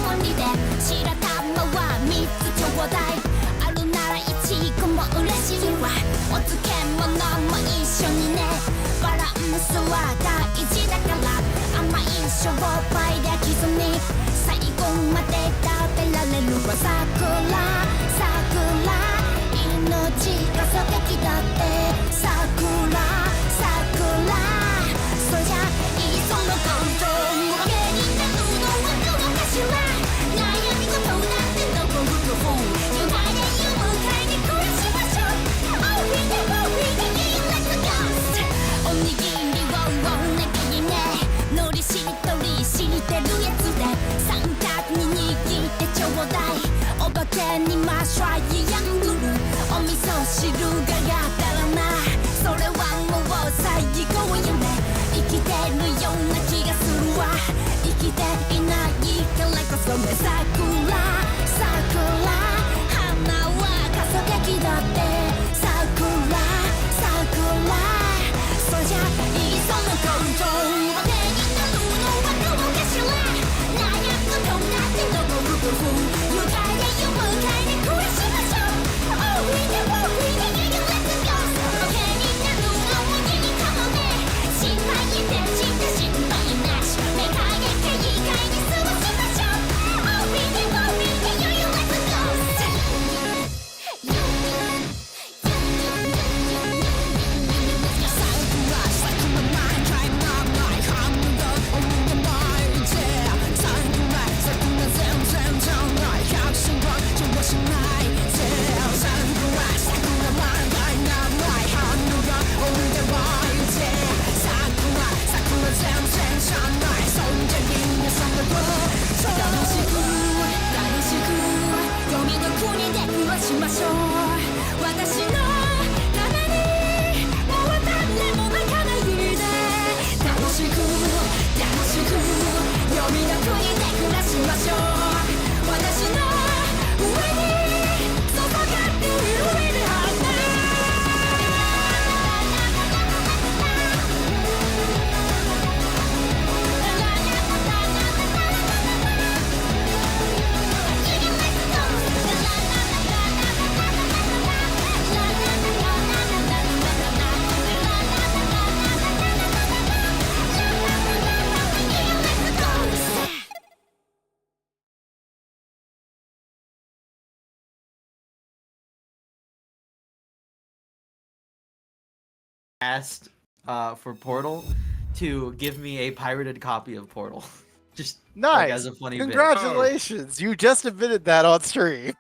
本理で白玉は3つちょうだいあるなら1個も嬉しいわお漬物も一緒にねバランスは大事だから甘い商売で刻み最後まで食べられるわ桜命が狙撃だって桜そりゃいいその感情芸になるのはどうかしら悩み事だってどこ吹くふ愉快で愉快に暮らしましょう Oh we can you let the ghost おにぎりをお願いねのりしとりしてるやつで三角に握ってちょうだいお化けにマッシュライアングルお味噌汁がやったらなそれはもう最高よね生きてるような気がするわ生きていないからこそね桜花は化石だって桜そりゃいいその根性手になるのはどうかしら悩むことだってどこ吹くふ愉快で愉快に暮らしましょう Oh we can you let the ghost 手になるのは君かもね心配で心配なし目影で愉快に過ごしましょう Oh we can you let the ghost しましょう私のためにもう誰も泣かないで楽しく読みの国で暮らしましょう私の上に注がっている上でasked for Portal to give me a pirated copy of Portal. Just nice. like, as a funny Congratulations. You just admitted that on stream.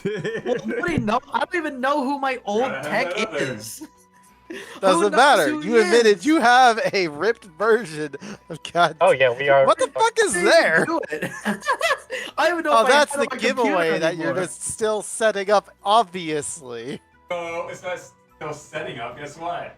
Well, nobody know. I don't even know who my old tech is. Doesn't matter. You admitted you have a ripped version of God. Oh yeah, we are. What the fuck is there? I don't even know. Oh, if that's I the giveaway that you're just still setting up, obviously. Oh, it's not still setting up. Guess what?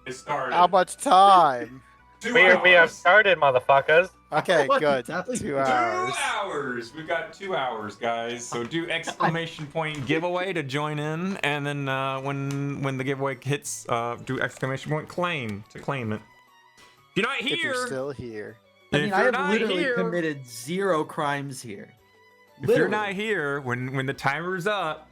It started. How much time? We have started, motherfuckers. Okay, good. 2 hours. 2 hours. We've got 2 hours, guys. So do exclamation point giveaway to join in, and then when the giveaway hits, do exclamation point claim to claim it. If you're not here, if you're still here. I mean, I have literally committed 0 crimes here. If you're not here when the timer's up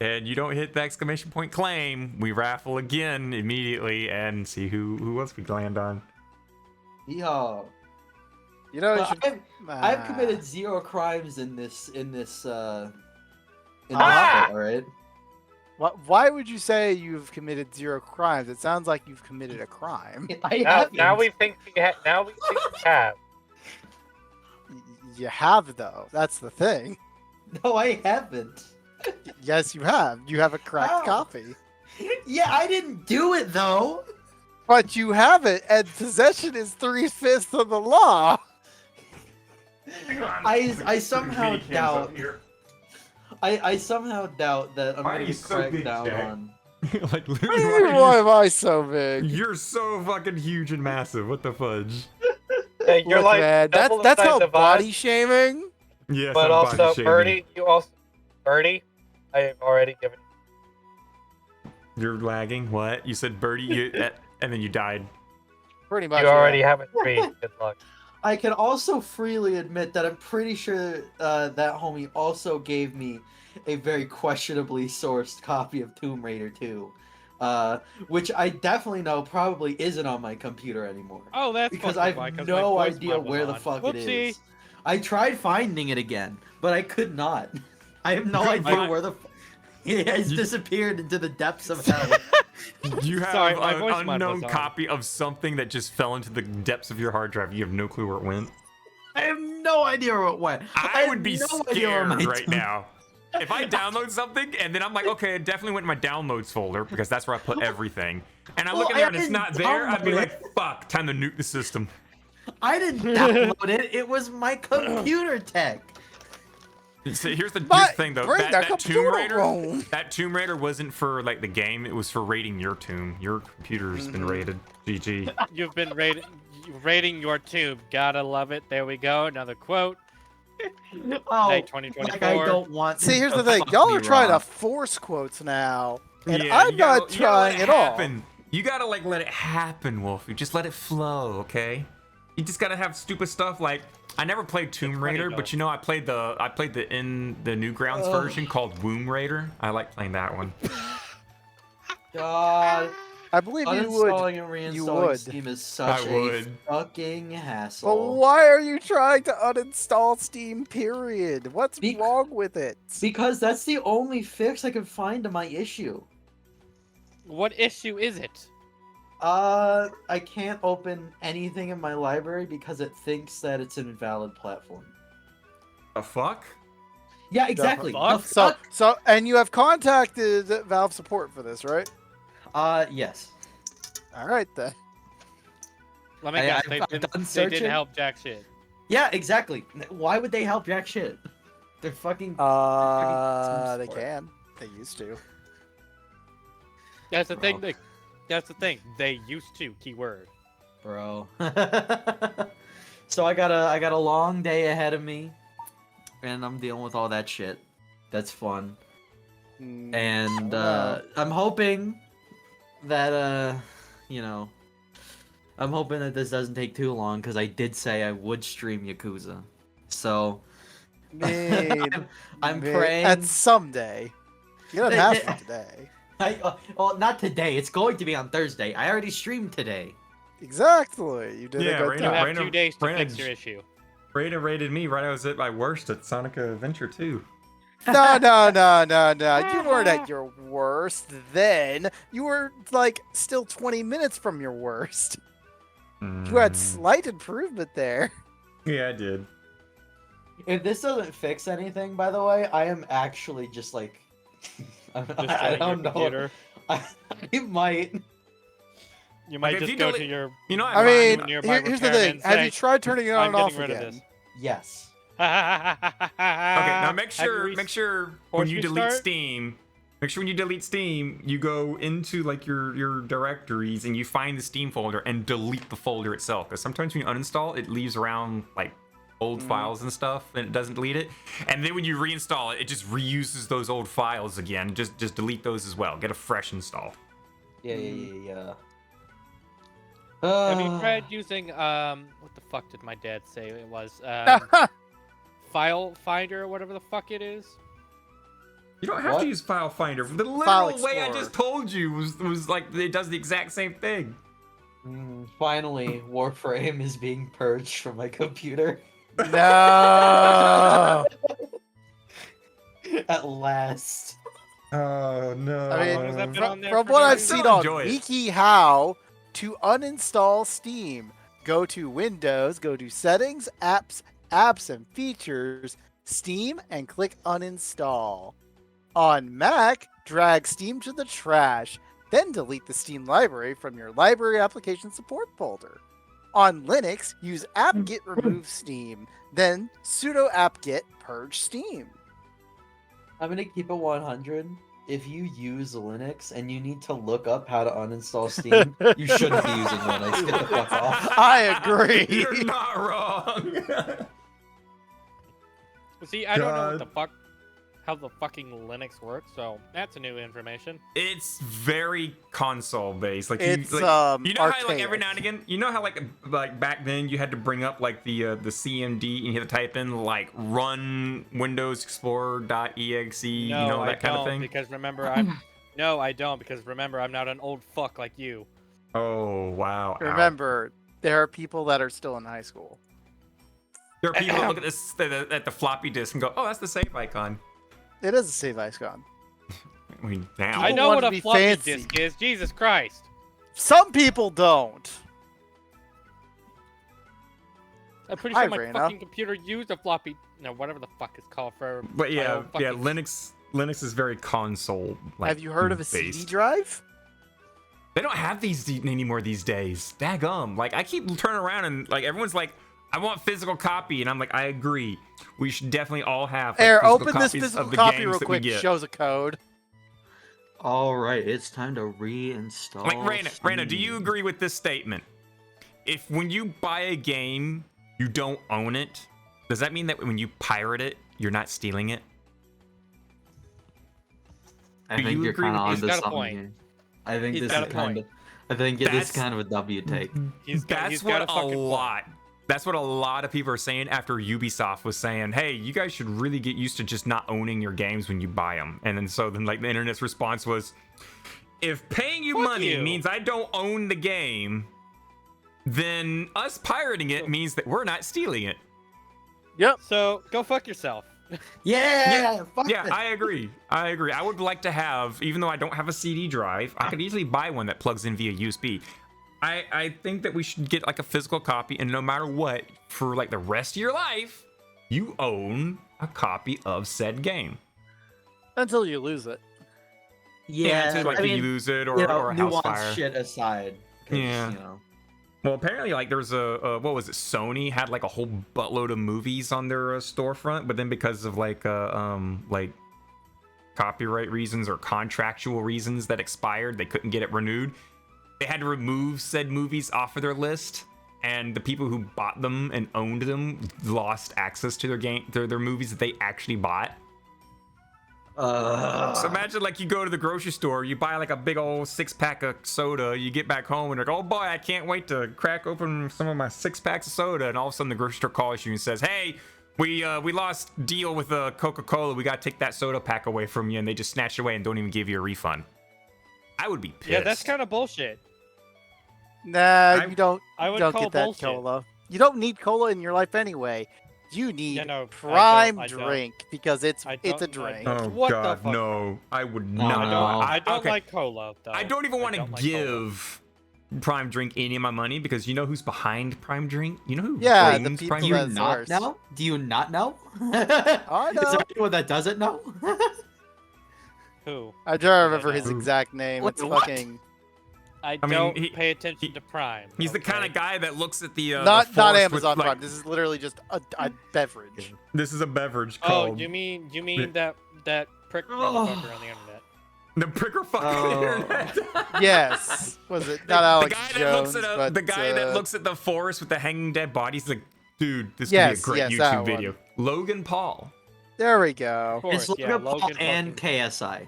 and you don't hit the exclamation point claim, we raffle again immediately and see who else we land on. Yo. You know, I've committed 0 crimes in this novel, alright? Why would you say you've committed 0 crimes? It sounds like you've committed a crime. Now we think we have. You have, though. That's the thing. No, I haven't. Yes, you have. You have a cracked copy. Yeah, I didn't do it, though. But you have it, and possession is 3/5 of the law. I somehow doubt. I somehow doubt that I'm gonna be cracked down on. Like literally, Why am I so big? You're so fucking huge and massive. What the fudge? Hey, you're Look, like man, that's called body shaming. Yes, but also Birdie, Birdie, I have already given. You're lagging. What? You said Birdie, and then you died. Pretty much. You already have a 3. Good luck. I can also freely admit that I'm pretty sure that homie also gave me a very questionably sourced copy of Tomb Raider 2, which I definitely know probably isn't on my computer anymore. Oh, that's Because fucking I why, have 'cause my no voice idea mod was where the on. fuck Whoopsie. it is. I tried finding it again, but I could not. I have no Couldn't idea find- where the it has disappeared into the depths of hell. You have Sorry, my an voice mod was unknown on. copy of something that just fell into the depths of your hard drive. You have no clue where it went. I have no idea where it went. I have would be no idea where scared my right now. If I download something and then I'm like, okay, it definitely went in my downloads folder because that's where I put everything. And I look Well, in there I and it's didn't not there, I'd be download like, fuck, time to nuke the system. I didn't download it. It was my computer tech. See, here's the But thing though. bring the That Tomb computer Raider, home. that Tomb Raider wasn't for like the game. It was for raiding your tomb. Your computer's been raided. GG. You've been rating your tube. Gotta love it. There we go. Another quote. Oh, Late 2024. like I don't want. See, here's to the thing. fuck Y'all me are trying to wrong. force quotes now, and Yeah, I'm you not gotta- you gotta let trying it at all. happen. You gotta like let it happen, Wolfie. Just let it flow, okay? You just gotta have stupid stuff like I never played Tomb funny, Raider, though. but you know I played the in the Newgrounds version called Womb Raider. I like playing that one. God, I believe you would. uninstalling and reinstalling would. Steam is such I a would. fucking But hassle. why are you trying to uninstall Steam? Period. What's Bec- wrong with it? Because that's the only fix I can find to my issue. What issue is it? I can't open anything in my library because it thinks that it's an invalid platform. The fuck? Yeah, exactly. fuck? The So, fuck? and you have contacted Valve support for this, right? Yes. All right then. Let me I- guess. I've- They I've didn't, done they searching. didn't help jack shit. Yeah, exactly. Why would they help jack shit? They're fucking. They support. can. They used to. That's the thing. Bro. That's the thing. They used to. Keyword. Bro. So I got a long day ahead of me, and I'm dealing with all that shit. That's fun. And I'm hoping that I'm hoping that this doesn't take too long because I did say I would stream Yakuza. So Maybe. I'm maybe. praying. At someday. You don't have to today. Well, not today. It's going to be on Thursday. I already streamed today. Exactly. You did Yeah, a good right You now, job. have Raina- 2 days to Raina fix j- your issue. Raider rated me right. I was at my worst at Sonic Adventure 2. No. You weren't at your worst then. You were like still 20 minutes from your worst. You had slight improvement there. Yeah, I did. If this doesn't fix anything, by the way, I am actually just like I Destroying don't know. your computer. I might. You might if just you go delete- to your. You know, I Fine, mean, nearby here's the thing. repairman, Have say, you tried turning it on I'm and off getting rid of again? this. Yes. Okay, now make sure when force you delete restart? Steam, you go into like your directories and you find the Steam folder and delete the folder itself. Because sometimes when you uninstall, it leaves around like old files and stuff, and it doesn't delete it. And then when you reinstall it, it just reuses those old files again. Just delete those as well. Get a fresh install. Yeah. Have you tried using what the fuck did my dad say it was? File Finder or whatever the fuck it is. You don't have What? to use File Finder. The File literal way I Explorer. just told you was like it does the exact same thing. Finally, Warframe is being purged from my computer. No. At last. Oh no! I long has that mean, been on there from for what now? I've I seen still on enjoy it. WikiHow, to uninstall Steam, go to Windows, go to Settings, Apps and Features, Steam, and click Uninstall. On Mac, drag Steam to the trash, then delete the Steam library from your Library Application Support folder. On Linux, use apt-get remove Steam, then sudo apt-get purge Steam. I'm gonna keep it 100. If you use Linux and you need to look up how to uninstall Steam, you shouldn't be using Linux. Get the fuck off. I agree. You're not wrong. See, I don't know what the fuck, how the fucking Linux works, so that's a new information. It's very console based. Like It's you know how like archaic. every now and again, you know how like back then you had to bring up like the CMD and you had to type in like run Windows Explorer.exe, No, you know, that kind of thing. Because remember, I'm no, I don't because remember, I'm not an old fuck like you. Oh wow! Ow. Remember, there are people that are still in high school. There are people that look at this at the floppy disk and go, "Oh, that's the save icon." It is a save icon. I mean, now. I know want what to a be floppy fancy. disk is. Jesus Christ! Some people don't. I'm pretty Hi, sure my Raina. fucking computer used a floppy. No, whatever the fuck it's called for. But my yeah, own yeah, fucking- Linux is very console. Like, Have you heard of a CD based. drive? They don't have these anymore these days. Daggum. Like I keep turning around and like everyone's like, I want physical copy, and I'm like, I agree. We should definitely all have. Like, Here, physical open this copies physical of the copy games real that we quick. get. Shows a code. All right, it's time to reinstall. Like Raina, do you Steam. agree with this statement? If when you buy a game, you don't own it, does that mean that when you pirate it, you're not stealing it? I Do think you you're agree kind of with- He's onto got a something point. here. I think He's this got is a kind point. of. I think it is That's- kind of a W take. He's That's got a what a fucking point. lot. That's what a lot of people are saying after Ubisoft was saying, "Hey, you guys should really get used to just not owning your games when you buy them." And then like the internet's response was, "If paying you Fuck money you. means I don't own the game, then us pirating it means that we're not stealing it." Yep. So go fuck yourself. Yeah, fuck Yeah, it. I agree. I agree. I would like to have, even though I don't have a CD drive, I could easily buy one that plugs in via USB. I think that we should get like a physical copy, and no matter what, for like the rest of your life, you own a copy of said game. Until you lose it. Yeah, until like I mean, you lose it or, you know, or a house nuanced fire. shit aside. 'cause, Yeah. You know. Well, apparently, like there's a what was it? Sony had like a whole buttload of movies on their storefront, but then because of like copyright reasons or contractual reasons that expired, they couldn't get it renewed. They had to remove said movies off of their list, and the people who bought them and owned them lost access to their movies that they actually bought. So imagine like you go to the grocery store, you buy like a big old 6-pack of soda, you get back home and you're like, oh boy, I can't wait to crack open some of my 6-packs of soda, and all of a sudden the grocery store calls you and says, hey, we lost deal with Coca-Cola, we gotta take that soda pack away from you, and they just snatch it away and don't even give you a refund. I would be pissed. Yeah, that's kind of bullshit. Nah, you don't. I would don't call get that bullshit. cola. You don't need cola in your life anyway. You need Yeah, no, I prime don't. drink because it's I a don't- drink. I Oh What the god, fuck? no. I would No, not. I don't okay. like cola though. I don't even want to don't like cola. give Prime Drink any of my money because you know who's behind Prime Drink? You know who Yeah, the owns people Prime Do you that- Drink? not source. know? Do you not know? I Is know. there anyone that doesn't know? Who? I don't remember his know. exact name. What It's the what? fucking I mean, don't he- pay attention to Prime. He's the kind okay? of guy that looks at the not the forest Amazon with, like, Prime. This is literally just a beverage. This is a beverage Oh, called you mean the- that prick motherfucker on the internet? the pricker fucking Oh. internet. Yes, was it not the Alex guy Jones? that looks at but, the guy that uh, looks at the forest with the hanging dead bodies. Like, dude, this Yes, could be a yes, great that YouTube video. Logan Paul. There we go. Of course, It's Logan yeah, Paul Logan and fucking- KSI.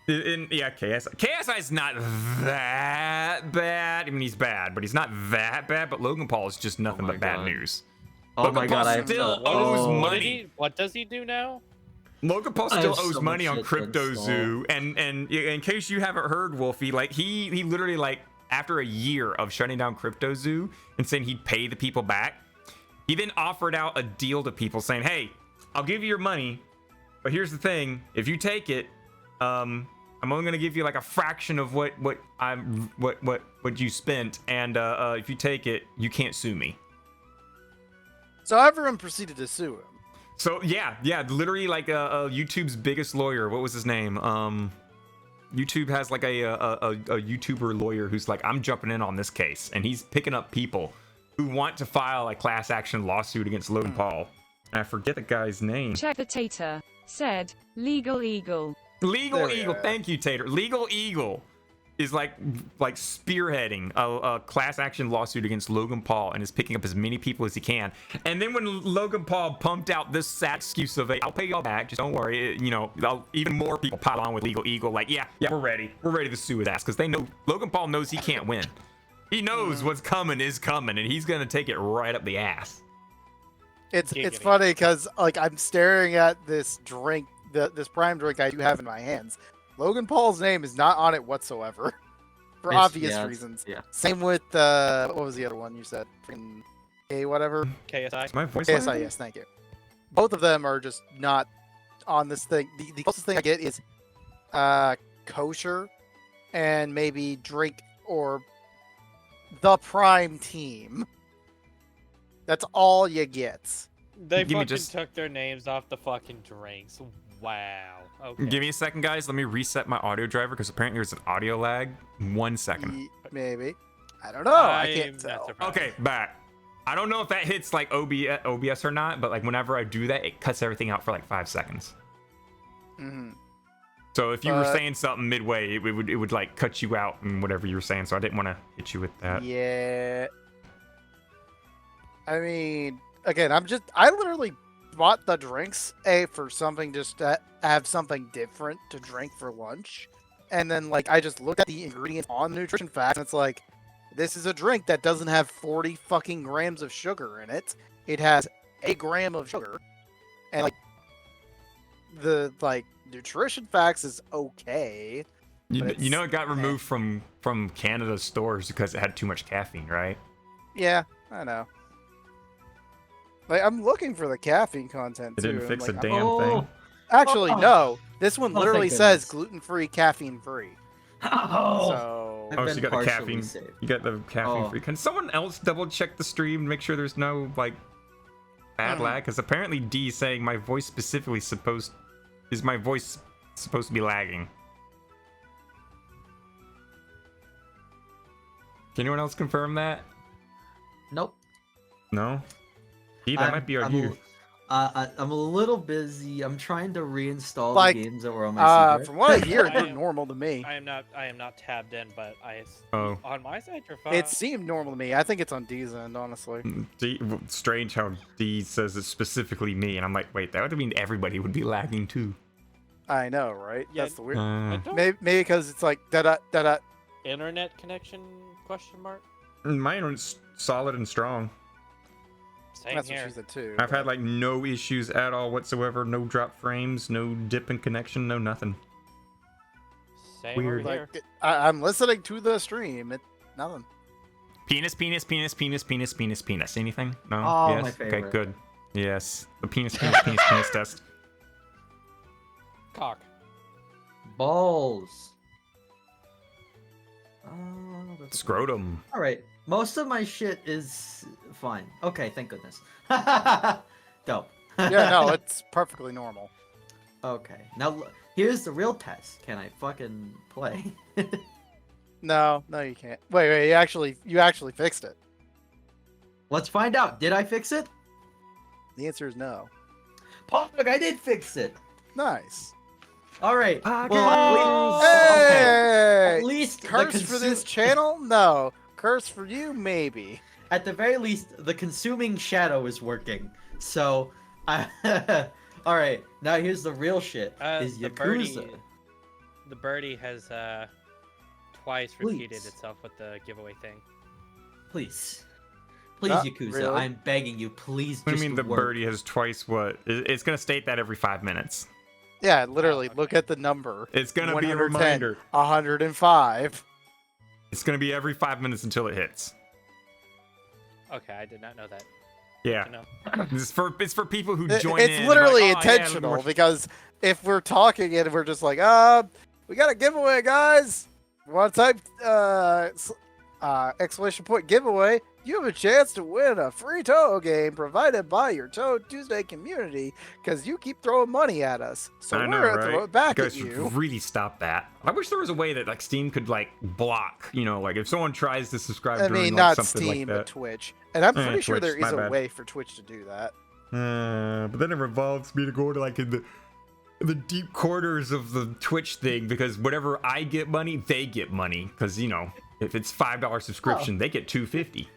Yeah, KSI is not that bad. I mean, he's bad, but he's not that bad. But Logan Paul is just nothing my but bad God. news. Oh Logan my Paul god, I have still no- owes oh. money. What does he do now? Logan Paul I still have owes so money much on shit to CryptoZoo, and in case you haven't heard, Wolfie, like he literally, like, after a year of shutting down CryptoZoo and saying he'd pay the people back, he then offered out a deal to people saying, hey, I'll give you your money, but here's the thing, if you take it, I'm only gonna give you like a fraction of what you spent, and if you take it, you can't sue me. So everyone proceeded to sue him. So yeah, literally like YouTube's biggest lawyer. What was his name? YouTube has like a YouTuber lawyer who's like, I'm jumping in on this case, and he's picking up people who want to file a class action lawsuit against Logan Paul. And I forget the guy's name. Check the Tater said, Legal Eagle. Legal There we Eagle. are. Thank you, Tater. Legal Eagle is like spearheading a class action lawsuit against Logan Paul and is picking up as many people as he can. And then when Logan Paul pumped out this sad excuse of, I'll pay y'all back, just don't worry, you know, even more people pile on with Legal Eagle, like, yeah, we're ready to sue his ass, because they know Logan Paul knows he can't win. He knows what's coming is coming, and he's gonna take it right up the ass. It's funny because like I'm staring at this drink, this prime drink I do have in my hands. Logan Paul's name is not on it whatsoever, for obvious reasons. Yeah. Same with what was the other one you said? Freaking K whatever. KSI. Is my voice KSI, loud? yes, thank you. Both of them are just not on this thing. The closest thing I get is kosher, and maybe drink or the prime team. That's all you get. They Give me fucking just- took their names off the fucking drinks. Wow. Okay. Give me a second, guys. Let me reset my audio driver because apparently there's an audio lag. 1 second. Maybe. I don't know. I can't I'm not tell. surprised. Okay, back. I don't know if that hits like OBS or not, but like whenever I do that, it cuts everything out for like 5 seconds. Mhm. So if you were saying something midway, it would like cut you out and whatever you were saying. So I didn't want to hit you with that. Yeah. I mean, again, I literally bought the drinks for something just to have something different to drink for lunch. And then like I just looked at the ingredients on nutrition facts and it's like, this is a drink that doesn't have 40 fucking grams of sugar in it. It has 1 gram of sugar. And like the nutrition facts is okay. You know it got removed from Canada stores because it had too much caffeine, right? Yeah, I know. Like I'm looking for the caffeine content It too. didn't I'm fix like, a damn thing. Actually, Oh. no. This one Oh, literally thank says goodness. gluten-free, caffeine-free. Oh. So I've Oh, so been you got the partially caffeine. saved. You got the caffeine free. Can someone else double check the stream and make sure there's no like bad lag? Because apparently D is saying my voice specifically supposed to be lagging. Can anyone else confirm that? Nope. No. D, that might be on you. I'm a little busy. I'm trying to reinstall Like, the games that were on my CD. from what I hear, I they're am- normal to me. I am not tabbed in, but Oh. on my side you're fine. It seemed normal to me. I think it's on D's end, honestly. D, strange how D says it's specifically me, and I'm like, wait, that would mean everybody would be lagging too. I know, right? Yeah, That's the weird. I don't- Maybe because it's like da. internet connection question mark. Mine was solid and strong. Same That's here. what she said too. I've had like no issues at all whatsoever. No drop frames, no dip in connection, no nothing. Same Weird. over here. Like I'm listening to the stream. Nothing. Penis. Anything? No? Oh, yes? my Okay, favorite. good. Yes. The penis test. Cock. Balls. Scrotum. All right. Most of my shit is fine. Okay, thank goodness. Dope. Yeah, no, it's perfectly normal. Okay. Now here's the real test. Can I fucking play? No, you can't. Wait, you actually fixed it. Let's find out. Did I fix it? The answer is no. Pog, I did fix it. Nice. All right. Podcast. Well, Hey! at least the Curse for this consu- channel? No. Curse for you? Maybe. At the very least, the consuming shadow is working. So, all right. Now here's the real shit. Is The Yakuza? birdie has twice repeated Please. itself with the giveaway thing. Please, Yakuza. really? I'm begging you. Please. What do just you mean the work. birdie has twice what? It's gonna state that every 5 minutes. Yeah, literally. okay. Look at the number. It's gonna be a 110, reminder. 105. It's gonna be every 5 minutes until it hits. Okay, I did not know that. Yeah. Good to know. It's for people who It's join in. and literally like, "Oh, yeah, let me intentional watch-" because if we're talking and we're just like, we got a giveaway, guys. Want to type exclamation point giveaway? You have a chance to win a free Touhou game provided by your Touhou Tuesday community because you keep throwing money at us. So I we're know, gonna right? throw it back You at guys should you. really stop that. I wish there was a way that like Steam could like block, like if someone tries to subscribe I during mean, like, not something Steam, like but that. Twitch. And I'm pretty sure Twitch, there my is a bad. way for Twitch to do that. But then it revolves me to go to like in the the deep corners of the Twitch thing, because whatever I get money, they get money. Because you know, if it's $5 subscription, they get $2.50.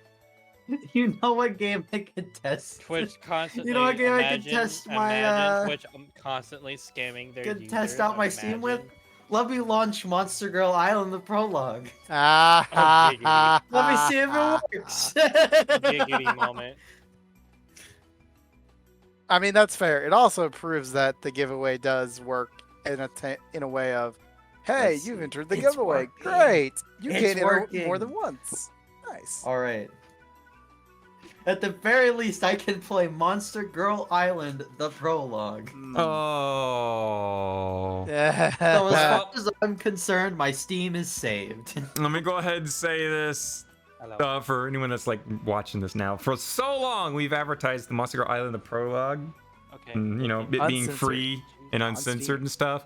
You know what game I could test? Twitch constantly. You know what game I could imagine, test my imagine Twitch constantly scamming their could users. test out my Steam with? Let me launch Monster Girl Island the prologue. Ah, Let me see if it works. Giggity moment. I mean, that's fair. It also proves that the giveaway does work in a way of, hey, Let's you've see. entered the It's giveaway. working. Great. You It's can enter working. more than once. Nice. All right. At the very least, I can play Monster Girl Island the prologue. Oh. So as far as I'm concerned, my Steam is saved. Let me go ahead and say this. Hello. For anyone that's like watching this now, for so long we've advertised the Monster Girl Island the prologue, Okay. and, you know, it being Uncensored. free and On uncensored Steam. and stuff.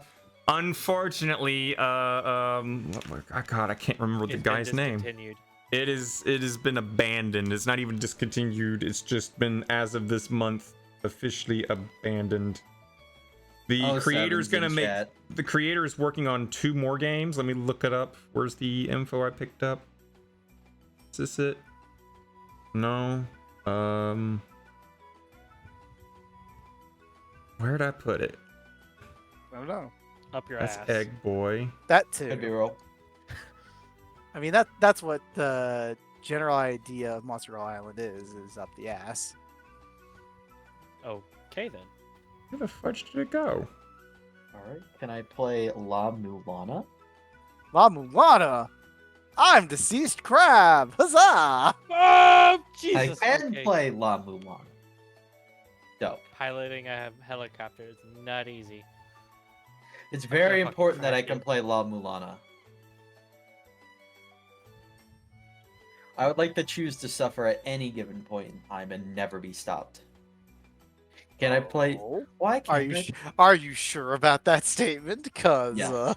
Unfortunately, God, I can't remember the It's been guy's name. discontinued. It has been abandoned. It's not even discontinued. It's just been, as of this month, officially abandoned. The Oh, creator's Seven's gonna in make. chat. The creator is working on 2 more games. Let me look it up. Where's the info I picked up? Is this it? No. Where'd I put it? I don't know. Up your That's ass. Egg Boy. That Could be too. real. I mean, that's what the general idea of Monster Girl Island is up the ass. Okay then. Where the fudge did it go? All right. Can I play La Mulana? La Mulana! I'm Deceased Crab! Huzzah! Oh Jesus! I can okay. play La Mulana. Dope. Piloting a helicopter is not easy. It's very fucking important that I crash can it. play La Mulana. I would like to choose to suffer at any given point in time and never be stopped. Can I play? Oh, Why can't Are you I? are you sure about that statement? Because Yeah.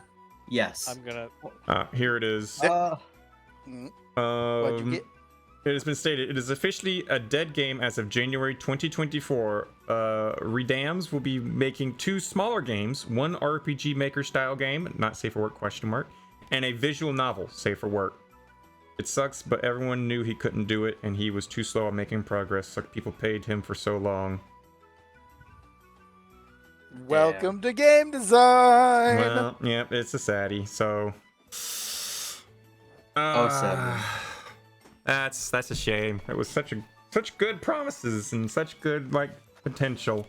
Yes. I'm gonna. Here it is. Uh, what'd you get? It has been stated it is officially a dead game as of January 2024. Redams will be making 2 smaller games, 1 RPG Maker style game, not safe for work question mark, and a visual novel, safe for work. It sucks, but everyone knew he couldn't do it, and he was too slow on making progress. So people paid him for so long. Welcome to game design. Well, yeah, it's a saddie. So, sadly. that's a shame. It was such good promises and such good like potential.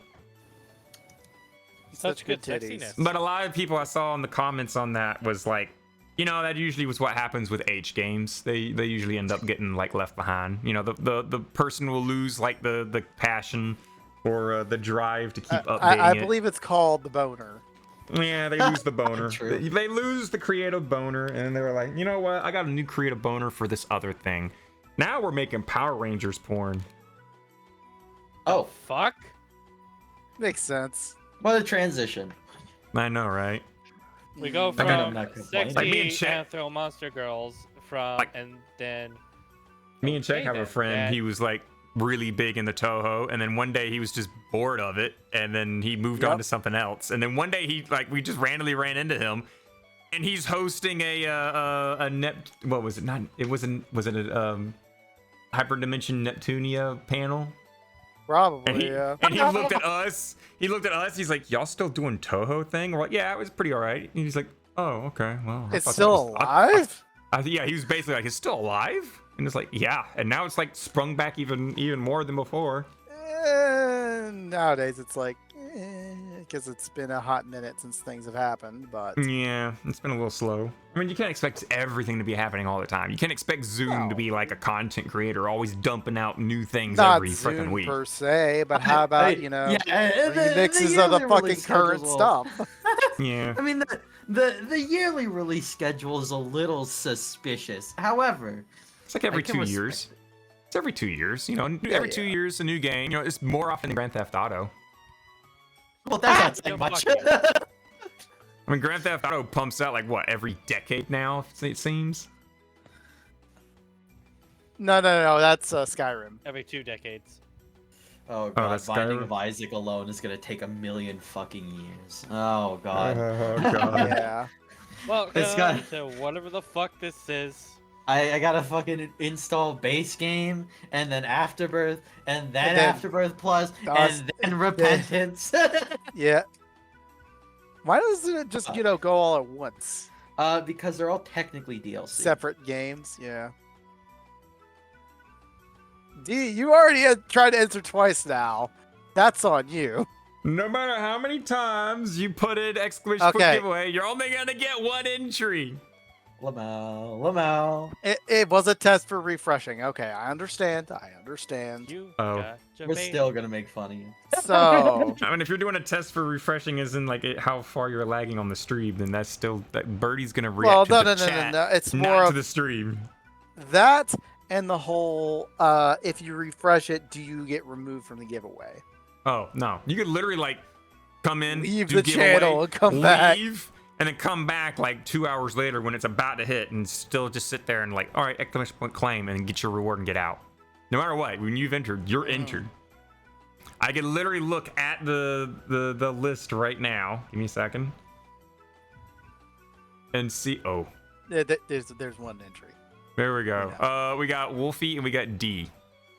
Such good titties. sexiness. But a lot of people I saw in the comments on that was like, you know, that usually was what happens with H games. They usually end up getting like left behind. You know, the person will lose like the passion or the drive to keep updating I it. believe it's called the boner. Yeah, they lose the boner. True. They lose the creative boner, and they were like, you know what? I got a new creative boner for this other thing. Now we're making Power Rangers porn. oh, Fuck. Makes sense. what a transition. I know, right? We go I gotta- from not complaining. sexy Like me and Chet- anthro monster girls from Like- and then Me and Czech Okay, have a then, friend. Dad. He was like really big in the Touhou, and then one day he was just bored of it, and then he moved on Yep. to something else. And then one day we just randomly ran into him, and he's hosting a Nep. What was it? Not it wasn't. Was it a Hyperdimension Neptunia panel? Probably, And he, yeah. and he looked at us. He's like, "Y'all still doing Touhou thing?" We're like, "Yeah, it was pretty alright." And he's like, "Oh, okay. Well, I It's thought that still was- alive? yeah, he was basically like, "It's still alive," and it's like, "Yeah," and now it's like sprung back even more than before. Nowadays, it's like, because it's been a hot minute since things have happened, but Yeah, it's been a little slow. I mean, you can't expect everything to be happening all the time. You can't expect Zoom to No. be like a content creator, always dumping out new things not every freaking Zoom week. per se, but how about, you know, remixes of the yearly fucking release current schedule's stuff? Yeah. I mean, the yearly release schedule is a little suspicious. However, It's like every I can 2 respect years. it. It's every 2 years. You know, every 2 yeah. years a new game. You know, it's more often than Grand Theft Auto. Well, that's not Yeah, saying much. fuck I mean, Grand Theft Auto pumps out like what every decade now. It seems. No, that's Skyrim. every 2 decades. Oh god, that's Binding Skyrim? of Isaac alone is gonna take 1,000,000 fucking years. Oh god. Oh god. Yeah. Welcome It's got- to whatever the fuck this is. I gotta fucking install base game, and then Afterbirth, and then then Afterbirth Plus, DOS- and then Repentance. Yeah. Why doesn't it just, go all at once? Because they're all technically DLC. Separate games, yeah. D, you already had tried to answer twice now. That's on you. No matter how many times you put in exclamation point Okay. giveaway, you're only gonna get one entry. Lamau. It was a test for refreshing. Okay, I understand. You Oh. got your We're baby. still gonna make fun of you. So, I mean, if you're doing a test for refreshing, as in like how far you're lagging on the stream, then that's still that Birdie's gonna react well, to no, the chat, no. It's not more to of the stream. that and the whole, if you refresh it, do you get removed from the giveaway? Oh no, you could literally like come in, Leave do the giveaway, channel and come back. leave, and then come back like 2 hours later when it's about to hit, and still just sit there and like, all right, exclamation point claim, and get your reward and get out. No matter what, when you've entered, you're entered. I can literally look at the list right now. Give me a second. And see. Oh, There's one entry. there we go. We got Wolfie and we got D.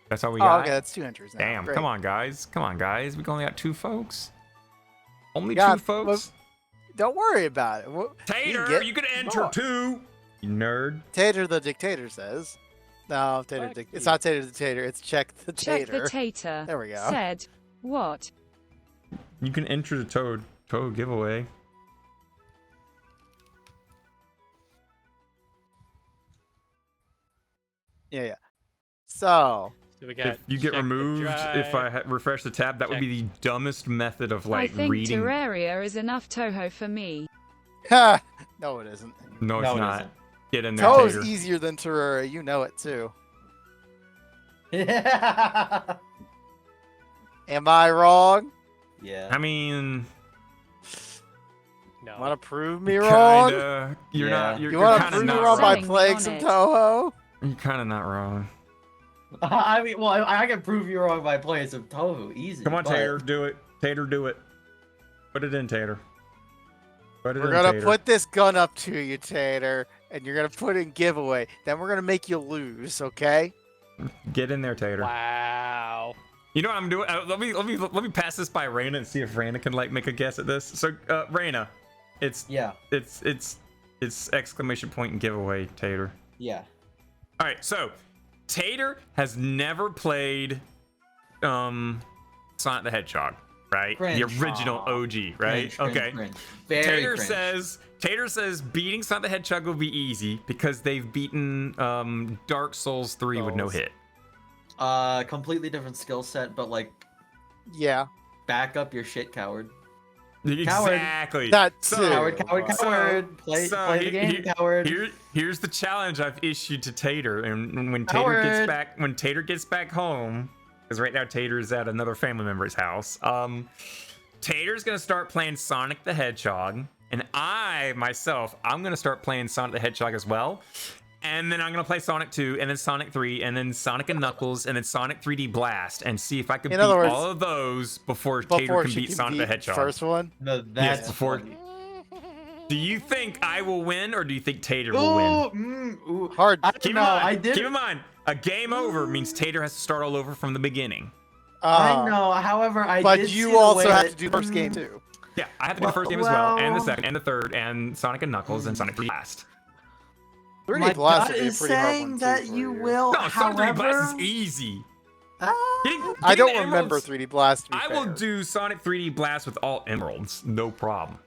That's all we Oh, got. okay, that's 2 entries now. Damn, Great. come on, guys. Come on, guys. We only got 2 folks. Only Yeah, 2 folks. Don't worry about it. Tater, get you could enter more. too. You nerd. Tater the Dictator says. No, Fuck it's you. not Tater the Tater, it's Check the Check Tater. the Tater There we go. said, what? You can enter the Toad giveaway. Yeah. So, So we got If you get check the removed, if I drive. refresh the tab, that would be the dumbest method of I like think reading. Terraria is enough Touhou for me. no, it isn't. No, it's No, it not. isn't. Get in there, Toe's Tater. easier than Terraria, you know it too. Yeah. Am I wrong? Yeah. I mean, No. Want to prove me wrong? kinda. You're Yeah. not. You You're want to kind of prove me not wrong by wrong. playing on some it. Touhou? You're kind of not wrong. I mean, well, I can prove you wrong by playing some Touhou. Easy. Come on, but- Tater, do it. Tater, do it. Put it in, Tater. Put it We're in, gonna Tater. put this gun up to you, Tater, and you're gonna put in giveaway. Then we're gonna make you lose, okay? Get in there, Tater. Wow. You know what I'm doing? Let me pass this by Raina and see if Raina can like make a guess at this. So, Raina, it's Yeah. exclamation point and giveaway, Tater. Yeah. All right, so Tater has never played Sonic the Hedgehog, right? Cringe. The original Aw. OG, right? Cringe, Okay. cringe. Very Tater cringe. says beating Sonic the Hedgehog will be easy because they've beaten Dark Souls 3 with no Souls. hit. Completely different skill set, but like, Yeah. back up your shit, coward. Exactly. That So- too. Coward. Play the game, coward. Here's the challenge I've issued to Tater, and when Coward. Tater gets back home, because right now Tater's at another family member's house. Tater's gonna start playing Sonic the Hedgehog, and I'm gonna start playing Sonic the Hedgehog as well. And then I'm gonna play Sonic 2, and then Sonic 3, and then Sonic and Knuckles, and then Sonic 3D Blast, and see if I can In beat other words, all of those before Tater can she beat Sonic the Hedgehog. First one. No, that's Yes, before- funny. Do you think I will win, or do you think Tater will win? Ooh. Hard. I don't Keep know. in mind, I did. keep in mind, a game over means Tater has to start all over from the beginning. I know. However, I But did see you the also way have that- to do the first game too. Yeah, I have to do the first game as well, and the well- second, and the third, and Sonic and Knuckles, and Sonic 3D Blast. 3D My Blast gut would be a is pretty hard saying one, that too, for you will. No, Sonic 3D Blast However, is easy. Ah, Getting I don't the remember emeralds- 3D Blast. To be I will fair. do Sonic 3D Blast with all emeralds, no problem.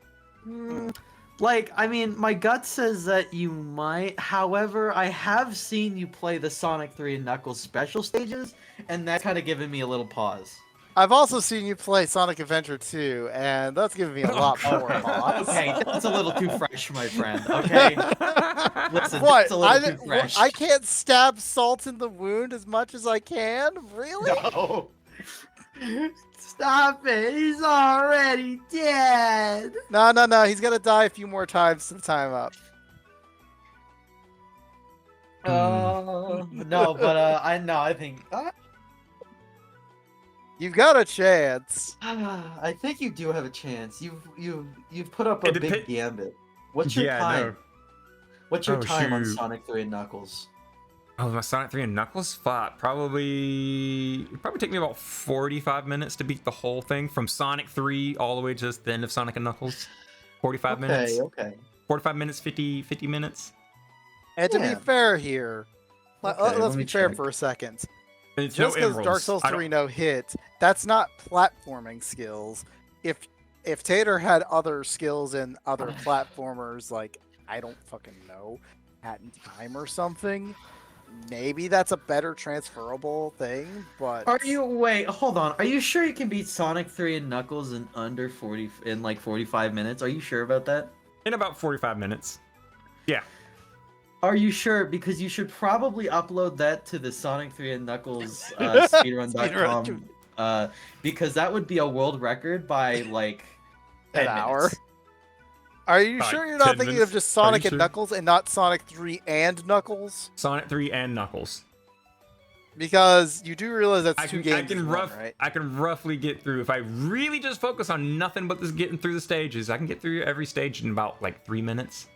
like, I mean, my gut says that you might. However, I have seen you play the Sonic 3 and Knuckles special stages, and that's kind of given me a little pause. I've also seen you play Sonic Adventure 2, and that's giving me a lot more pause. Okay, that's a little too fresh, my friend. Okay, listen, What? that's a little too fresh. I can't stab salt in the wound as much as I can? Really? No. Stop it! He's already dead. No. He's gonna die a few more times to time up. No, but I think. You've got a chance. I think you do have a chance. You've put up a It big depen- gambit. What's your Yeah, time? no. What's your Oh, time on shoot. Sonic 3 and Knuckles? Oh, my Sonic 3 and Knuckles fought probably take me about 45 minutes to beat the whole thing from Sonic 3 all the way to just the end of Sonic and Knuckles. 45 minutes. Okay. 45 minutes, 50 minutes. And to Yeah. be fair here, Okay, let's let be me fair check. for a second. And it's Just no because Dark emeralds. Souls I don't- 3 no hit, that's not platforming skills. If Tater had other skills in other platformers, like I don't fucking know, Hat in Time or something, maybe that's a better transferable thing. But Wait, hold on. Are you sure you can beat Sonic 3 and Knuckles in under 45 minutes? Are you sure about that? In about 45 minutes. Yeah. Are you sure? Because you should probably upload that to the Sonic 3 and Knuckles speedrun.com. Because that would be a world record by like 10 an hour. minutes. Are you Like sure you're not 10 thinking minutes? of just Are you Sonic and sure? Knuckles and not Sonic 3 and Knuckles? Sonic 3 and Knuckles. Because you do realize that's two games. Right? I can roughly get through, if I really just focus on nothing but this getting through the stages, I can get through every stage in about like 3 minutes.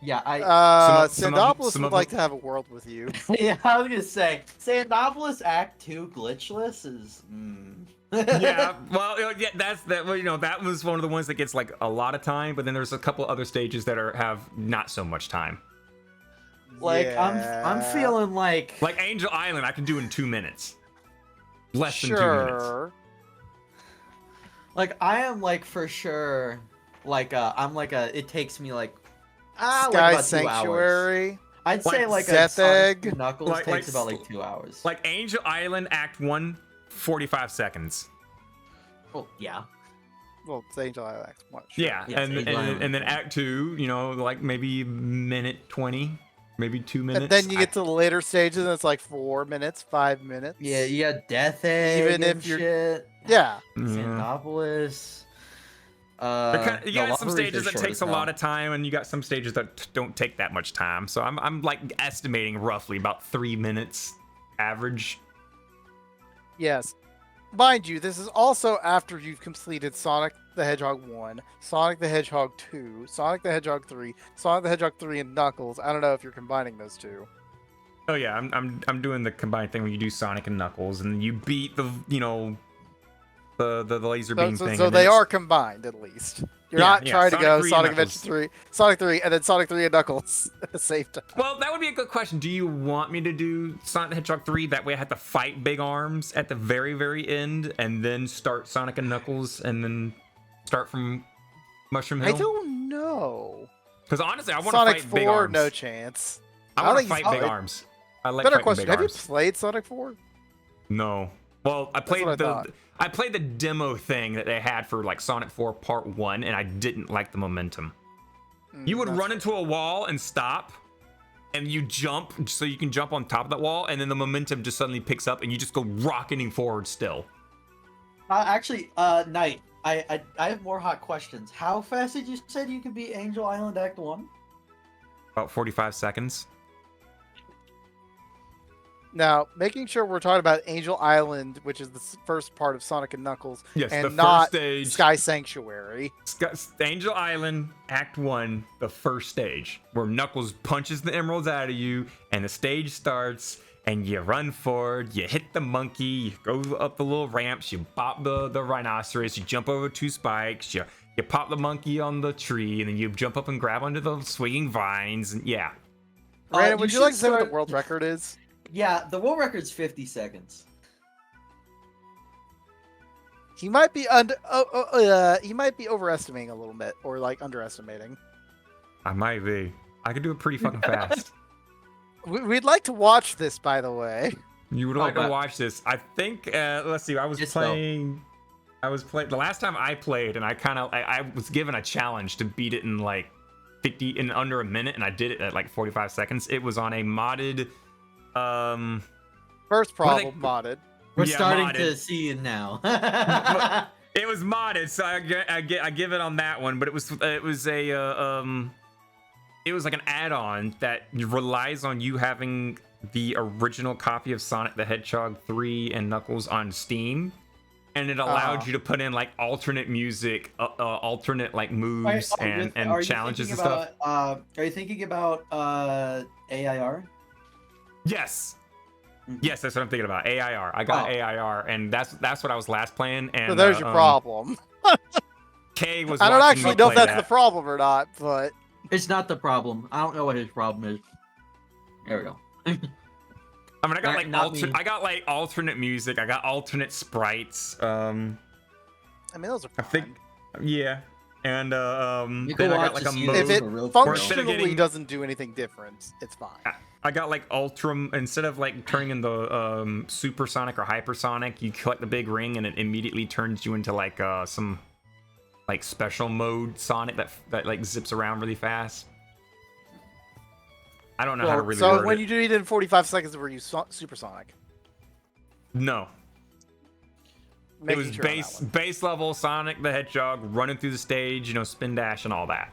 Yeah, Sandopolis some would of like them- to have a world with you. yeah, I was gonna say Sandopolis Act 2 glitchless is. Yeah, well, yeah, that was one of the ones that gets like a lot of time, but then there's a couple other stages that have not so much time. Like I'm Yeah. feeling like Angel Island, I can do in 2 minutes. Less than 2 minutes. Sure. like I am like for sure like I'm like it takes me like like Sky about 2 hours. Sanctuary. I'd say Like like a Sonic Zetheg. Knuckles Like- takes like about like 2 hours. Like Angel Island Act 1, 45 seconds. oh yeah. Well, it's Angel Island Act 1. Yeah, Yes, and Angel Island. then Act 2, like maybe minute 20, maybe 2 minutes. And then you get to the later stages and it's like 4 minutes, 5 minutes. Yeah, you got Death Egg Even and if you're- shit. Yeah. Yeah. Sandopolis. You got the some lotteries stages are that short takes as a hell. lot of time, and you got some stages that don't take that much time. So I'm like estimating roughly about 3 minutes average. Yes. Mind you, this is also after you've completed Sonic the Hedgehog 1, Sonic the Hedgehog 2, Sonic the Hedgehog 3, Sonic the Hedgehog 3 and Knuckles. I don't know if you're combining those two. Oh yeah, I'm doing the combined thing where you do Sonic and Knuckles, and you beat the the laser beam thing. So and they then are combined at least. You're Yeah, not yeah, trying to Sonic go 3 and Sonic Knuckles. Adventure 3, Sonic 3, and then Sonic 3 and Knuckles at the same time. Well, that would be a good question. Do you want me to do Sonic the Hedgehog 3? That way I have to fight Big Arms at the very, very end, and then start Sonic and Knuckles, and then start from Mushroom I Hill? don't know. Because honestly, I want to Sonic fight Big 4, Arms. no chance. I I want to think fight he's- Big Arms. I like Better fighting question. Big Have you Arms. played Sonic 4? No. Well, I played what I thought. I played the demo thing that they had for like Sonic 4 Part 1, and I didn't like the momentum. You would That's run into a wall and stop, and you jump so you can jump on top of that wall, and then the momentum just suddenly picks up, and you just go rocketing forward still. Actually, Knight, I have more hot questions. How fast did you say you could beat Angel Island Act 1? About 45 seconds. Now, making sure we're talking about Angel Island, which is the first part of Sonic and Knuckles, Yes, and the not first stage. Sky Sanctuary. Angel Island Act 1, the first stage, where Knuckles punches the emeralds out of you, and the stage starts, and you run forward, you hit the monkey, you go up the little ramps, you bop the rhinoceros, you jump over 2 spikes, you pop the monkey on the tree, and then you jump up and grab onto the swinging vines, and yeah. Brandon, would you like to should say what the start- world record is? Yeah, the world record's 50 seconds. He might be he might be overestimating a little bit, or like underestimating. I might be. I could do it pretty fucking fast. We'd like to watch this, by the way. You would like to but- watch this. I think, let's see, I was Yes, playing the last time I played, and I was given a challenge to beat it in like 50 in under a minute, and I did it at like 45 seconds. It was on a modded First What are problem modded. We're Yeah, starting modded. to see it now. It was modded, so I give it on that one. But it was like an add-on that relies on you having the original copy of Sonic the Hedgehog 3 and Knuckles on Steam, and it allowed you to put in like alternate music, alternate like moves and challenges and stuff. Are you thinking about AIR? Yes. Yes, that's what I'm thinking about. AIR. I got AIR, and that's what I was last playing. And So there's your problem. Kay was. I don't watching actually me know if play that's that. the problem or not, but It's not the problem. I don't know what his problem is. There we go. I mean, I got like Not me. I got like alternate music. I got alternate sprites. I mean those are fine. I think, yeah. And You then go I got watch like a this mode. If it a real functionally getting- doesn't do anything different, it's fine. I got like instead of like turning into supersonic or hypersonic, you collect the big ring and it immediately turns you into like some like special mode Sonic that like zips around really fast. I don't know how to really so word when it. you do it in 45 seconds, were you supersonic? No. It Making was sure on that one. base level Sonic the Hedgehog running through the stage, you know, spin dash and all that.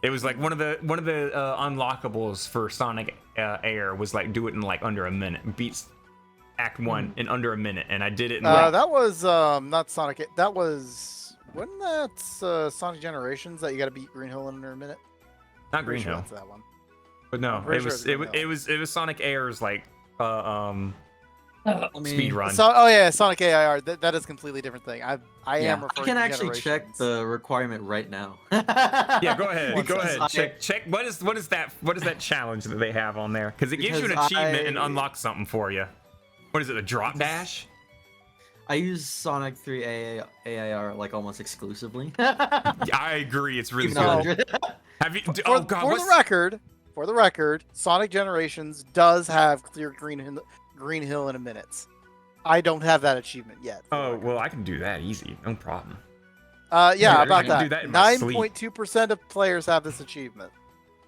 It was like one of the unlockables for Sonic Air was like do it in like under a minute, beats Act 1 in under a minute, and I did it in like, That was not Sonic. That was wasn't that Sonic Generations that you got to beat Green Hill in under a minute? not Pretty Green sure Hill, that's that one. but no, pretty it sure was it's Green it was Sonic Air's like I mean, speed run. So, oh yeah, Sonic AIR. That is a completely different thing. I am I referring can to actually check Generations. the requirement right now. Yeah, go ahead. One Go second. ahead. Check. What is that challenge that they have on there? Because it gives you an Because achievement and I- unlocks something for you. What is it? A drop dash? I use Sonic 3 AIR like almost exclusively. I agree. It's really Even No. good. though- Have you? For, Oh god. for the record, Sonic Generations does have clear Green Hill in a minute. I don't have that achievement yet. Oh well, I can do that easy. No problem. Yeah, I about can do that. that in my sleep. 9.2% of players have this achievement.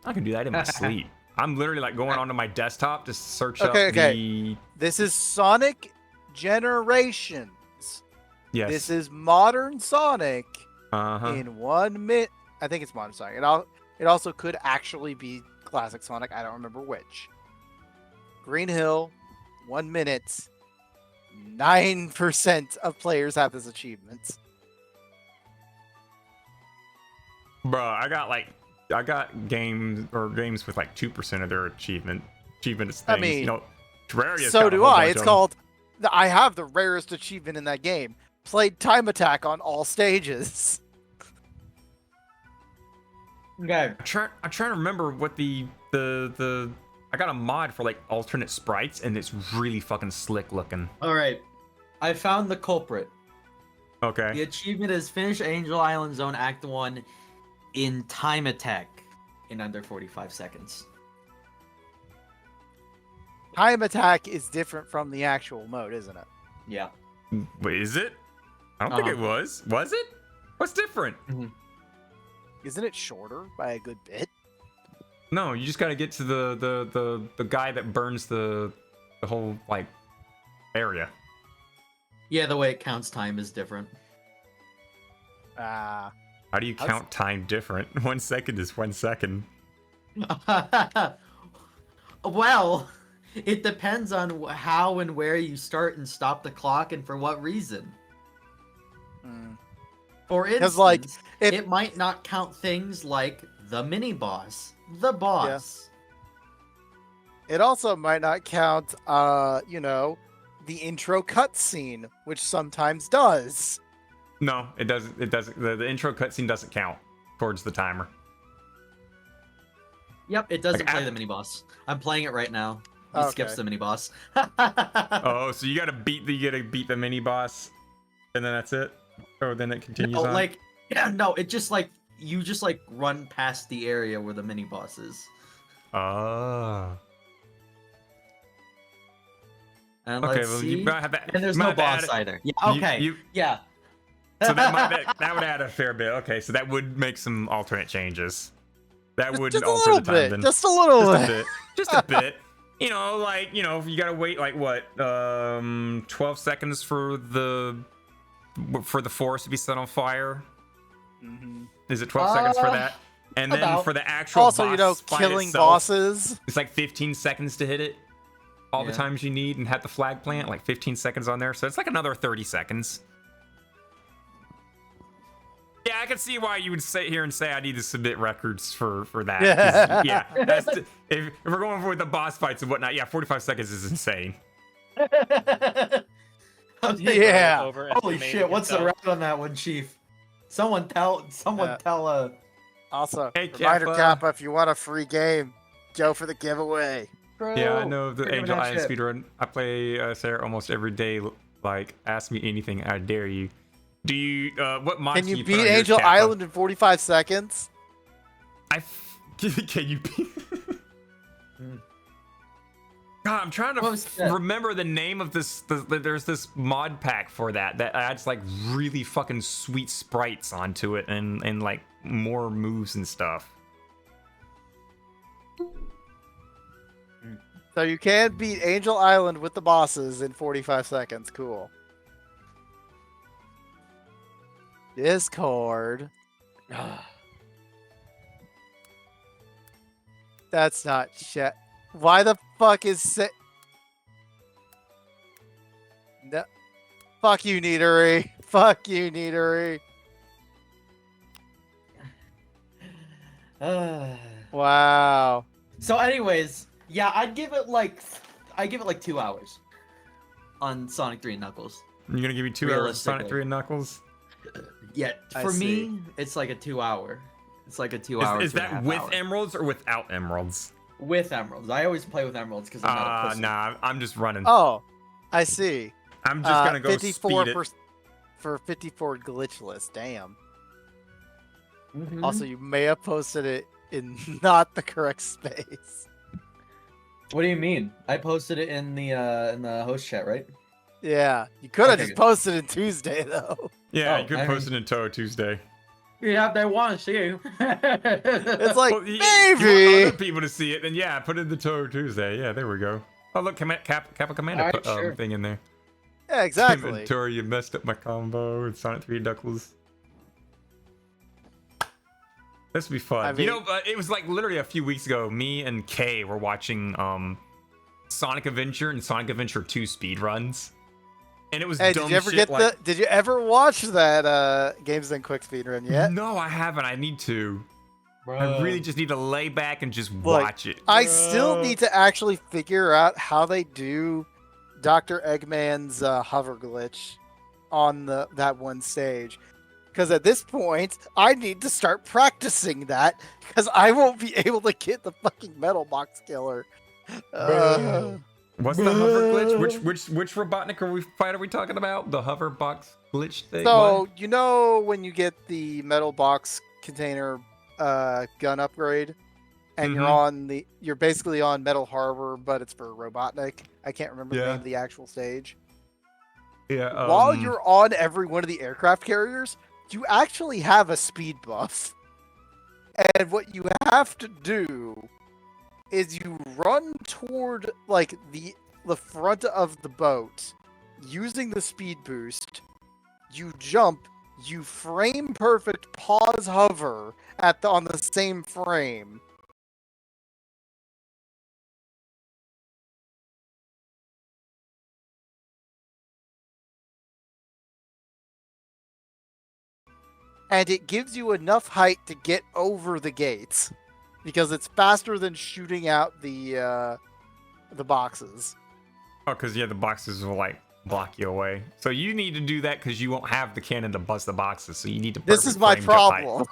I can do that in my sleep. I'm literally like going onto my desktop to search Okay, up the. This is Sonic Generations. Yes. This is modern Sonic Uh-huh. in 1 minute. I think it's modern Sonic. It also could actually be classic Sonic. I don't remember which. Green Hill, 1 minute. 9% of players have this achievement. Bro, I got games with like 2% of their achievements things. I mean, you know, Terraria's So got a do whole I. bunch It's of 'em. called. I have the rarest achievement in that game. Played Time Attack on all stages. Okay. I'm trying to remember what the I got a mod for like alternate sprites and it's really fucking slick looking. All right. I found the culprit. The Okay. achievement is finish Angel Island Zone Act 1 in time attack in under 45 seconds. Time Attack is different from the actual mode, isn't it? Yeah. Wait, is it? I don't think it was. Was it? What's different? Isn't it shorter by a good bit? No, you just gotta get to the guy that burns the whole like area. Yeah, the way it counts time is different. Ah. How do you count time different? 1 second is 1 second. Well, it depends on how and where you start and stop the clock and for what reason. For instance, like, it might not count things like the mini boss, the boss. It also might not count, the intro cutscene, which sometimes does. No, it doesn't. It doesn't. The intro cutscene doesn't count towards the timer. Yep, it doesn't Like, play the mini boss. I'm playing it right now. It Okay. skips the mini boss. Oh, so you gotta beat the mini boss, and then that's it. Oh, then it continues No, on. like, yeah, no, it just like you just like run past the area where the mini boss is. Oh. And Okay, let's well see. you might have that. And there's you no might have boss to add it- either. Yeah, okay. you- Yeah. So that would add a fair bit. Okay, so that would make some alternate changes. That would Just a alter little the time bit. then. Just a little Just a bit. bit. Just a bit. You know, like, you know, you gotta wait like what, 12 seconds for the forest to be set on fire. Mhm. Is it 12 seconds for that? And then About. for the actual Also, boss you know, fight killing itself, bosses. it's like 15 seconds to hit it. All the Yeah. times you need and have the flag plant, like 15 seconds on there. So it's like another 30 seconds. Yeah, I can see why you would sit here and say I need to submit records for that. 'Cause, yeah, if we're going for the boss fights and whatnot, yeah, 45 seconds is insane. I'm thinking, Yeah. holy Overestimating shit, what's the yourself. route on that one, Chief? Someone tell Also, Hey, reminder, Kappa. Kappa, if you want a free game, go for the giveaway. Yeah, I know the You're giving Angel that Island shit. speedrun. I play Sarah almost every day. Like, ask me anything, I dare you. Do you, what mods Can do you put beat on yours, Angel Kappa? Island in 45 seconds? Can you beat? God, I'm trying to What was that? remember the name of this. There's this mod pack for that adds like really fucking sweet sprites onto it and like more moves and stuff. So you can beat Angel Island with the bosses in 45 seconds. Cool. Discord. That's not shit. Why the fuck is it? No. Fuck you, Neatery. Fuck you, Neatery. Wow. So, anyways, yeah, I'd give it like 2 hours on Sonic 3 and Knuckles. You're gonna give me 2 hours of Sonic Realistically. 3 and Knuckles? Yeah, I for see. me, it's like a 2 hour. It's like a 2 hour. Is 2.5 that with hour. emeralds or without emeralds? With emeralds? I always play with emeralds because I'm not a pussy. Nah, I'm just running. Oh, I see. I'm just gonna go 54 speed it. for 54 glitchless. Damn. Mhm. Also, you may have posted it in not the correct space. What do you mean? I posted it in the host chat, right? Yeah, you could have Okay, just good. posted it Tuesday though. Yeah, Oh, you could I post it in Touhou Tuesday. Yeah, they want to see you. It's like Well, you want maybe. other people to see it, then yeah, put it in the Touhou Tuesday. Yeah, there we go. Oh look, Kappa Commander Alright, put sure. thing in there. Yeah, exactly. Inventory, you messed up my combo with Sonic 3 Knuckles. This would be fun. I You mean- know, it was like literally a few weeks ago. Me and Kay were watching Sonic Adventure and Sonic Adventure 2 speed runs, and it was Hey, dumb did you ever shit get like, the? Did you ever watch that Games Done Quick speedrun yet? No, I haven't. I need to. I really just need to lay back and just Look, watch it. I still need to actually figure out how they do Dr. Eggman's hover glitch on that one stage. Because at this point, I need to start practicing that because I won't be able to get the fucking metal box killer. What's the hover glitch? Which Robotnik fight are we talking about? The hover box glitch thing? So What? you know when you get the metal box container gun upgrade, and you're basically on Metal Harbor, but it's for Robotnik. I can't remember the Yeah. name of the actual stage. Yeah. While you're on every one of the aircraft carriers, you actually have a speed buff. And what you have to do is you run toward like the front of the boat using the speed boost. You jump, you frame perfect pause hover on the same frame. And it gives you enough height to get over the gates because it's faster than shooting out the boxes. Oh, because yeah, the boxes will like block you away. So you need to do that because you won't have the cannon to bust the boxes. So you need to. This is perfect my frame jump height. problem.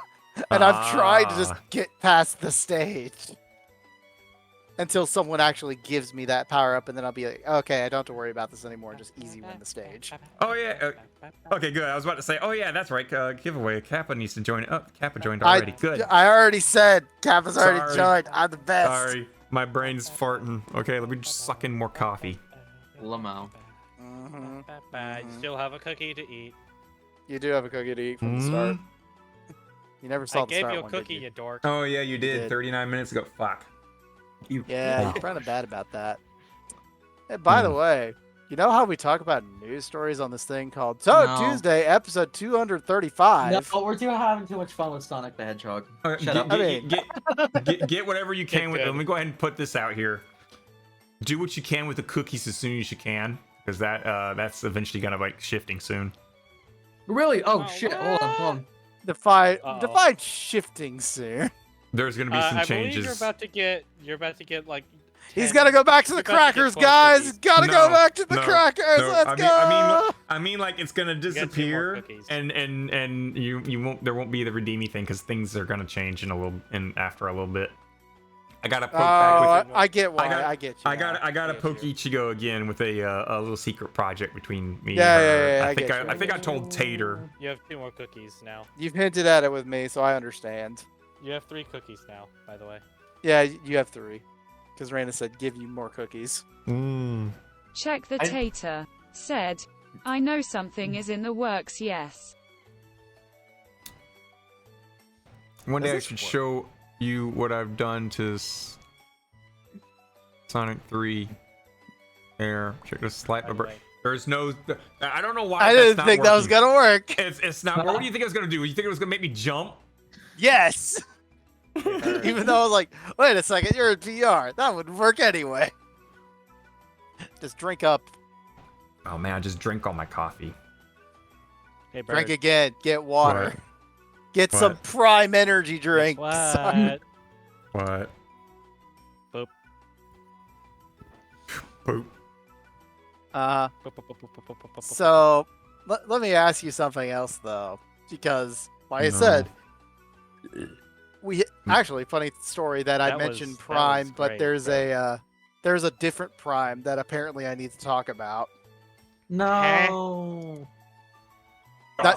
And I've tried to just Ah. get past the stage until someone actually gives me that power up, and then I'll be like, okay, I don't have to worry about this anymore. Just easy win the stage. Oh yeah. Okay, good. I was about to say. Oh yeah, that's right. Giveaway. Kappa needs to join. Oh, Kappa joined already. Good. I already said Kappa's already Sorry. joined. I'm the best. Sorry, my brain's farting. Okay, let me just suck in more coffee. Lamo. Mhm. You still have a cookie to eat. You do have a cookie to eat from the start. You never saw I the gave start you a one, did cookie, you? you dork. Oh yeah, you did. did. 39 minutes ago. Fuck. Yeah, I'm kind of bad about that. Hey, by the way, You know how we talk about news stories on this thing called Touhou No. Tuesday, episode 235? No, we're having too much fun with Sonic the Hedgehog. Alright, Shut up. Get whatever you can with it. good. Let me go ahead and put this out here. Do what you can with the cookies as soon as you can, because that's eventually gonna like shifting soon. Really? Oh, Oh, shit. Hold on. Define Uh-oh. shifting soon. There's gonna be some I changes. believe you're about to get like. He's 10 got to go back to the You're about to get crackers, 12 guys. cookies. He's got to go No, back to the no, crackers. no, Let's go. I mean, like it's gonna get 2 more disappear, cookies. and there won't be the redeeming thing because things are gonna change after a little bit. I gotta poke back with I get why. I I, got- get you. I now. gotta poke Ichigo again with a little secret project between me Yeah, and yeah, her. yeah, I I think get you. I think I told Tater. You have 2 more cookies now. You've hinted at it with me, so I understand. You have 3 cookies now, by the way. Yeah, you have 3. Because Raina said give you more cookies. Check the tater. Said, I know something is in the works, yes. One day I this should work? show you what I've done to Sonic 3. There, check the slight. By the way. There's no. I don't know why. I that's didn't not think that was working. gonna work. It's not. What do you think it was gonna do? You think it was gonna make me jump? Yes. Even though I was like, wait a second, you're in VR. That wouldn't work anyway. Just drink up. Oh man, I just drank all my coffee. Hey, Drink Bird. again. Get water. What? Get some What? prime energy drink. son. What? What? Boop. Poop. So let me ask you something else though, because like I No. said, we actually funny story that I That mentioned was Prime, but great, there's bro. a different Prime that apparently I need to talk about. No.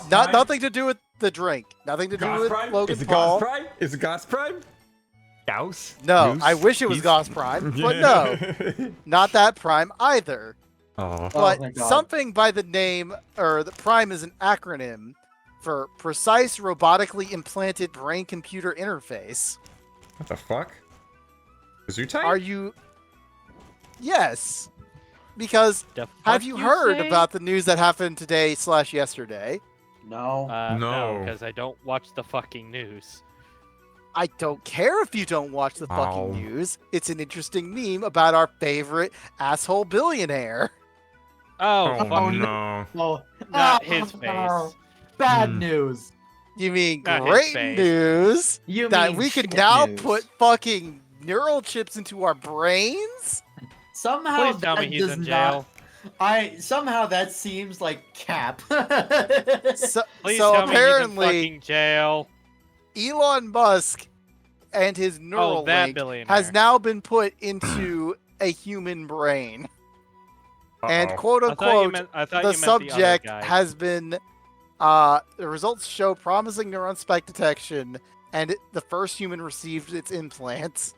Nothing to do with the drink. Nothing to do Gauss with Prime? Logan Is it Paul. Gauss Prime? Is it Gauss Prime? Gauss? No, Goose? I wish it was Geese? Gauss Prime, but no, not that Prime either. Oh. But thank God. something by the name, or the Prime is an acronym for Precise Robotically Implanted Brain-Computer Interface. What the fuck? Gesundheit? Are you? Yes, because The have fuck you heard say? about the news that happened today/yesterday? No. No. because I don't watch the fucking news. I don't care if you don't watch the fucking Ow. news. It's an interesting meme about our favorite asshole billionaire. Oh, Oh, fuck. no. Oh, Not his face. Bad Hmm. news. You mean Not his great face. news You that mean we could shit now news. put fucking neural chips into our brains? Somehow Please tell me that he's does in jail. somehow that seems like cap. So, Please so tell me he's in apparently, fucking jail. Elon Musk and his Oh, neural that link billionaire. has now been put into a human brain. And Uh-oh. quote I thought you unquote, meant, I thought the you meant the other subject guy. has been the results show promising neuron spike detection, and the first human received its implants.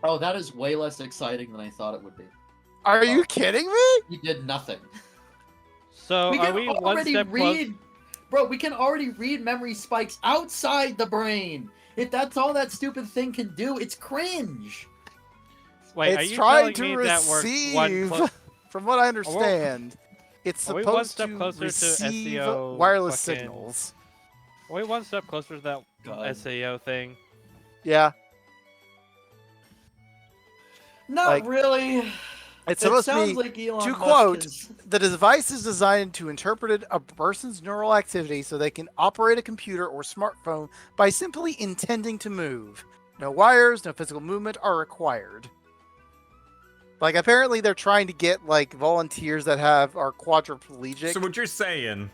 Oh, that is way less exciting than I thought it would be. Are you kidding me? He did nothing. So we are can we one already step close? read, bro. We can already read memory spikes outside the brain. If that's all that stupid thing can do, it's cringe. Wait, are It's you trying telling to me that we're one receive, clo- from what I understand, it's are we supposed one step to closer to receive SEO wireless fucking- signals. Are we one step closer to that God. SAO thing? Yeah, Not Like, really. it's It supposed to sounds be. like Elon to Musk quote, is- The device is designed to interpret a person's neural activity so they can operate a computer or smartphone by simply intending to move. No wires, no physical movement are required. Like, apparently they're trying to get, like, volunteers that are quadriplegic. So what you're saying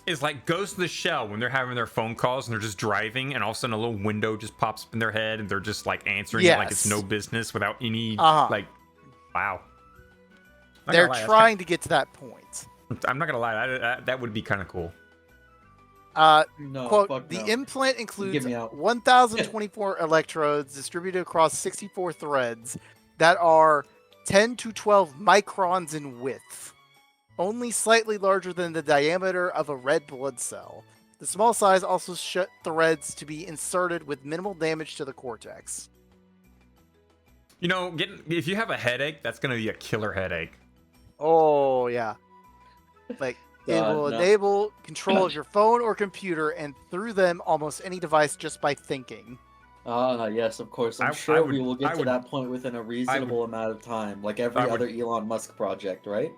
is like Ghost of the Shell when they're having their phone calls and they're just driving and all of a sudden a little window just pops up in their head and they're just like answering it like it's Yes. no business without any Uh-huh. like wow. Not They're gonna lie, that's trying to get to that point. I'm not gonna lie, that would be kind of cool. No, Quote, fuck the no. implant includes me out. 1,024 electrodes distributed across 64 threads that are 10 to 12 microns in width, only slightly larger than the diameter of a red blood cell. The small size also threads to be inserted with minimal damage to the cortex. You know, if you have a headache, that's gonna be a killer headache. Oh yeah. Like it God, will no. enable control of your phone or computer and through them almost any device just by thinking. Yes, of course. I'm I sure would- we will get I to would- that point within a reasonable amount of time, like every I would- other Elon Musk project, right?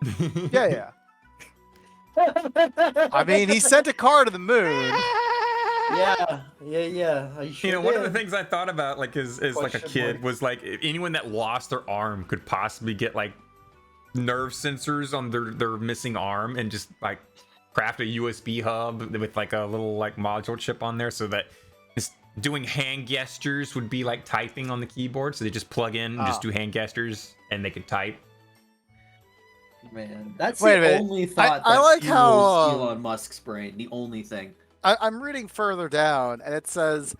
Yeah. I mean, he sent a car to the moon. yeah. I You sure know, one of the did. things I thought about, like, as like a Question kid, mark. was like anyone that lost their arm could possibly get like nerve sensors on their missing arm and just like craft a USB hub with like a little like module chip on there, so that just doing hand gestures would be like typing on the keyboard. So they just plug in, and just do hand gestures, and they could type. Man, that's Wait a the minute. only thought I that like fuels how, Elon Musk's brain. The only thing. I'm reading further down, and it says,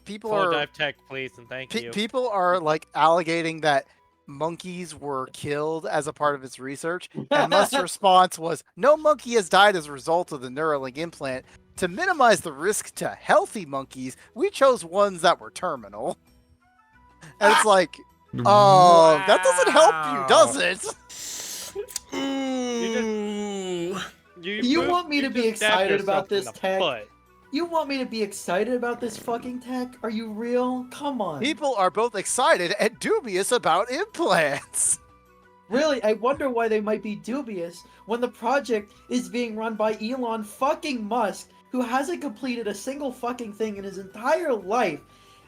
people Full are dive tech, please, and thank you. people are like allegating that monkeys were killed as a part of its research, and Musk's response was, "No monkey has died as a result of the Neuralink implant. To minimize the risk to healthy monkeys, we chose ones that were terminal." And it's like, that doesn't help you, does it? You want me to be just stabbed excited about yourself in this the tech? foot. You want me to be excited about this fucking tech? Are you real? Come on. People are both excited and dubious about implants. Really, I wonder why they might be dubious when the project is being run by Elon fucking Musk, who hasn't completed a single fucking thing in his entire life.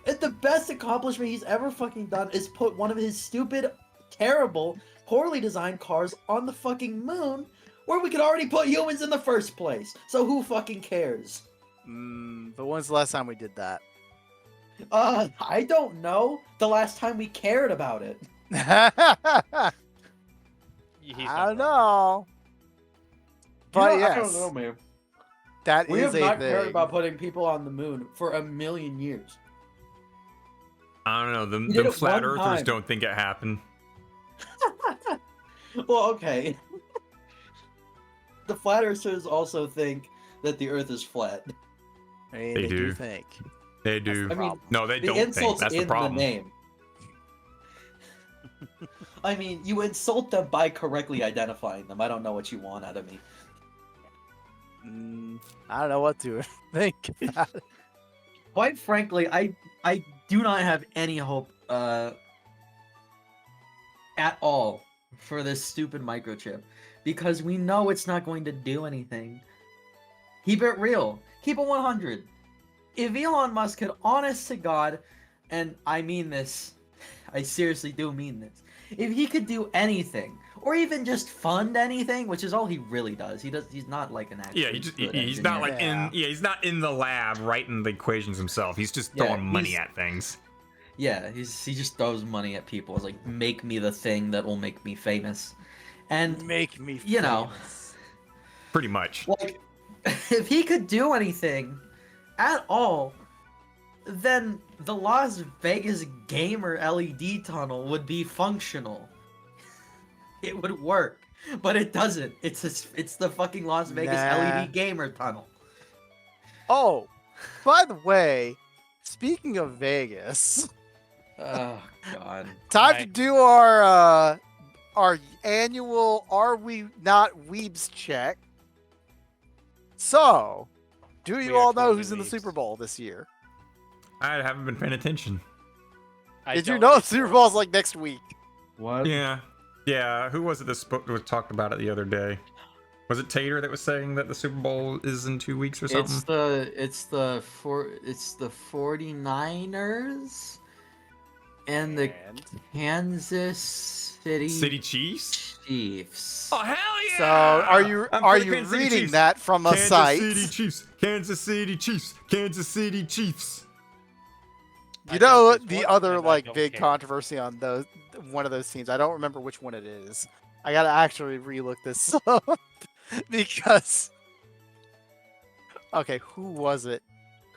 And the best accomplishment he's ever fucking done is put one of his stupid, terrible, poorly designed cars on the fucking moon, where we could already put humans in the first place. So who fucking cares? But when's the last time we did that? I don't know. The last time we cared about it. I He's don't not wrong. know. But yes, I don't know, man. that We is have a not thing. cared about putting people on the moon for 1,000,000 years. I don't know. did Them it flat one earthers time. don't think it happened. Well, okay. The flat earthers also think that the Earth is flat. I mean, They they do do. think. They do. I mean, No, they the don't think. insult's That's in the problem. name. I mean, you insult them by correctly identifying them. I don't know what you want out of me. I don't know what to think about it. Quite frankly, I do not have any hope at all for this stupid microchip, because we know it's not going to do anything. Keep it real. Keep it 100. If Elon Musk could, honest to God, and I mean this, I seriously do mean this, if he could do anything, or even just fund anything, which is all he really does. He's not like an actual Yeah, he's not like Yeah. he's not in the lab writing the equations himself. He's just Yeah, throwing money he's- at things. Yeah, he just throws money at people. It's like, make me the thing that will make me famous. And, Make me you know, famous. Pretty much. like, if he could do anything at all, then the Las Vegas gamer LED tunnel would be functional. It would work, but it doesn't. It's the fucking Las Vegas Nah. LED gamer tunnel. Oh, by the way, speaking of Vegas, Oh God. time to Right. do our annual "Are We Not Weebs" check. So, do you We are all know totally who's in the weebs. Super Bowl this year? I haven't been paying attention. I Did you don't know the think Super so. Bowl's like next week? What? Yeah. Yeah. Who was it that talked about it the other day? Was it Tater that was saying that the Super Bowl is in 2 weeks or something? It's the 49ers and the Kansas City Chiefs? Chiefs. Oh hell yeah! So, are you I'm for the reading Kansas City Chiefs. that from a Kansas site? City Chiefs. Kansas City Chiefs. Kansas City Chiefs. You I know don't the support other them, I like don't big care. controversy on one of those teams. I don't remember which one it is. I gotta actually relook this up because. Okay, who was it?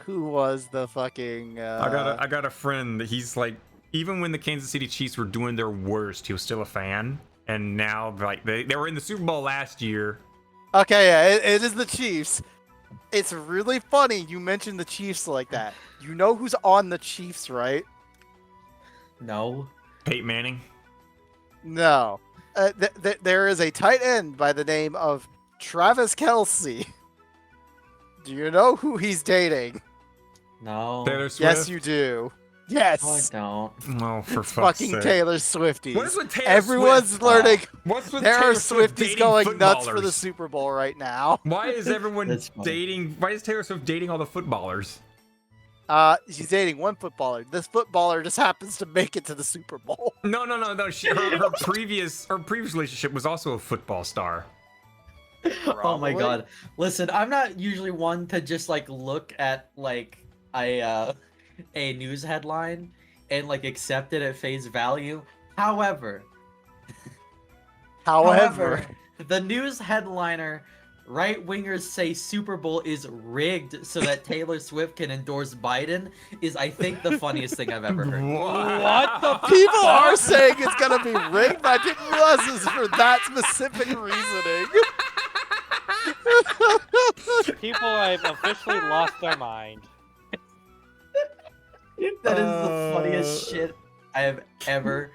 Who was the fucking? I got a friend that he's like, even when the Kansas City Chiefs were doing their worst, he was still a fan. And now, like, they were in the Super Bowl last year. Okay, yeah, it is the Chiefs. It's really funny you mentioned the Chiefs like that. You know who's on the Chiefs, right? No. Peyton Manning. No. There is a tight end by the name of Travis Kelce. Do you know who he's dating? No. Taylor Swift. Yes, you do. Yes. No, I don't. Oh, for It's fuck's fucking sake. Taylor Swifties. What is with Taylor Everyone's Swift? learning. What's with There Taylor are Swift Swifties dating going nuts for the footballers? Super Bowl right now. Why is everyone That's funny. dating? Why is Taylor Swift dating all the footballers? She's dating one footballer. This footballer just happens to make it to the Super Bowl. No. Her previous relationship was also a football star. Oh my Probably. god. Listen, I'm not usually one to just like look at like a news headline and like accept it at face value. However, the news headliner right wingers say Super Bowl is rigged so that Taylor Swift can endorse Biden is, I think, the funniest thing I've ever heard. What the People are saying it's gonna be rigged, but I didn't realize it was for that specific reasoning. People have officially lost their mind. That is the funniest shit I have ever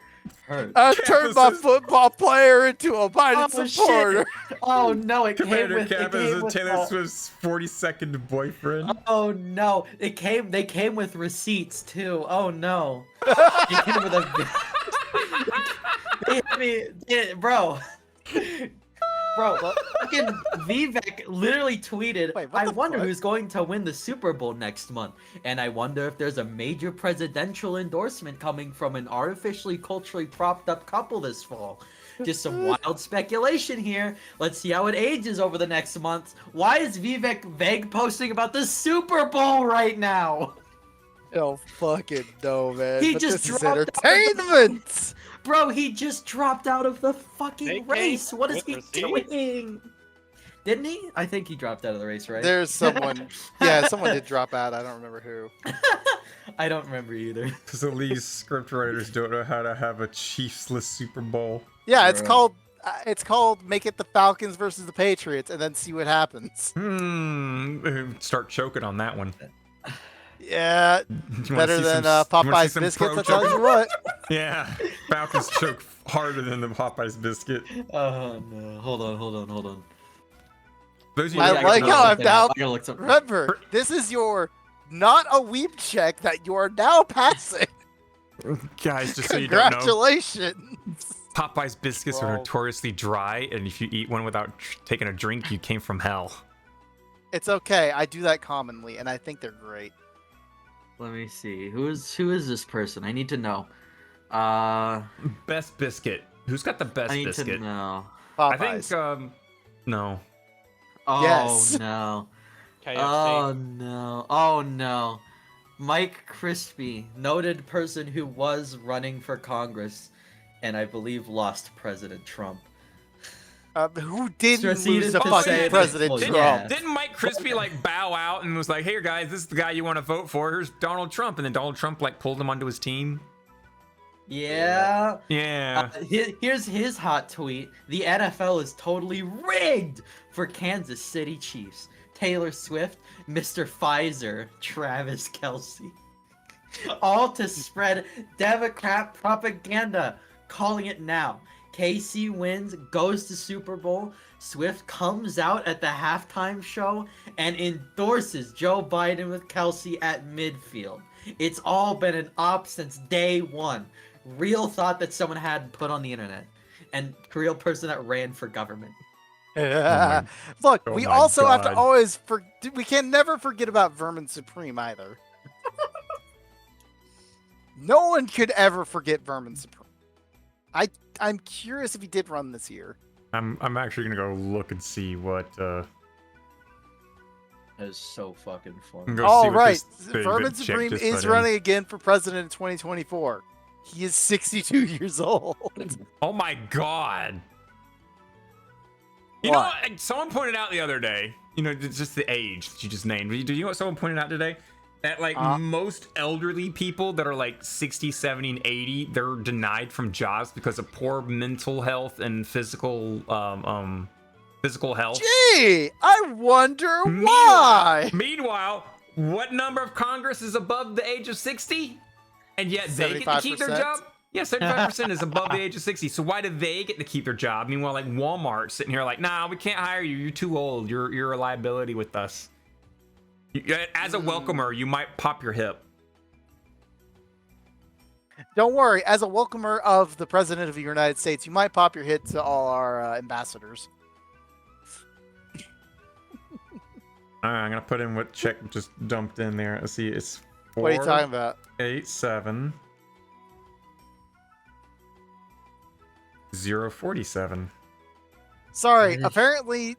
heard. I turned my Campuses- football player into a Biden Oh, supporter. shit. Oh no, it came Commander with, Cap is Taylor Swift's 42nd boyfriend. Oh no, they came with receipts too. Oh no. It came with a bro. Bro, fucking Vivek literally tweeted, Wait, what I the wonder fuck? who's going to win the Super Bowl next month. And I wonder if there's a major presidential endorsement coming from an artificially culturally propped up couple this fall. Just some wild speculation here. Let's see how it ages over the next month. Why is Vivek vague posting about the Super Bowl right now? Oh fucking no, man. He But just this is dropped entertainment. Bro, he just dropped out of the fucking They came race. What is with he receipts. doing? Didn't he? I think he dropped out of the race, right? There's someone. Yeah, someone did drop out. I don't remember who. I don't remember either. Because the lead scriptwriters don't know how to have a Chiefs-less Super Bowl. Yeah, Bro. it's called make it the Falcons versus the Patriots, and then see what happens. Start choking on that one. Yeah, You wanna better see than some- you wanna see Popeye's some biscuits. pro I'll tell choke? you what. Yeah, Falcons choke harder than the Popeyes biscuit. Oh no! Hold on. Those of you I that like don't how know- I'm down. I gotta look something. Remember, this is your not a weep check that you are now passing. Guys, just so you don't know, Congratulations. Popeyes biscuits are Bro. notoriously dry, and if you eat one without taking a drink, you came from hell. It's okay. I do that commonly, and I think they're great. Let me see. Who is this person? I need to know. Best biscuit. Who's got the best I need biscuit? to know. I Popeyes. think, no. Oh Yes. no. KFC. Oh no. Oh no. Mike Crispy, noted person who was running for Congress, and I believe lost President Trump. Who didn't Proceeded lose to to fucking say President this. Trump? Yeah. Didn't Mike Crispy like bow out and was like, "Hey guys, this is the guy you want to vote for. Here's Donald Trump," and then Donald Trump like pulled him onto his team. Yeah. Yeah. Here's his hot tweet. The NFL is totally rigged for Kansas City Chiefs. Taylor Swift, Mr. Pfizer, Travis Kelce. All to spread Democrat propaganda. Calling it now. KC wins, goes to Super Bowl. Swift comes out at the halftime show and endorses Joe Biden with Kelce at midfield. It's all been an op since day one. Real thought that someone had put on the internet. And real person that ran for government. Look, Oh we my also have to God. always we can never forget about Vermin Supreme either. No one could ever forget Vermin Supreme. I'm curious if he did run this year. I'm actually gonna go look and see what. That is so fucking fun. Go see All what right, this thing Vermin that Chick Supreme just is put in. running again for president in 2024. He is 62 years old. Oh my god. You know, What? what? Someone pointed out the other day, you know, it's just the age that you just named. Do you know what someone pointed out today? That like most elderly people that are like 60, 70, and 80, they're denied from jobs because of poor mental health and physical health. Gee, I wonder why. Meanwhile, what number of Congress is above the age of 60? And yet they get to keep their 75%? job? Yeah, 75% is above the age of 60. So why do they get to keep their job? Meanwhile, like Walmart sitting here like, nah, we can't hire you. You're too old. You're a liability with us. As a welcomer, you might pop your hip. Don't worry. As a welcomer of the President of the United States, you might pop your hip to all our ambassadors. All right, I'm gonna put in what Check just dumped in there. Let's see, it's 4, What are you talking about? 8, 7, 047. Sorry. Apparently,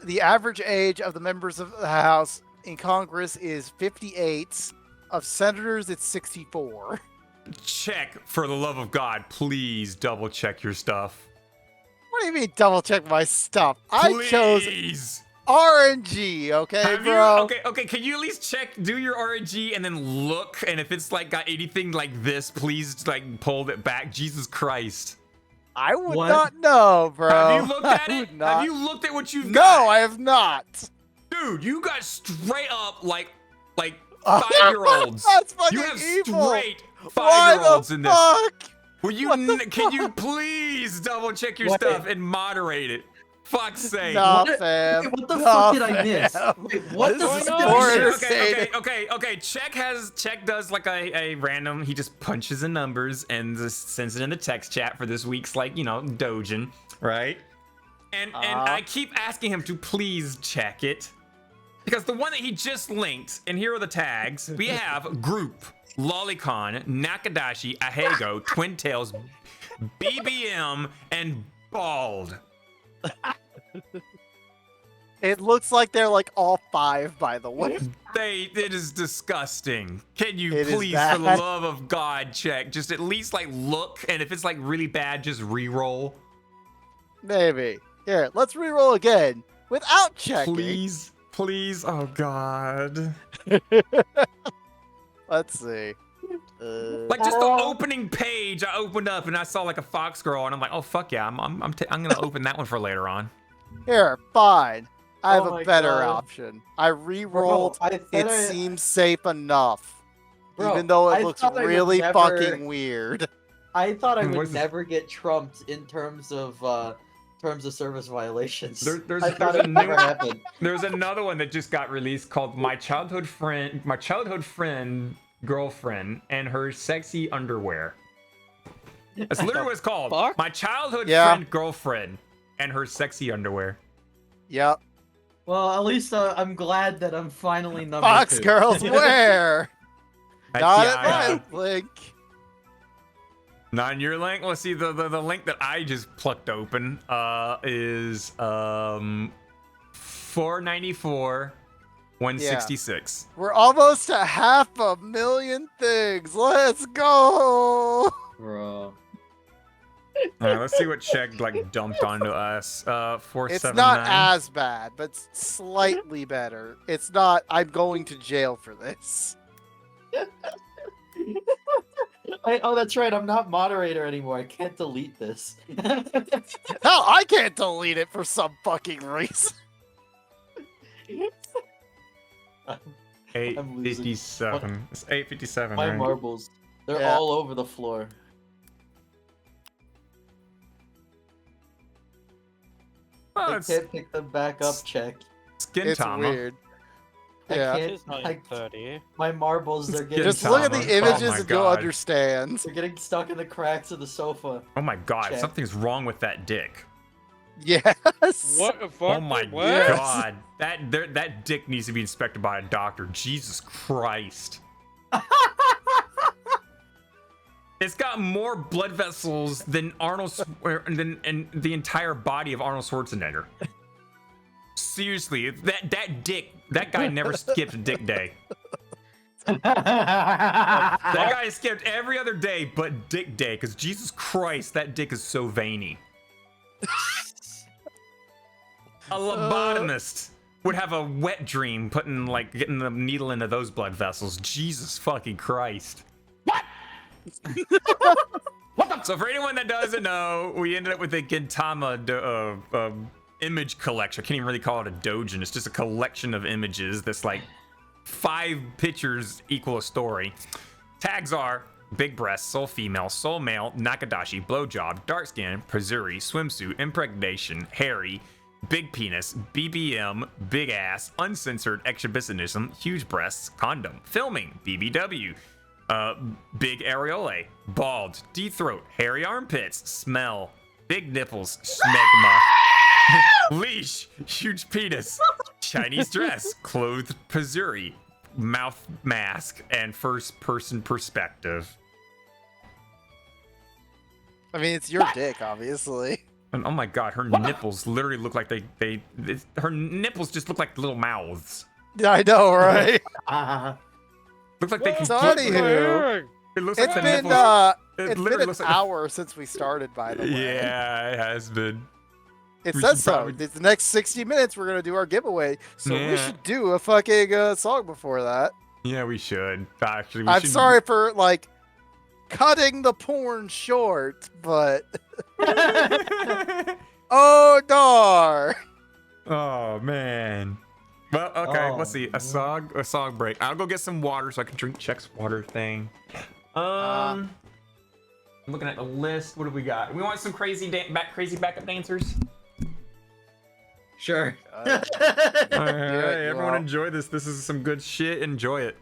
the average age of the members of the House in Congress is 58. Of senators, it's 64. Check, for the love of God, please double check your stuff. What do you mean double check my stuff? I chose Please. RNG, okay, Have bro? you, okay, can you at least check, do your RNG and then look, and if it's like got anything like this, please like pull it back. Jesus Christ. I would What? not know, bro. Have you looked I at it? would not. Have you looked at what you've No, got? I have not. Dude, you got straight up like 5-year-olds. That's fucking You have evil. straight Why 5-year-olds the in this. fuck? Will you? Can you please double check your What? stuff and moderate it? Fuck's sake. Nah, What? fam. What the Nah, fuck did I miss? fam. Wait, what This the is fuck more did I miss? insane. Okay. Check does like a random. He just punches in numbers and just sends it in the text chat for this week's Dojin, right? And I keep asking him to please check it because the one that he just linked, and here are the tags. We have group, Lolicon, Nakadashi, Ahego, Twin Tails, BBM, and Bald. It looks like they're like all 5, by the way. It is disgusting. Can you It is please, for the bad. love of God, check? Just at least look, and if it's really bad, just re-roll. Maybe. Here, let's re-roll again without checking. Please, please. Oh God. Let's see. Just the opening page, I opened up and I saw a fox girl, and I'm like, oh fuck yeah, I'm gonna open that one for later on. Here, fine. I have Oh a my better God. option. I re-rolled. Bro, I thought It I- seems safe enough, Bro, even though I it looks thought I would really never- fucking weird. I thought I What would is- never get trumped in terms of service violations. There's I thought a it would never new- happen. There's another one that just got released called My Childhood Friend Girlfriend and Her Sexy Underwear. That's literally what it's called. Fuck? My Childhood Yeah. Friend Girlfriend and Her Sexy Underwear. Yep. Well, at least I'm glad that I'm finally number Fox 2. girls where? Not Yeah, at my link. Not in your link. Let's see, the link that I just plucked open is 494 166. We're almost to 500,000 things. Let's go. Bro. All right, let's see what Check dumped onto us. 479. It's not as bad, but slightly better. It's not. I'm going to jail for this. Oh, that's right. I'm not moderator anymore. I can't delete this. Hell, I can't delete it for some fucking reason. I'm losing. 857. It's 857, My right? marbles. They're Yeah. all over the floor. Oh, I it's can't pick them back up, check. It's Gintama. weird. I Yeah. can't- It's not I- even 30. My marbles, they're getting Just look at the Gintama. images Oh my and you'll God. understand. They're getting stuck in the cracks of the sofa. Oh my god, Check. something's wrong with that dick. Yes. What the fuck? Oh my What? god. That dick needs to be inspected by a doctor. Jesus Christ. It's got more blood vessels than than the entire body of Arnold Schwarzenegger. Seriously, that guy never skipped dick day. That guy skipped every other day but dick day, because Jesus Christ, that dick is so veiny. A lobotomist would have a wet dream getting the needle into those blood vessels. Jesus fucking Christ. What? So for anyone that doesn't know, we ended up with a Gintama image collection. I can't even really call it a dojin. It's just a collection of images that's 5 pictures equal a story. Tags are big breast, soul female, soul male, nakadashi, blowjob, dark skin, pazuri, swimsuit, impregnation, hairy, big penis, BBM, big ass, uncensored exhibitionism, huge breasts, condom, filming, BBW, big areole, bald, deep throat, hairy armpits, smell, big nipples, smegma, leash, huge penis, Chinese dress, clothed pazuri, mouth mask, and first person perspective. I mean, it's your dick, obviously. And oh my god, her nipples literally look like her nipples just look like little mouths. I know, right? Look like they can. So anywho, It looks it's like the been nipples. it's literally been an looks like hour since we started, by the way. Yeah, it has been. It We says should so. probably- The next 60 minutes, we're gonna do our giveaway. So Yeah. we should do a fucking song before that. Yeah, we should. Actually, we I'm should. sorry for like cutting the porn short, but oh dar. Oh man. Well, okay. Oh, let's see. A song break. I'll go get some water so I can drink Check's water thing. I'm looking at the list. What do we got? We want some crazy backup dancers. Sure. All right, you everyone, all. enjoy this. This is some good shit. Enjoy it.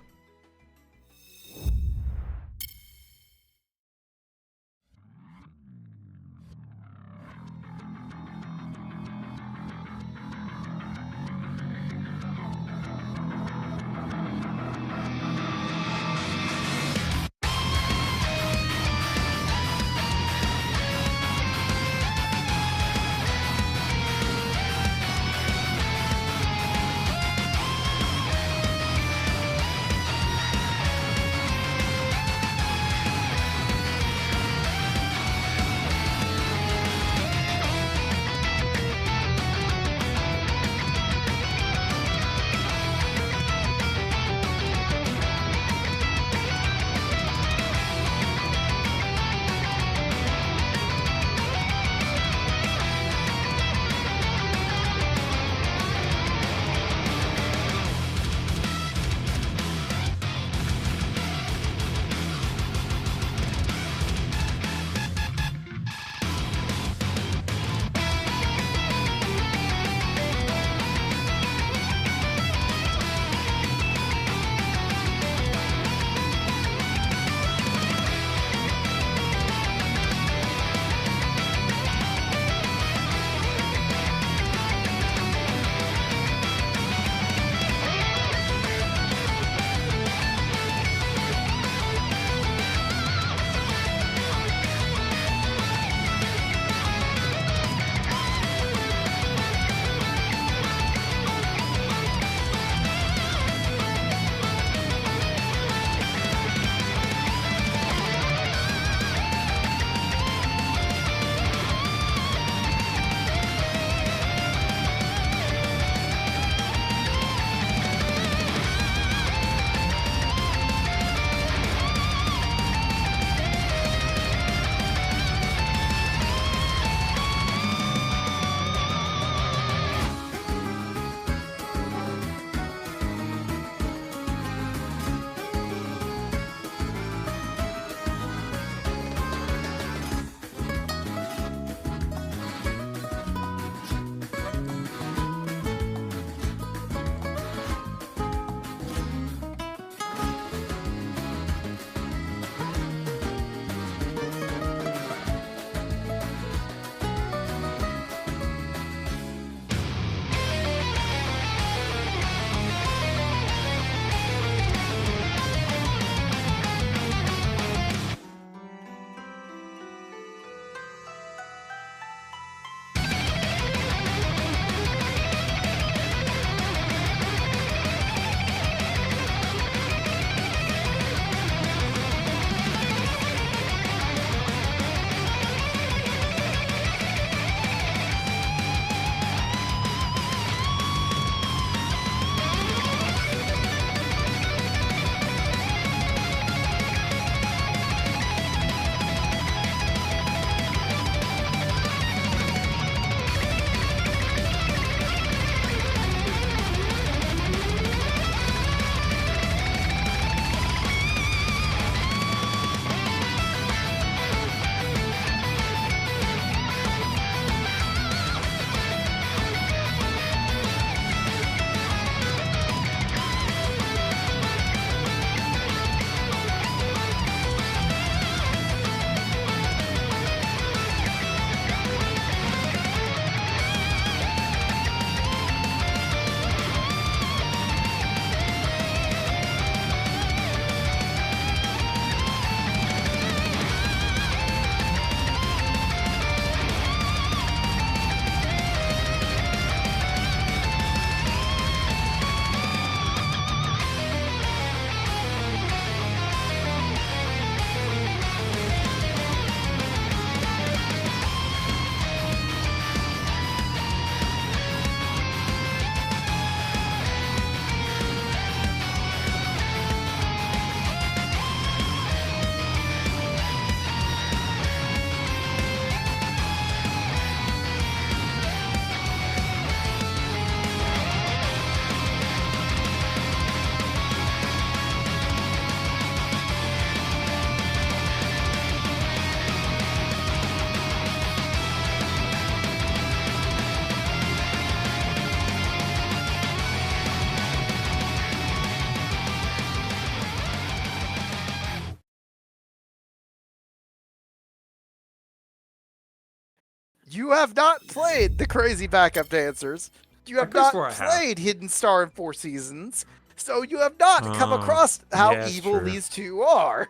You have not played the Crazy Backup Dancers. You have could've not swore I have. played Hidden Star in 4 Seasons. So you have not come across how yeah, that's evil true. these two are.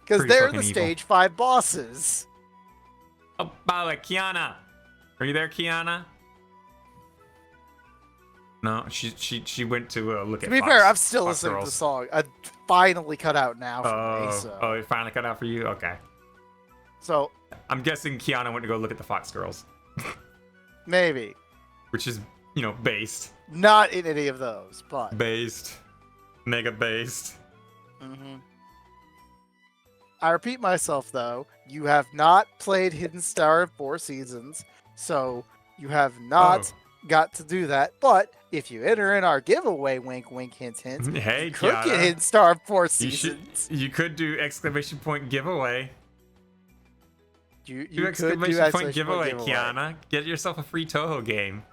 Because Pretty they're fucking the evil. stage 5 bosses. Oh, by the way, Kiana. Are you there, Kiana? No, she went to look To at be Fox, fair, I'm still Fox listening to Girls. the song. I finally cut out now for me. Oh, it finally cut out for you? Okay. So I'm guessing Kiana went to go look at the Fox Girls, maybe. which is, you know, based. Not in any of those, but. Based. Mega based. Mhm. I repeat myself though, you have not played Hidden Star in 4 Seasons, so you have not got to do that. But if you enter in our giveaway, wink, wink, hint, hint, Hey, you could Kiana. get Hidden Star in 4 You Seasons. you could do exclamation point giveaway. You Do could exclamation do point exclamation giveaway, point Kiana. Get yourself a free Touhou game.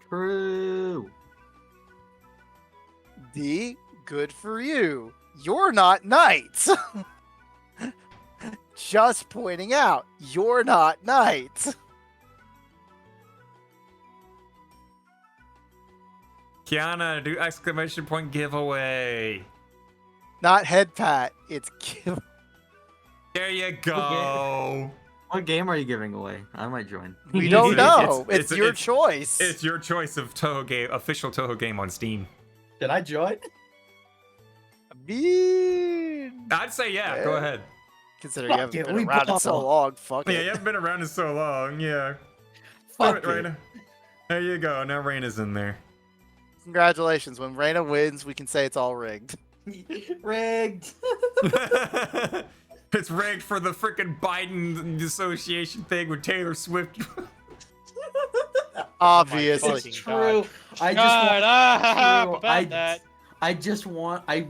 True. D, good for you. You're not knights. Just pointing out, you're not knights. Kiana, do exclamation point giveaway. Not head pat, it's give. There you go. What game are you giving away? I might join. We don't It's- know. It's, your choice. It's your choice of Touhou game, official Touhou game on Steam. Did I join? mean, I'd say yeah. Go Yeah. ahead. considering Fuck you haven't it, been we around in so ball. long, fuck Yeah, it. you haven't been around in so long. Yeah. Fuck Damn it. Raina. There you go. Now Raina's in there. Congratulations. When Reina wins, we can say it's all rigged. Rigged. It's rigged for the freaking Biden association thing with Taylor Swift. Obviously. fucking It's God. true. I Shut just want. up true. about that. I just want. I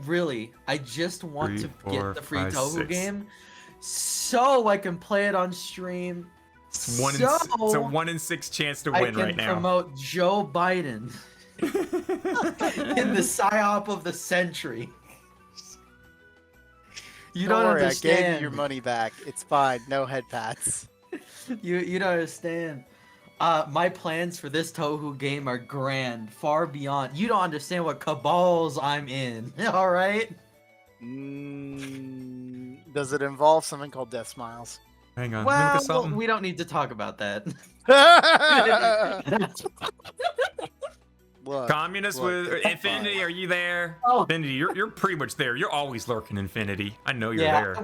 just want 3, to 4, get the free 5, Touhou 6. game, so I can play it on stream. It's one so it's a 1 in 6 chance to I win can right now. promote Joe Biden in the psyop of the century. You don't worry, understand. I gave you your money back. It's fine. No head pats. You don't understand. My plans for this Touhou game are grand, far beyond. You don't understand what cabals I'm in. All right. Does it involve something called Death Smiles? Hang on. let me look Well, at something. we don't need to talk about that. Look, Communist look, with Infinity, are you there? Oh. Infinity, you're pretty much there. You're always lurking, Infinity. I know you're Yeah, there. I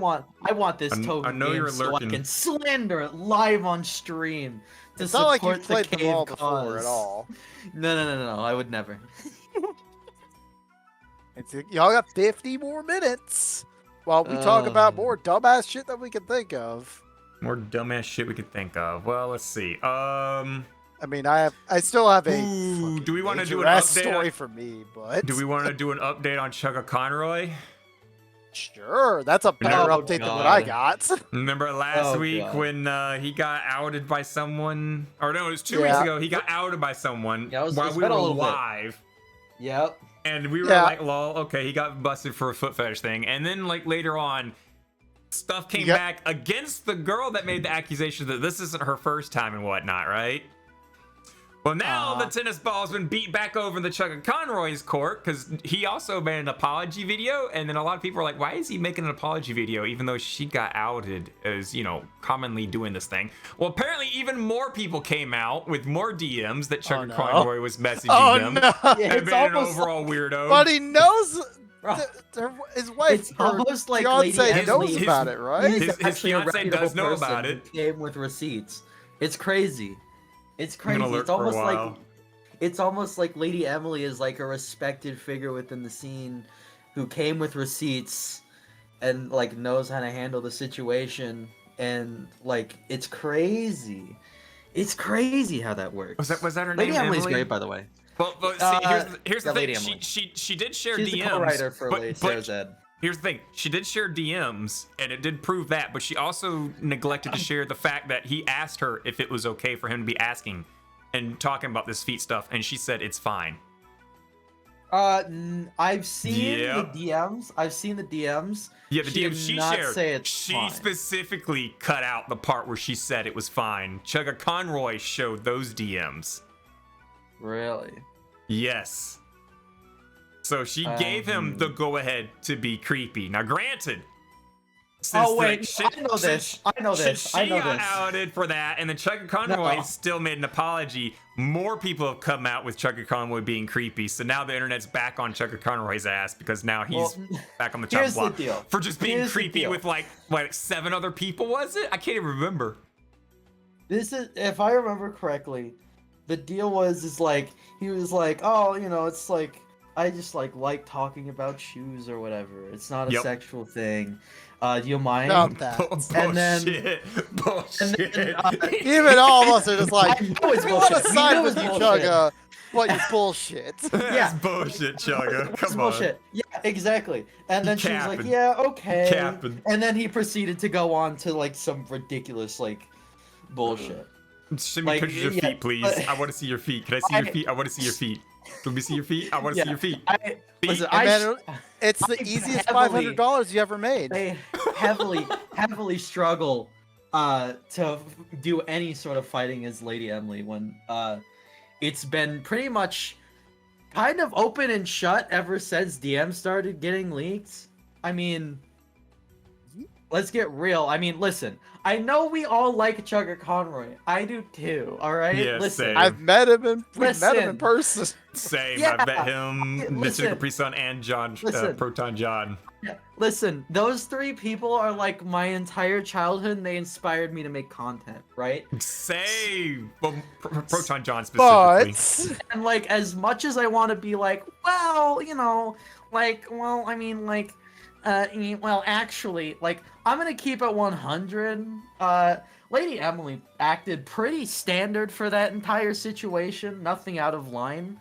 want this I Touhou know game you're so I lurking. can slander it live on stream to It's not like support you've the played them cave all before cause. at all. No, I would never. Y'all got 50 more minutes while we talk about more dumbass shit that we can think of. More dumbass shit we could think of. Well, let's see. I mean, I still have a Ooh, do we wanna do an major-ass update story on- for me, but Do we want to do an update on Chugga Conroy? sure, that's a better Oh, update than what I God. got. Remember last Oh, week God. when he got outed by someone? Or no, it was 2 weeks Yeah. ago. He got outed by someone Yeah, while it's we been were a little bit. live. Yep. And we were Yeah. like, lol, okay, he got busted for a foot fetish thing. And then, like, later on, stuff came Yep. back against the girl that made the accusation that this isn't her first time and whatnot, right? Well, now the tennis ball's been beat back over in the Chugga Conroy's court because he also made an apology video. And then a lot of people are like, why is he making an apology video even though she got outed as, you know, commonly doing this thing? Well, apparently even more people came out with more DMs that Chugga no. Conroy was messaging Oh them. no! Yeah, And it's being an almost overall weirdo. But he knows Bro, his wife. it's or almost like Lady fiance knows Emily. about it, right? He's His actually a fiance reputable does know person about who it. Came with receipts. It's crazy. It's I'm gonna crazy. lurk It's for a almost like while. it's almost like Lady Emily is like a respected figure within the scene who came with receipts and like knows how to handle the situation, and like it's crazy. It's crazy how that works. Was that her Lady name? Emily's Emily? great, by the way. Well, see, here's the yeah, Lady thing. Emily. She did share She's DMs. the co-writer for but, Lady but Sarah's Ed. here's the thing. She did share DMs, and it did prove that. But she also neglected to share the fact that he asked her if it was okay for him to be asking and talking about this feet stuff, and she said it's fine. I've seen Yep. the DMs. I've seen the DMs. Yeah, the She DM did she not shared. say it's She fine. specifically cut out the part where she said it was fine. Chugga Conroy showed those DMs. Really? Yes. So she gave him the go-ahead to be creepy. Now, granted. Oh wait, I know this. I know this. She I know got this. outed for that, and then Chugga Conroy No. still made an apology. More people have come out with Chugga Conroy being creepy, so now the internet's back on Chugga Conroy's ass because now he's back on the top here's the block deal. for just being Here's the creepy deal. with like 7 other people. Was it? I can't even remember. This is, if I remember correctly, the deal was like he was like, oh, you know, it's like I just like talking about shoes or whatever. It's not a Yep. sexual thing. Do you mind? About that. And then- Bullshit. And then, Even all of us are just like, I know it's we want to bullshit. We side know with it's you, bullshit. Chugga, but you're bullshit. That's Yeah. bullshit, Chugga. It's Come on. bullshit. Yeah, exactly. And then she was like, capping. yeah, okay. Capping. And then he proceeded to go on to like some ridiculous like bullshit. Send me Like, pictures of your yeah, feet, please. but- I want to see your feet. Can I see your feet? I want to see your feet. Let me see your feet. I want to see your feet. Listen, And I, then it's the I easiest heavily- $500 you ever made. I heavily struggle to do any sort of fighting as Lady Emily when it's been pretty much kind of open and shut ever since DM started getting leaked. I mean, let's get real. I mean, listen, I know we all like Chugga Conroy. I do too, alright? Yeah, listen. same. I've met him in we've met him in Listen. person. Same. Yeah. I've met him, Mr. Listen. Capri Sun, and John, Listen. Proton John. Listen, those 3 people are like my entire childhood and they inspired me to make content, right? Same. Well, Proton John specifically. But And like, as much as I want to be like, well, you know, like, well, I mean, like, well, actually, like, I'm gonna keep it 100. Lady Emily acted pretty standard for that entire situation. Nothing out of line.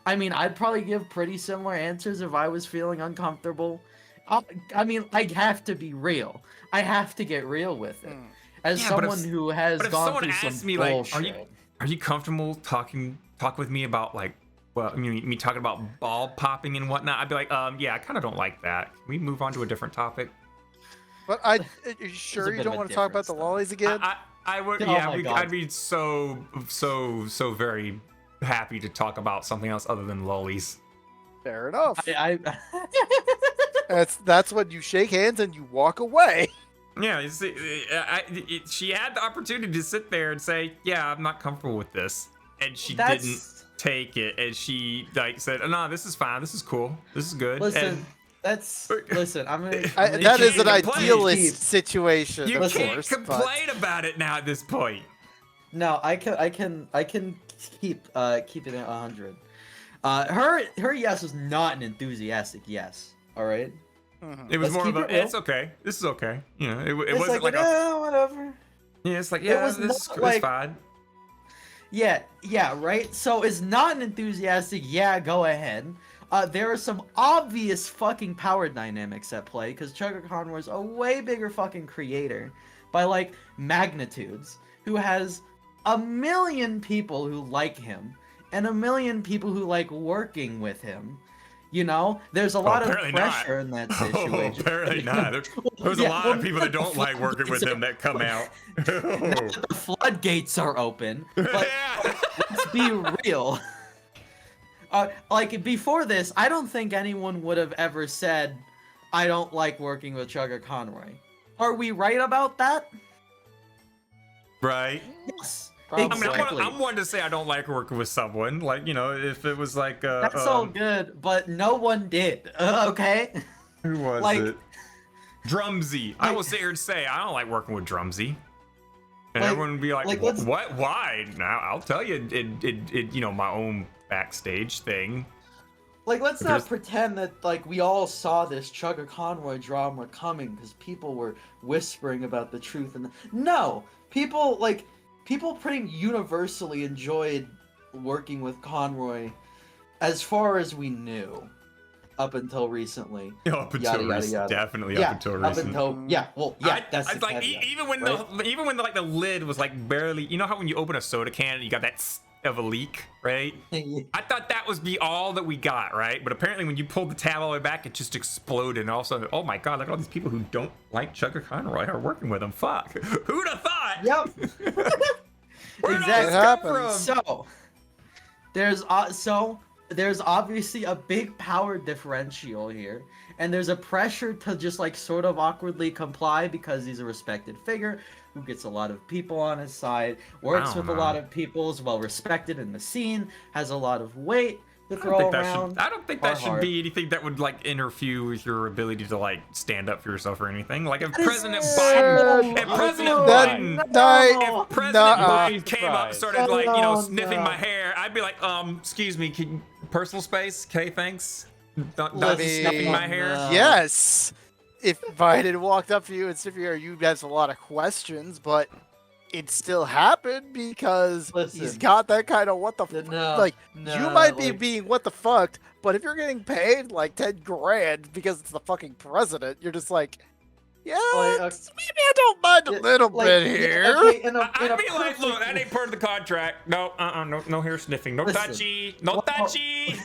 I mean, I'd probably give pretty similar answers if I was feeling uncomfortable. I mean, I have to be real. I have to get real with it. As Yeah, but if- someone who has But if gone someone through asked some me bullshit. like, are you comfortable talk with me about like, well, I mean, me talking about ball popping and whatnot? I'd be like, yeah, I kind of don't like that. Can we move on to a different topic? but are you sure a you bit don't of a want to talk about the difference, though. lollies again? I would, Oh yeah, my God. I'd be so very happy to talk about something else other than lollies. Fair enough. I That's when you shake hands and you walk away. Yeah, you see, she had the opportunity to sit there and say, yeah, I'm not comfortable with this. And she That's- didn't take it. And she like said, no, this is fine. This is cool. This is good. Listen, listen. I'm gonna. That is an can't complain. idealist situation, You of Listen. can't course. but- complain about it now at this point. No, I can keep it at 100. Her yes was not an enthusiastic yes. All right. Mhm. It was Let's more of keep a, it real. it's okay. This is okay. You know, it It's wasn't like a, whatever. yeah, it's like, yeah, was this is not it's like- fine. Yeah, right. So it's not an enthusiastic. Yeah, go ahead. There are some obvious fucking power dynamics at play because Chugga Conroy's a way bigger fucking creator by like magnitudes, who has 1 million people who like him and 1 million people who like working with him. You know, there's a lot of apparently not. pressure in that Oh, situation. apparently not. There's a Yeah, lot well, of people that don't like working with him that come out. The floodgates are open. But let's be real. Like before this, I don't think anyone would have ever said, "I don't like working with Chugga Conroy." Are we right about that? Right. Yes. I mean, Exactly. I'm one to say I don't like working with someone. Like, you know, if it was like, That's all good, but no one did. Okay. who was like- it? Drumsy. I will sit here and say I don't like working with Drumsy. And Like- everyone would be like, like, what? let's- What? Why? Now I'll tell you, it you know, my own backstage thing. Like, let's There's- not pretend that, like, we all saw this Chugga Conroy drama coming because people were whispering about the truth. And no! People pretty universally enjoyed working with Conroy as far as we knew. Up until recently. Up until Yada, yada, recent, yada. definitely Yeah, up until up recent. until, yeah, well, yeah, that's the like caveat, even when right? the like the lid was like barely, you know how when you open a soda can and you got that of a leak, right? I thought that was be all that we got, right? But apparently when you pulled the tab all the way back, it just exploded. And all of a sudden, oh my god, look at all these people who don't like Chugga Conroy are working with him. Fuck. Who'd have thought? Yep. Where'd Exactly. all this come from? So there's obviously a big power differential here, and there's a pressure to just like sort of awkwardly comply because he's a respected figure who gets a lot of people on his side, works with a lot of people, is well respected in the scene, has a lot of weight to throw around. I don't think that should be anything that would like interfere with your ability to like stand up for yourself or anything. Like if President Biden came up and started like, you know, sniffing my hair, I'd be like, excuse me, personal space? Okay, thanks. Sniffing my hair? Yes. If Biden walked up to you and sniffed your hair, you'd have a lot of questions, but it still happened because he's got that kind of what the you might be being what the fuck, but if you're getting paid like 10 grand because it's the fucking president, you're just like, yeah, maybe I don't mind a little bit here. Okay, I'd be like, look, that ain't part of the contract. No, no hair sniffing. No touchy. No touchy.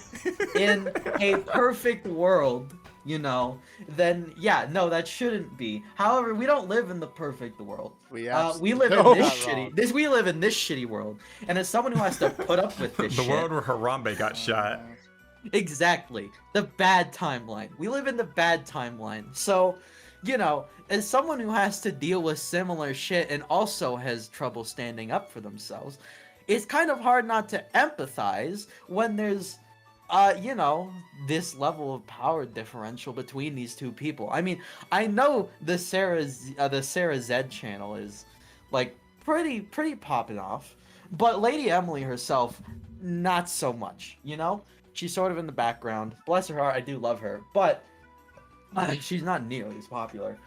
In a perfect world, you know, then yeah, no, that shouldn't be. However, we don't live in the perfect world. We live in this shitty world, and as someone who has to put up with this the world where Harambe got shot. Exactly, the bad timeline. We live in the bad timeline. So, you know, as someone who has to deal with similar shit and also has trouble standing up for themselves, it's kind of hard not to empathize when there's you know, this level of power differential between these two people. I mean, I know the Sarah Z channel is like pretty popping off, but Lady Emily herself, not so much. You know, she's sort of in the background. Bless her heart, I do love her, but she's not nearly as popular.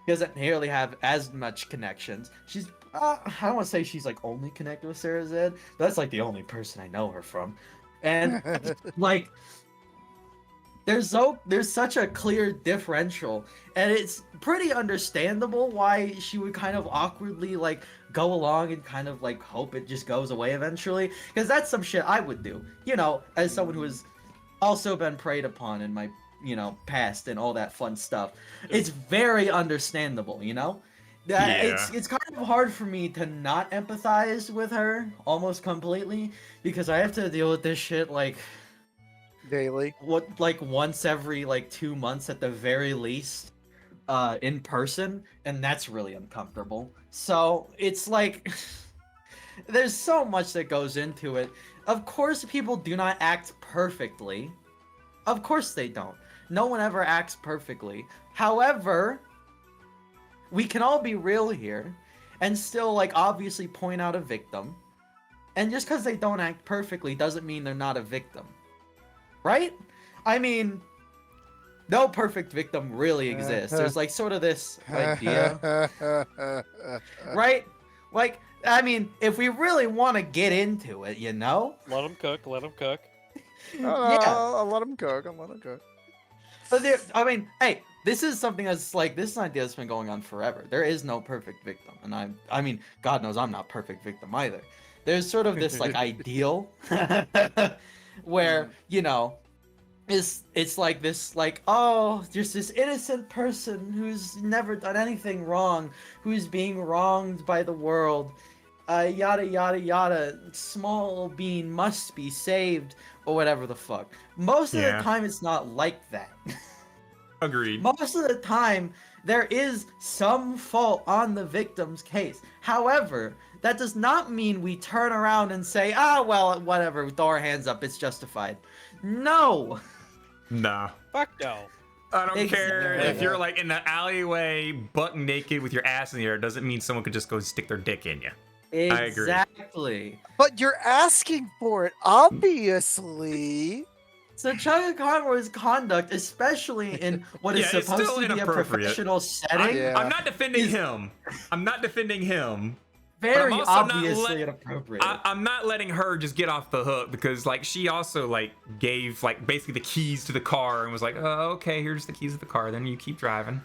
She doesn't nearly have as much connections. She's I don't want to say she's like only connected with Sarah Z. That's like the only person I know her from. And like there's such a clear differential, and it's pretty understandable why she would kind of awkwardly like go along and kind of like hope it just goes away eventually, because that's some shit I would do, you know, as someone who has also been preyed upon in my, you know, past and all that fun stuff. It's very understandable, you know. It's kind of hard for me to not empathize with her almost completely, because I have to deal with this shit like daily. Like once every like 2 months at the very least, in person, and that's really uncomfortable. So it's like there's so much that goes into it. Of course people do not act perfectly. Of course they don't. No one ever acts perfectly. However, we can all be real here and still like obviously point out a victim. And just because they don't act perfectly doesn't mean they're not a victim. Right? I mean, no perfect victim really exists. There's like sort of this idea. Right? Like, I mean, if we really want to get into it, you know? Let them cook, let them cook. Yeah. I'll let him cook. But I mean, hey, this is something that's like, this is an idea that's been going on forever. There is no perfect victim. And I mean, God knows I'm not perfect victim either. There's sort of this like ideal where, you know, it's like this, like, oh, just this innocent person who's never done anything wrong, who's being wronged by the world, yada, yada, yada, small being must be saved, or whatever the fuck. Most of the time, it's not like that. Agreed. Most of the time, there is some fault on the victim's case. However, that does not mean we turn around and say, ah, well, whatever, throw our hands up, it's justified. No! Nah. Fuck no. I don't care if you're like in the alleyway, buck naked with your ass in the air. It doesn't mean someone could just go stick their dick in you. Exactly. But you're asking for it, obviously. So Chugga Conroy's conduct, especially in what is supposed to be a professional setting, I'm not defending him. I'm not defending him. Very obviously inappropriate. I'm not letting her just get off the hook, because like she also like gave like basically the keys to the car and was like, oh, okay, here's the keys to the car, then you keep driving.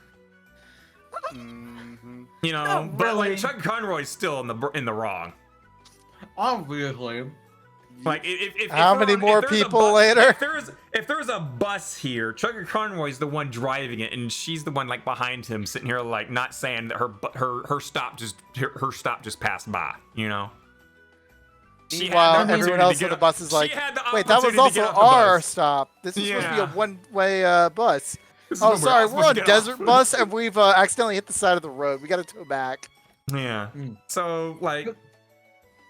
You know, but like Chugga Conroy's still in the wrong. Obviously. Like, if How we're many on- more if there's a people bus- later? If there's a bus here, Chugga Conroy's the one driving it, and she's the one like behind him, sitting here like not saying that her stop just passed by. You know. She had Meanwhile, the everyone opportunity else to on the get bus is she like, had the wait, that was opportunity to also get off the our bus. stop. This is supposed to be a Yeah. one-way bus. This is Oh, when sorry, all we're supposed on to get desert off. bus and we've accidentally hit the side of the road. We got to tow back. Yeah. So like,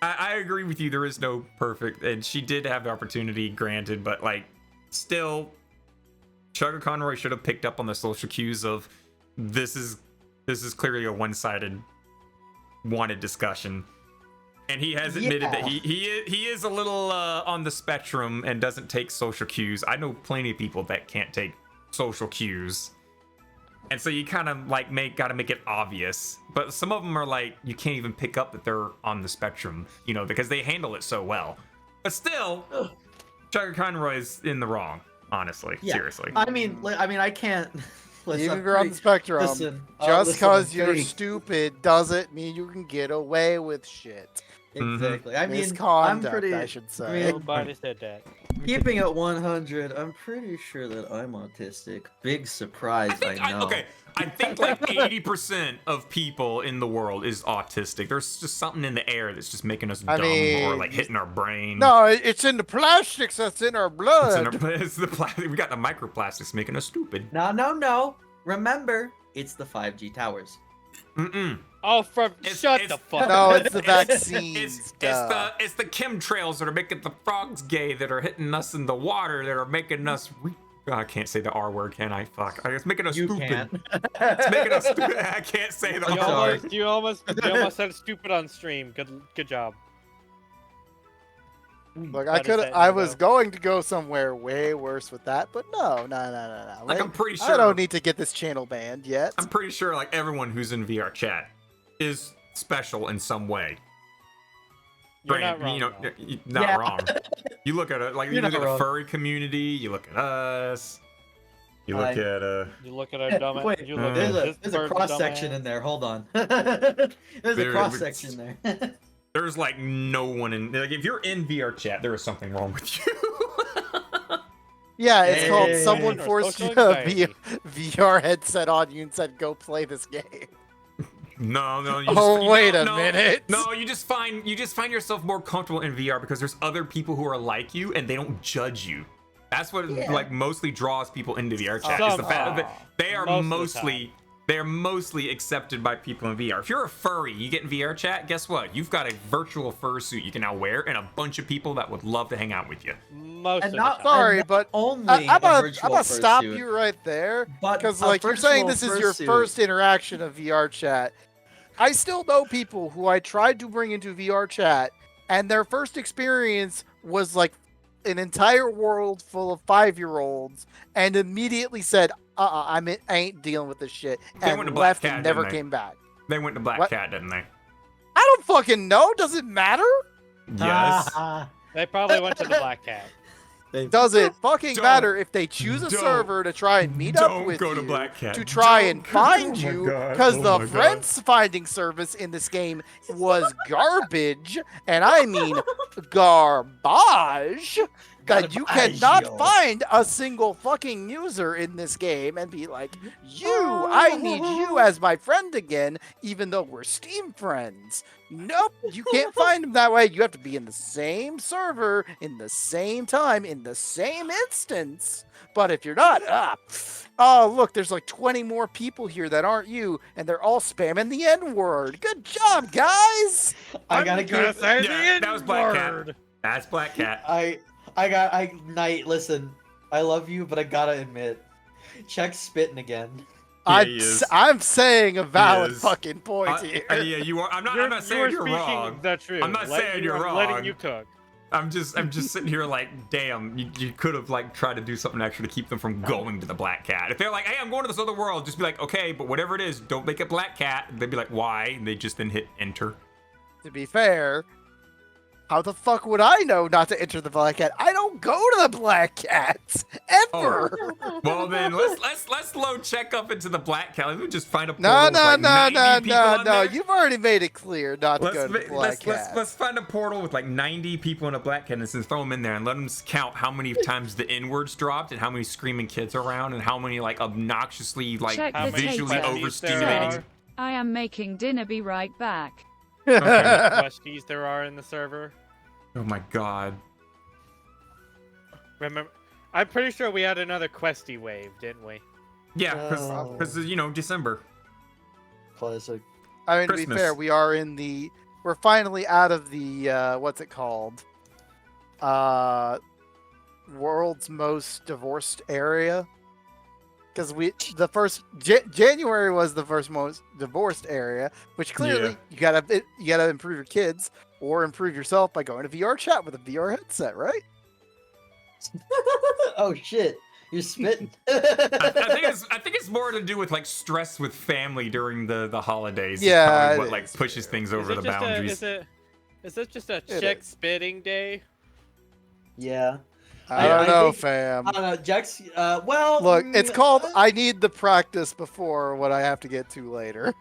I agree with you. There is no perfect, and she did have the opportunity, granted, but like, still, Chugga Conroy should have picked up on the social cues of this is clearly a one-sided wanted discussion. And he has admitted that he is a little on the spectrum and doesn't take social cues. I know plenty of people that can't take social cues. And so you kind of like gotta make it obvious. But some of them are like, you can't even pick up that they're on the spectrum, you know, because they handle it so well. But still, Chugga Conroy's in the wrong, honestly. Yeah. Seriously. I mean, I can't. Listen, Even I'm if you're on pretty- the spectrum, listen, just listen, because I'm you're pretty- stupid doesn't mean you can get away with shit. Exactly. I mean, I'm Misconduct, pretty. I should say. I mean, Nobody said that. keeping it 100, I'm pretty sure that I'm autistic. Big surprise, I know. I think like 80% of people in the world is autistic. There's just something in the air that's just making us dumb or mean, like hitting our brain. No, it's in the plastics that's in our blood. It's the plastic. We got the microplastics making us stupid. No. Remember, it's the 5G towers. Oh, shut the fuck up. No, it's the vaccine It's stuff. the chemtrails that are making the frogs gay, that are hitting us in the water, that are making us. I can't say the R word, can I? Fuck. It's making us You stupid. can't. It's making us stupid. I can't say the You R word. almost said stupid on stream. Good job. Look, Better said I than was done. going to go somewhere way worse with that, but no. Like, I'm pretty sure. I don't need to get this channel banned yet. I'm pretty sure like everyone who's in VR chat is special in some way. You're not wrong, you know, though. not Yeah. wrong. You look at it like you You're look not at the wrong. furry community. You look at us. You look Hi. at You look at our dumb. Wait, you look there's at a this cross person's section dumbass. in there. Hold on. There's There- a cross section there. There's like no one in like if you're in VR chat, there is something wrong with you. Yeah, it's called Hey. someone Or forced you social a anxiety. VR headset on you and said, "Go play this game." No. You Oh, just, wait no, a no, minute. No, you just find yourself more comfortable in VR because there's other people who are like you and they don't judge you. That's what like mostly draws people into VR chat. Is the fact that they are Most of the mostly accepted by people in VR. If you're a furry, you get in VR chat, guess what? You've got a virtual fursuit you can now wear and a bunch of people that would love to hang out with you. Most And of not- the time. Sorry, not but only I'm a gonna virtual stop fursuit, you right there but because, a like, you're saying virtual this is your fursuit. first interaction of VR chat. I still know people who I tried to bring into VR chat, and their first experience was like an entire world full of 5-year-olds, and immediately said, I ain't dealing with this shit," They went and to Black left Cat, and never didn't they? came back. They went to Black What? Cat, didn't they? I don't fucking know. Does it matter? Yes. They probably went to the Black Cat. Does it fucking Don't- matter if they choose a don't- server to try and meet up don't with go to you Black Cat. to try Don't. and find Oh my you? God. Because Oh the my God. friends finding service in this game was garbage, and I mean garbage. God, you cannot Garbaggio. find a single fucking user in this game and be like, I need you as my friend again, even though we're Steam friends. Nope, you can't find them that way. You have to be in the same server, in the same time, in the same instance. But if you're not, oh, look, there's like 20 more people here that aren't you, and they're all spamming the N-word. Good job, guys! I gotta give. Yeah, that was Black Cat. That's Black Cat. Knight, listen. I love you, but I gotta admit, Check's spitting again. he is. I'm saying a valid is. fucking point here. Yeah, you are. I'm not saying you're speaking wrong. the truth. I'm not saying you're wrong. Letting you cook. I'm just sitting here like, damn, you could have like tried to do something extra to keep them from going to the Black Cat. If they're like, hey, I'm going to this other world, just be like, okay, but whatever it is, don't make it Black Cat. They'd be like, why? And they just then hit enter. To be fair, How the fuck would I know not to enter the Black Cat? I don't go to the Black Cat ever. Well then, let's load check up into the Black Cat. Let me just find a portal No, with, no, like, no, 90 no, people no, on no. there. You've already made it clear not to go to the Black Cat. Let's find a portal with like 90 people in a Black Cat and throw them in there and let them count how many times the N-words dropped and how many screaming kids are around and how many like obnoxiously like Check the visually data. overstimulating. I am making dinner. Be right back. How many questies there are in the server? Oh my god. Remember, I'm pretty sure we had another questy wave, didn't we? Yeah, Oh. because you know December. Classic. I mean, to be Christmas. fair, we're finally out of the what's it called? World's most divorced area. Because January was the first most divorced area, which clearly you gotta improve your kids or improve yourself by going to VR chat with a VR headset, right? Oh shit, you're spitting. I think it's more to do with like stress with family during the holidays. Yeah, Is probably what it like is, pushes yeah. things Is over it the just boundaries. is it just a It chick is. spitting day? Yeah. I don't know, think- fam. I don't know, Jax. Well, Look, it's called uh, I need the practice before what I have to get to later.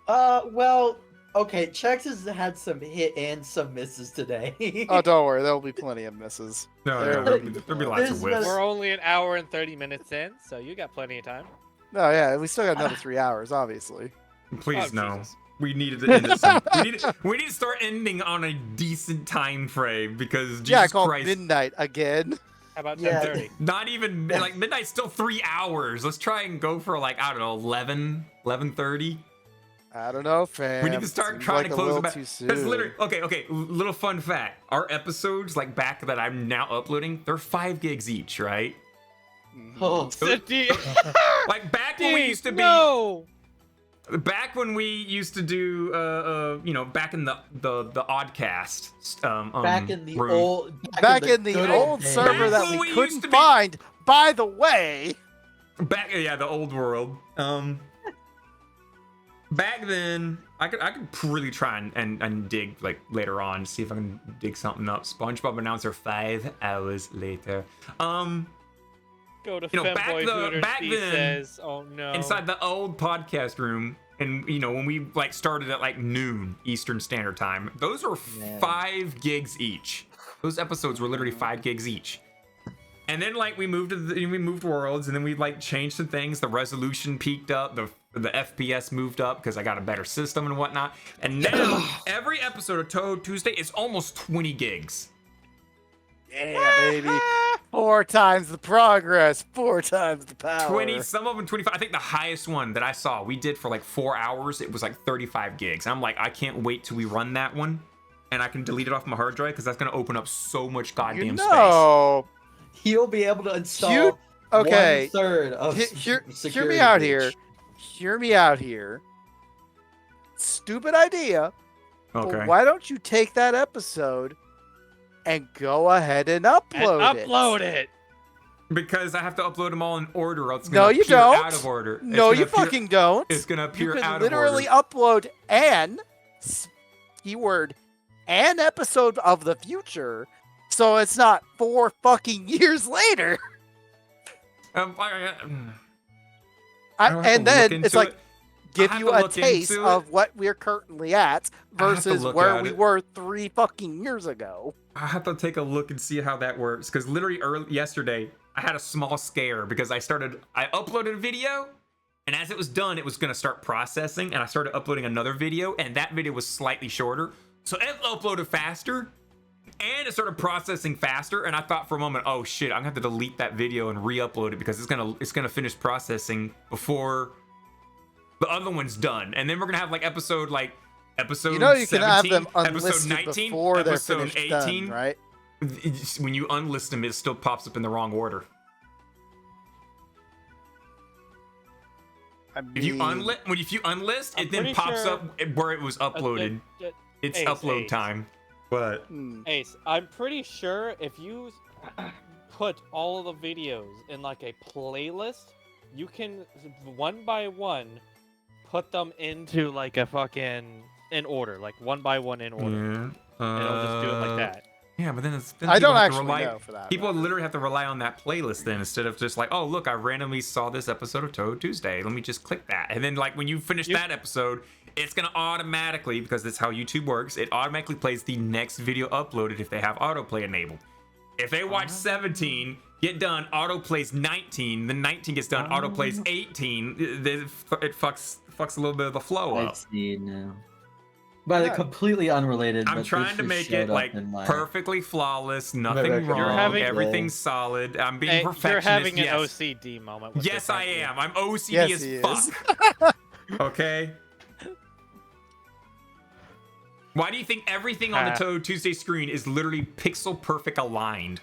Well, okay. Chex has had some hit and some misses today. Oh, don't worry, there'll be plenty of misses. No, There there'll will be lots There's of whips. We're only an hour and 30 minutes in, so you got plenty of time. No, yeah, we still got another 3 hours, obviously. Please Oh, no. Jesus. We needed to end it. We need to start ending on a decent time frame because Jesus Yeah, I called Christ. midnight again. How about Yeah. 10:30? Not even like midnight's still 3 hours. Let's try and go for like I don't know 11:30. I don't know, fam. We need to start Seems trying like to a close little it back. too Because soon. literally, okay. Little fun fact: our episodes, like back that I'm now uploading, they're 5 gigs each, right? Oh, Like back when we used to be, No! back when we used to do, back in the Oddcast, back in the room. old. Back in the good old days. server that Back when we we couldn't used to be- find, by the way. the old world. Back then, I could really try and dig like later on, see if I can dig something up. SpongeBob announcer 5 hours later. Go to You know, back Femboy Hooters, back he then, says, oh no. inside the old podcast room, and when we like started at like noon Eastern Standard Time, those were Man. 5 gigs each. Those episodes were literally 5 gigs each. And then like we moved worlds, and then we like changed some things. The resolution peaked up, the FPS moved up because I got a better system and whatnot. And now every episode of Touhou Tuesday is almost 20 gigs. Yeah, baby. 4 times the progress, 4 times the power. 20, some of them 25. I think the highest one that I saw, we did for like 4 hours. It was like 35 gigs. I'm like, I can't wait till we run that one, and I can delete it off my hard drive because that's gonna open up so much goddamn space. He'll be able to install Okay. 1/3 of Hear security me out breach. here. Hear me out here. Stupid idea. Okay. But why don't you take that episode and go ahead and upload it? Upload it! Because I have to upload them all in order, or it's No, gonna you appear don't. out of order. It's No, gonna you appear- fucking don't. It's gonna You appear can out literally of order. upload keyword an episode of the future, so it's not 4 fucking years later. I I'll have to and look then into it's like it. give have you to a look taste into of what we're currently at I have to versus look where at we it. were 3 fucking years ago. I have to take a look and see how that works. Because literally yesterday, I had a small scare because I uploaded a video, and as it was done, it was gonna start processing, and I started uploading another video, and that video was slightly shorter. So it uploaded faster, and it started processing faster, and I thought for a moment, oh shit, I'm gonna have to delete that video and re-upload it because it's gonna finish processing before the other one's done. And then we're gonna have like episode You know you can have 17, them episode unlisted 19, before they're episode finished 18. done, right? When you unlist them, it still pops up in the wrong order. I If you mean, unlist, I'm it then pretty pops sure- up where it was uploaded. It's Ace, upload Ace. time. But Ace, I'm pretty sure if you put all of the videos in like a playlist, you can one by one put them into like a fucking in order, like one by one in order. yeah. It'll just do it like that. Yeah, but then I people don't have to actually know for that. People literally have to rely on that playlist then instead of just like, oh look, I randomly saw this episode of Touhou Tuesday. Let me just click that, and then like when you finish that episode, it's gonna automatically, because that's how YouTube works, it automatically plays the next video uploaded if they have autoplay enabled. If they watch 17, get done, auto plays 19, then 19 gets done, auto plays 18. It fucks a little bit of the flow I up. see now. But Yeah. completely unrelated. I'm but trying this to just make showed it up like in my- perfectly flawless, nothing You're wrong, having- everything's solid. I'm being Hey, perfectionist. you're having an yes. OCD moment. With Yes, this, I aren't you? am. I'm OCD Yes, as he is. fuck. Okay. Why do you think everything on the Touhou Tuesday screen is literally pixel perfect aligned?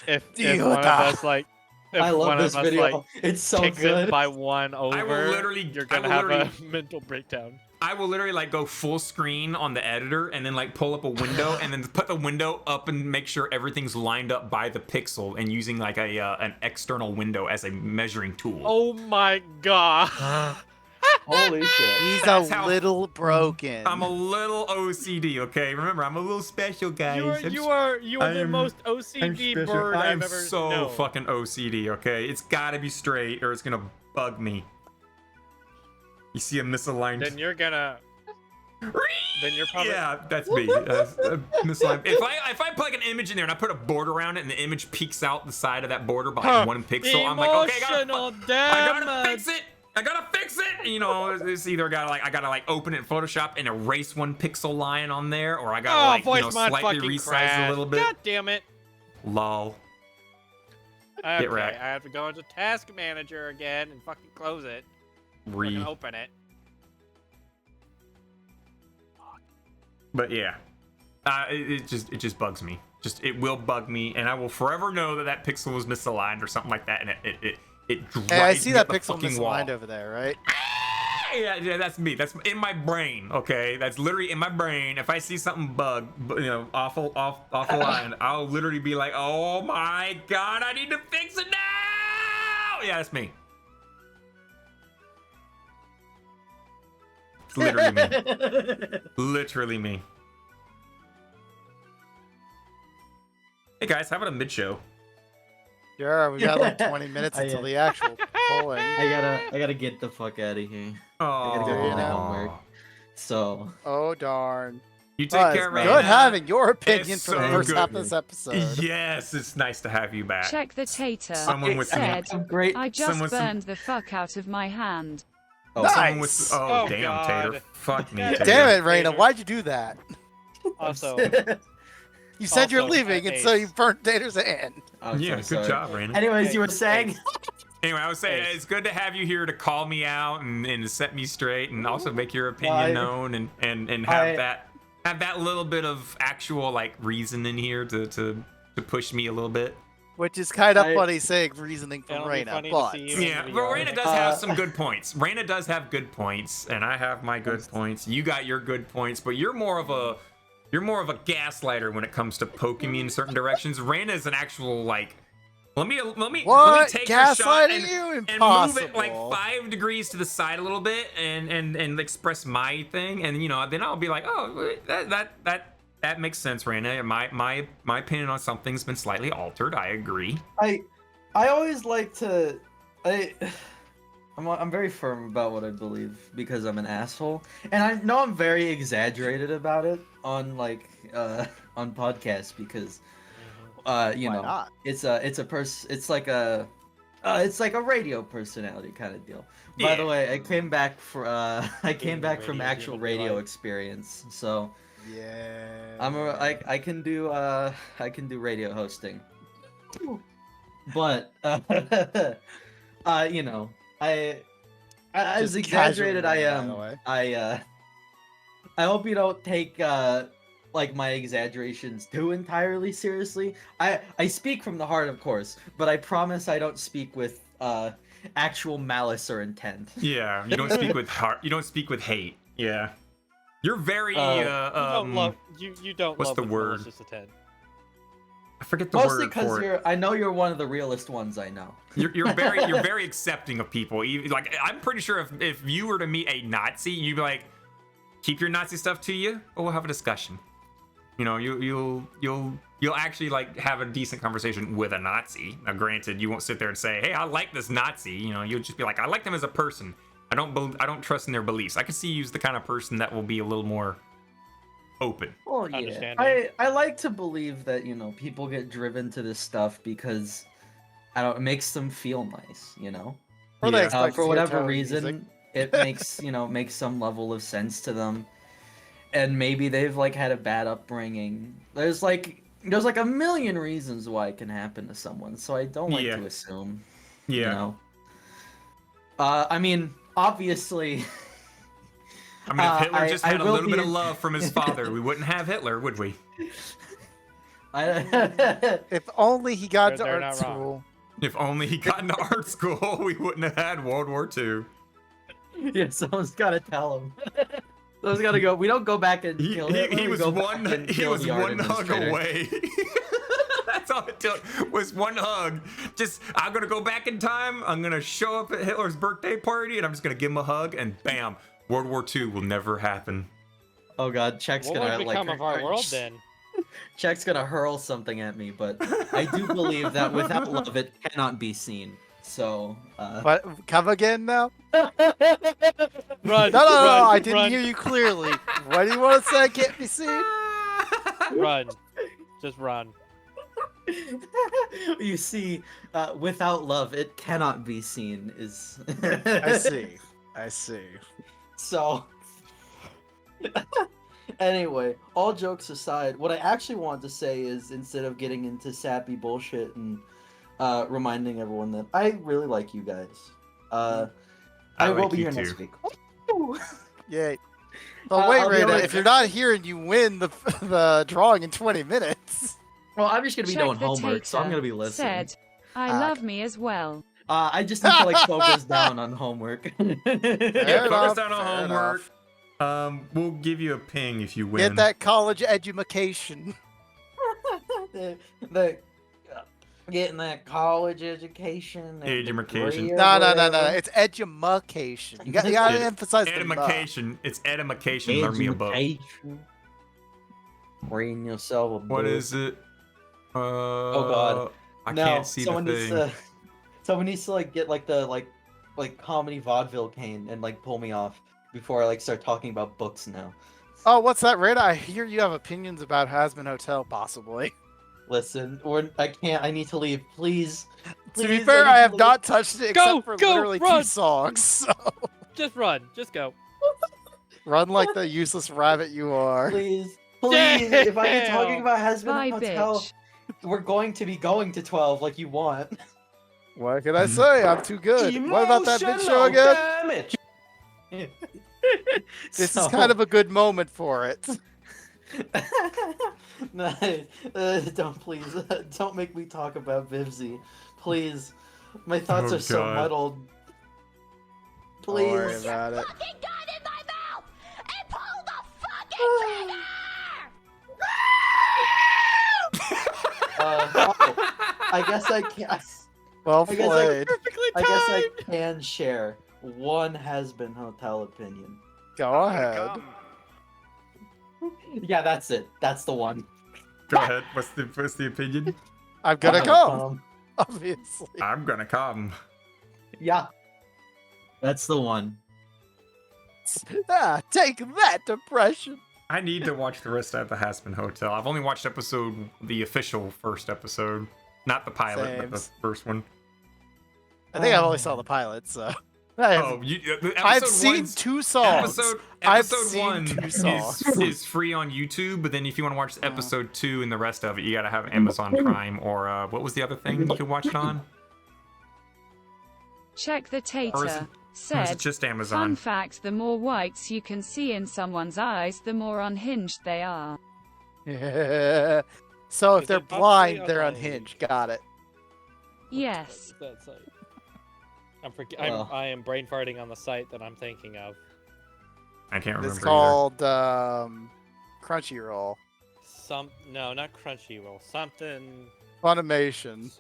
If Deal one with of that. us like, if I one love this of us video. like It's so kicks good. it by one over, you're gonna have a mental breakdown. I will literally like go full screen on the editor and then like pull up a window and then put the window up and make sure everything's lined up by the pixel and using like a an external window as a measuring tool. Oh my god! Holy shit. He's That's a how- little broken. I'm a little OCD, okay? Remember, I'm a little special, guys. You are I the am- most I'm OCD special. bird I'm I've ever so known. fucking OCD, okay? It's gotta be straight or it's gonna bug me. You see a misaligned... Then you're gonna. Then you're probably. Yeah, that's me. Misaligned. If I plug an image in there and I put a border around it and the image peeks out the side of that border by 1 pixel, I'm like, okay, Emotional I damage. gotta fix it. I gotta fix it. You know, it's either I gotta open it in Photoshop and erase 1 pixel line on there, or I gotta voice mod slightly fucking resize crashed. a little bit. God damn it! Lol. Okay, wrecked. I have to go into Task Manager again and fucking close it. Fucking open it. But yeah, it just bugs me. It will bug me, and I will forever know that pixel was misaligned or something like that, and it drives Hey, I see me that up the pixel fucking wall. misaligned over there, right? Yeah, that's me. That's in my brain. Okay, that's literally in my brain. If I see something off the line, I'll literally be like, "Oh my god, I need to fix it now!" Yeah, that's me. It's literally me. Literally me. Hey guys, how about a mid show? Sure, we got like 20 minutes until the actual polling. I gotta get the fuck out of here. I gotta go do my homework. So. Oh darn. You take But care, it's Raina. good having your opinion It's for the so first good. half of this episode. Yes, it's nice to have you back. Check the tater. Someone with said, some great. I just someone with some- burned the fuck out of my hand. Oh, Someone with, Nice. oh, Oh, damn, God. Tater. Fuck me, God Tater. Damn it, Raina, Tater. why'd you do that? Also, You said you're Also, leaving, and so Ace. you burnt Tater's hand. I'm Yeah, so good sorry. job, Raina. Anyways, you were saying. Anyway, I was saying Ace. it's good to have you here to call me out and to set me straight and also make your opinion known and have that little bit of actual like reason in here to push me a little bit. Which is kind of I- funny saying reasoning from It'll be Raina, funny to but see you. Yeah, but Raina does have some good points. Raina does have good points, and I have my good points. You got your good points, but you're more of a gaslighter when it comes to poking me in certain directions. Raina is an actual like, let me What? take your shot Gaslighting you? and move Impossible. it like 5 degrees to the side a little bit and express my thing, and then I'll be like, oh, that makes sense, Raina. My opinion on something's been slightly altered. I agree. I always like to. I'm very firm about what I believe because I'm an asshole, and I know I'm very exaggerated about it on on podcasts because you Why know not? it's like a radio personality kind of deal. By the Yeah. way, I came back from radio actual deal, radio like- experience, so Yeah. I can do radio hosting, but you know I as Just exaggerated casually, I by am. the way. I hope you don't take like my exaggerations too entirely seriously. I speak from the heart, of course, but I promise I don't speak with actual malice or intent. Yeah, you don't speak with heart. You don't speak with hate. Yeah, you're very. You don't love. You don't what's love the with word? malicious intent. I forget the Mostly word for it. I know you're one of the realest ones I know. You're very accepting of people. Like I'm pretty sure if you were to meet a Nazi, you'd be like, keep your Nazi stuff to you, or we'll have a discussion. You know, you'll actually like have a decent conversation with a Nazi. Now, granted, you won't sit there and say, "Hey, I like this Nazi." You know, you'll just be like, "I like them as a person. I don't trust in their beliefs." I can see you as the kind of person that will be a little more open. Well, yeah. Understanding. I like to believe that, you know, people get driven to this stuff because it makes them feel nice, you know? Or they Yeah. expect For to whatever hear reason, music. it makes, you know, makes some level of sense to them. And maybe they've like had a bad upbringing. There's like a million reasons why it can happen to someone, so I don't like Yeah. to assume. Yeah. You know? I mean, obviously. I mean, if Hitler just had a will little bit be- of love from his father, we wouldn't have Hitler, would we? If only he got to They're art not wrong. school. If only he got into art school, we wouldn't have had World War II. Yeah, someone's gotta tell him. Someone's gotta go. We don't go back and kill Hitler. He we was go back one and he kill was the art one hug administrator. away. That's all it took was one hug. Just I'm gonna go back in time. I'm gonna show up at Hitler's birthday party, and I'm just gonna give him a hug, and bam, World War II will never happen. Oh god, Check's What gonna would become of our world then? Check's gonna hurl something at me, but I do believe that without love, it cannot be seen. So, What? Come again now? Run! No, run, I didn't run, hear you clearly. What do you want to say? Can't be seen? Run. Just run. you see, without love, it cannot be seen. Is I see. I see. So, anyway, all jokes aside, what I actually wanted to say is instead of getting into sappy bullshit and reminding everyone that I really like you guys. I will like be you here too. next week. Yay. But wait, I'll be Rita, able to- if you're not here and you win the drawing in 20 minutes. Well, I'm just gonna be Check doing the homework, so I'm tater gonna be listening. Said, I Ah. love me as well. I just need to like focus down on homework. Yeah, Fair focus enough, down on fair homework. enough. We'll give you a ping if you win. Get that college education. the getting that college education. and the Edumacation. degree or No, whatever. it's edumacation. You gotta emphasize the muck. Edimacation. It's edimacation. Learn me a book. Education. Reading yourself a book. What is it? God. I No, can't see the someone needs thing. to. Someone needs to like get like the like comedy vaudeville cane and like pull me off before I like start talking about books now. Oh, what's that, Rita? I hear you have opinions about Hasman Hotel, possibly. Listen, I can't. I need to leave. Please. To be Please, fair, need I to have leave. not touched it Go, except for go, literally run. 2 songs. So Just run. Just go. run like the useless rabbit you are. Please. Please. If I get talking Damn. about Hasbin Bye, Hotel, bitch. we're going to be going to 12 like you want. What can I say? I'm too good. What about that bitch show again? Damage. This is kind of a good moment for it. No, don't please. Don't make me talk about Vivzy. Please. My thoughts Oh, are so God. muddled. Don't worry Please. about it. Fucking gun in my mouth and pull the fucking trigger! I guess I can. Well I guess played. Perfectly I guess I timed. can share one has-been hotel opinion. Go ahead. Yeah, that's it. That's the one. Go ahead. What's the opinion? I'm gonna come, obviously. I'm gonna come. Yeah. That's the one. Ah, take that, depression. I need to watch the rest of the Hasman Hotel. I've only watched the official first episode, not the pilot, but the Sames. first one. I think I only saw the pilot, so. I Oh, I've episode seen one's- 2 songs. I've Episode seen 1 2 songs. is free on YouTube, but then if you want to watch episode 2 and the rest of it, you gotta have Amazon Prime or what was the other thing you could watch it on? Check the Or is tater. it, or is Said, it just fun Amazon? fact, the more whites you can see in someone's eyes, the more unhinged they are. So if Is they're it possibly blind, on they're the- unhinged. Got it. Yes. That's like... Well. I am brain farting on the site that I'm thinking of. I can't remember. It's called Crunchyroll. No, not Crunchyroll. Something. Funimation.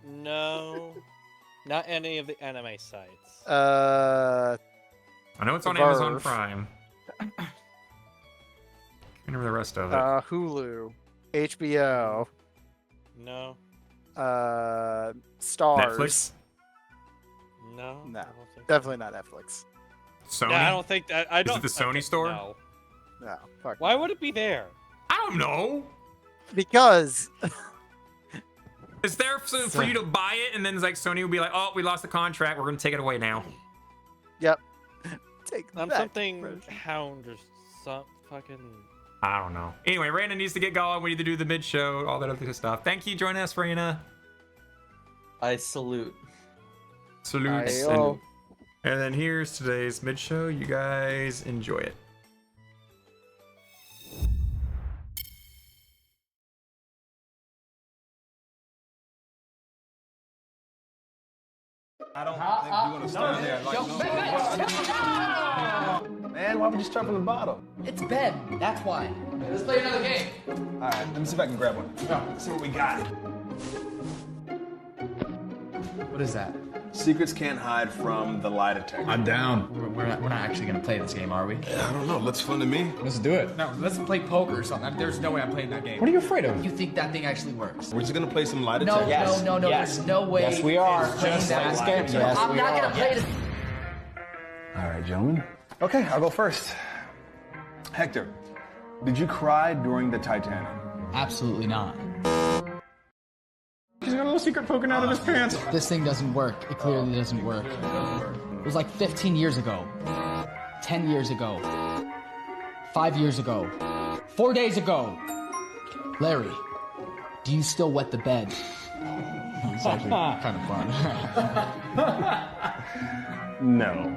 No, not any of the anime sites. I know it's on Amazon Verve. Prime. Remember the rest of it. Hulu, HBO, No. Stars. Netflix? No. No, I don't think definitely not Netflix. Sony? Yeah, I don't think that. I don't. it the Sony okay, store? No. No, fuck. Why would it be there? I don't know. Because It's there for you to buy it, and then it's like Sony will be like, "Oh, we lost the contract. We're gonna take it away now." yep. Take I'm that, something Fred. hound or some fucking. I don't know. Anyway, Raina needs to get going. We need to do the mid show, all that other good stuff. Thank you, join us, Raina. I salute. Salutes. Ayo. And then here's today's mid show. You guys enjoy it. I don't think you want to start there. Man, why would you start from the bottom? It's Ben, that's why. Let's play another game. All right, let me see if I can grab one. Let's see what we got. What is that? Secrets can't hide from the lie detector. I'm down. We're not actually gonna play this game, are we? I don't know. Looks fun to me. Let's do it. No, let's play poker or something. There's no way I'm playing that game. What are you afraid of? You think that thing actually works? We're just gonna play some lie No, detector. no, there's no way. Yes, we are. it's playing Just that. like this game. Yes, I'm we not are. gonna play this. All right, gentlemen. Okay, I'll go first. Hector, did you cry during the Titanic? Absolutely not. He's got a little secret poking out of his pants. This thing doesn't work. It clearly doesn't work. It was like 15 years ago. 10 years ago. 5 years ago. 4 days ago. Larry, do you still wet the bed? It's actually kind of fun. No.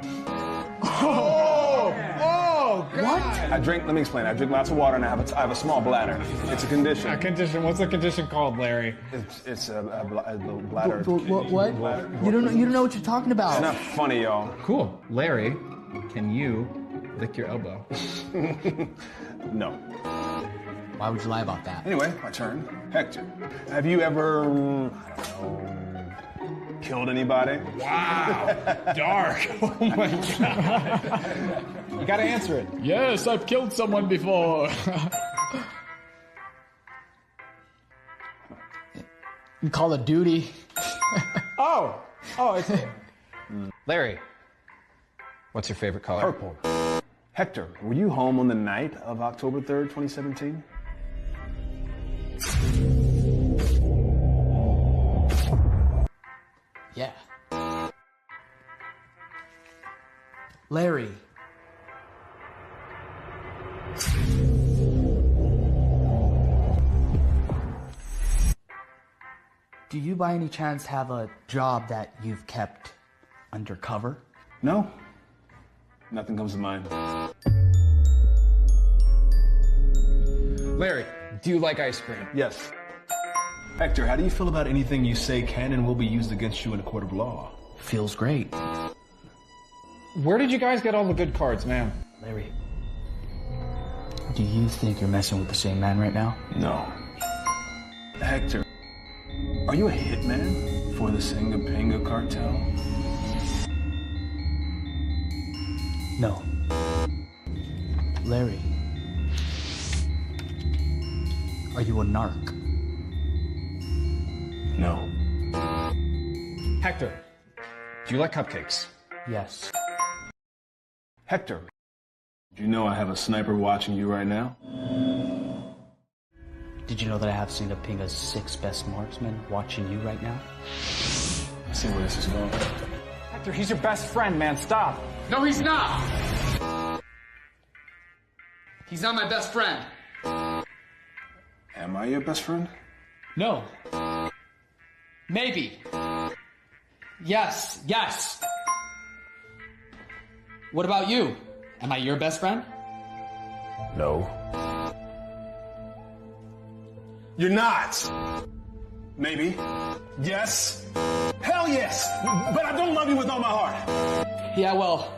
Oh, What? I drink. Let me explain. I drink lots of water and I have a small bladder. It's a condition. a condition. What's the condition called, Larry? It's a bladder. What? You don't know what you're talking about. It's not funny, y'all. Cool. Larry, can you lick your elbow? No. Why would you lie about that? Anyway, my turn. Hector, have you ever, I don't know, killed anybody? Wow. Dark. Oh my god. You gotta answer it. Yes, I've killed someone before. Call of Duty. Oh, it's Larry. What's your favorite color? Purple. Hector, were you home on the night of October 3rd, 2017? Yeah. Larry. Do you by any chance have a job that you've kept undercover? No. Nothing comes to mind. Larry, do you like ice cream? Yes. Hector, how do you feel about anything you say can and will be used against you in a court of law? Feels great. Where did you guys get all the good cards, man? Larry, do you think you're messing with the same man right now? No. Hector, are you a hitman for the Singapinga cartel? No. Larry, are you a narc? No. Hector, do you like cupcakes? Yes. Hector, do you know I have a sniper watching you right now? Did you know that I have Singapinga's 6 best marksmen watching you right now? I see where this is going. Hector, he's your best friend, man. Stop. No, he's not! He's not my best friend. Am I your best friend? No. Maybe. Yes. What about you? Am I your best friend? No. You're not. Maybe. Yes. Hell yes. But I don't love you with all my heart. Yeah, well,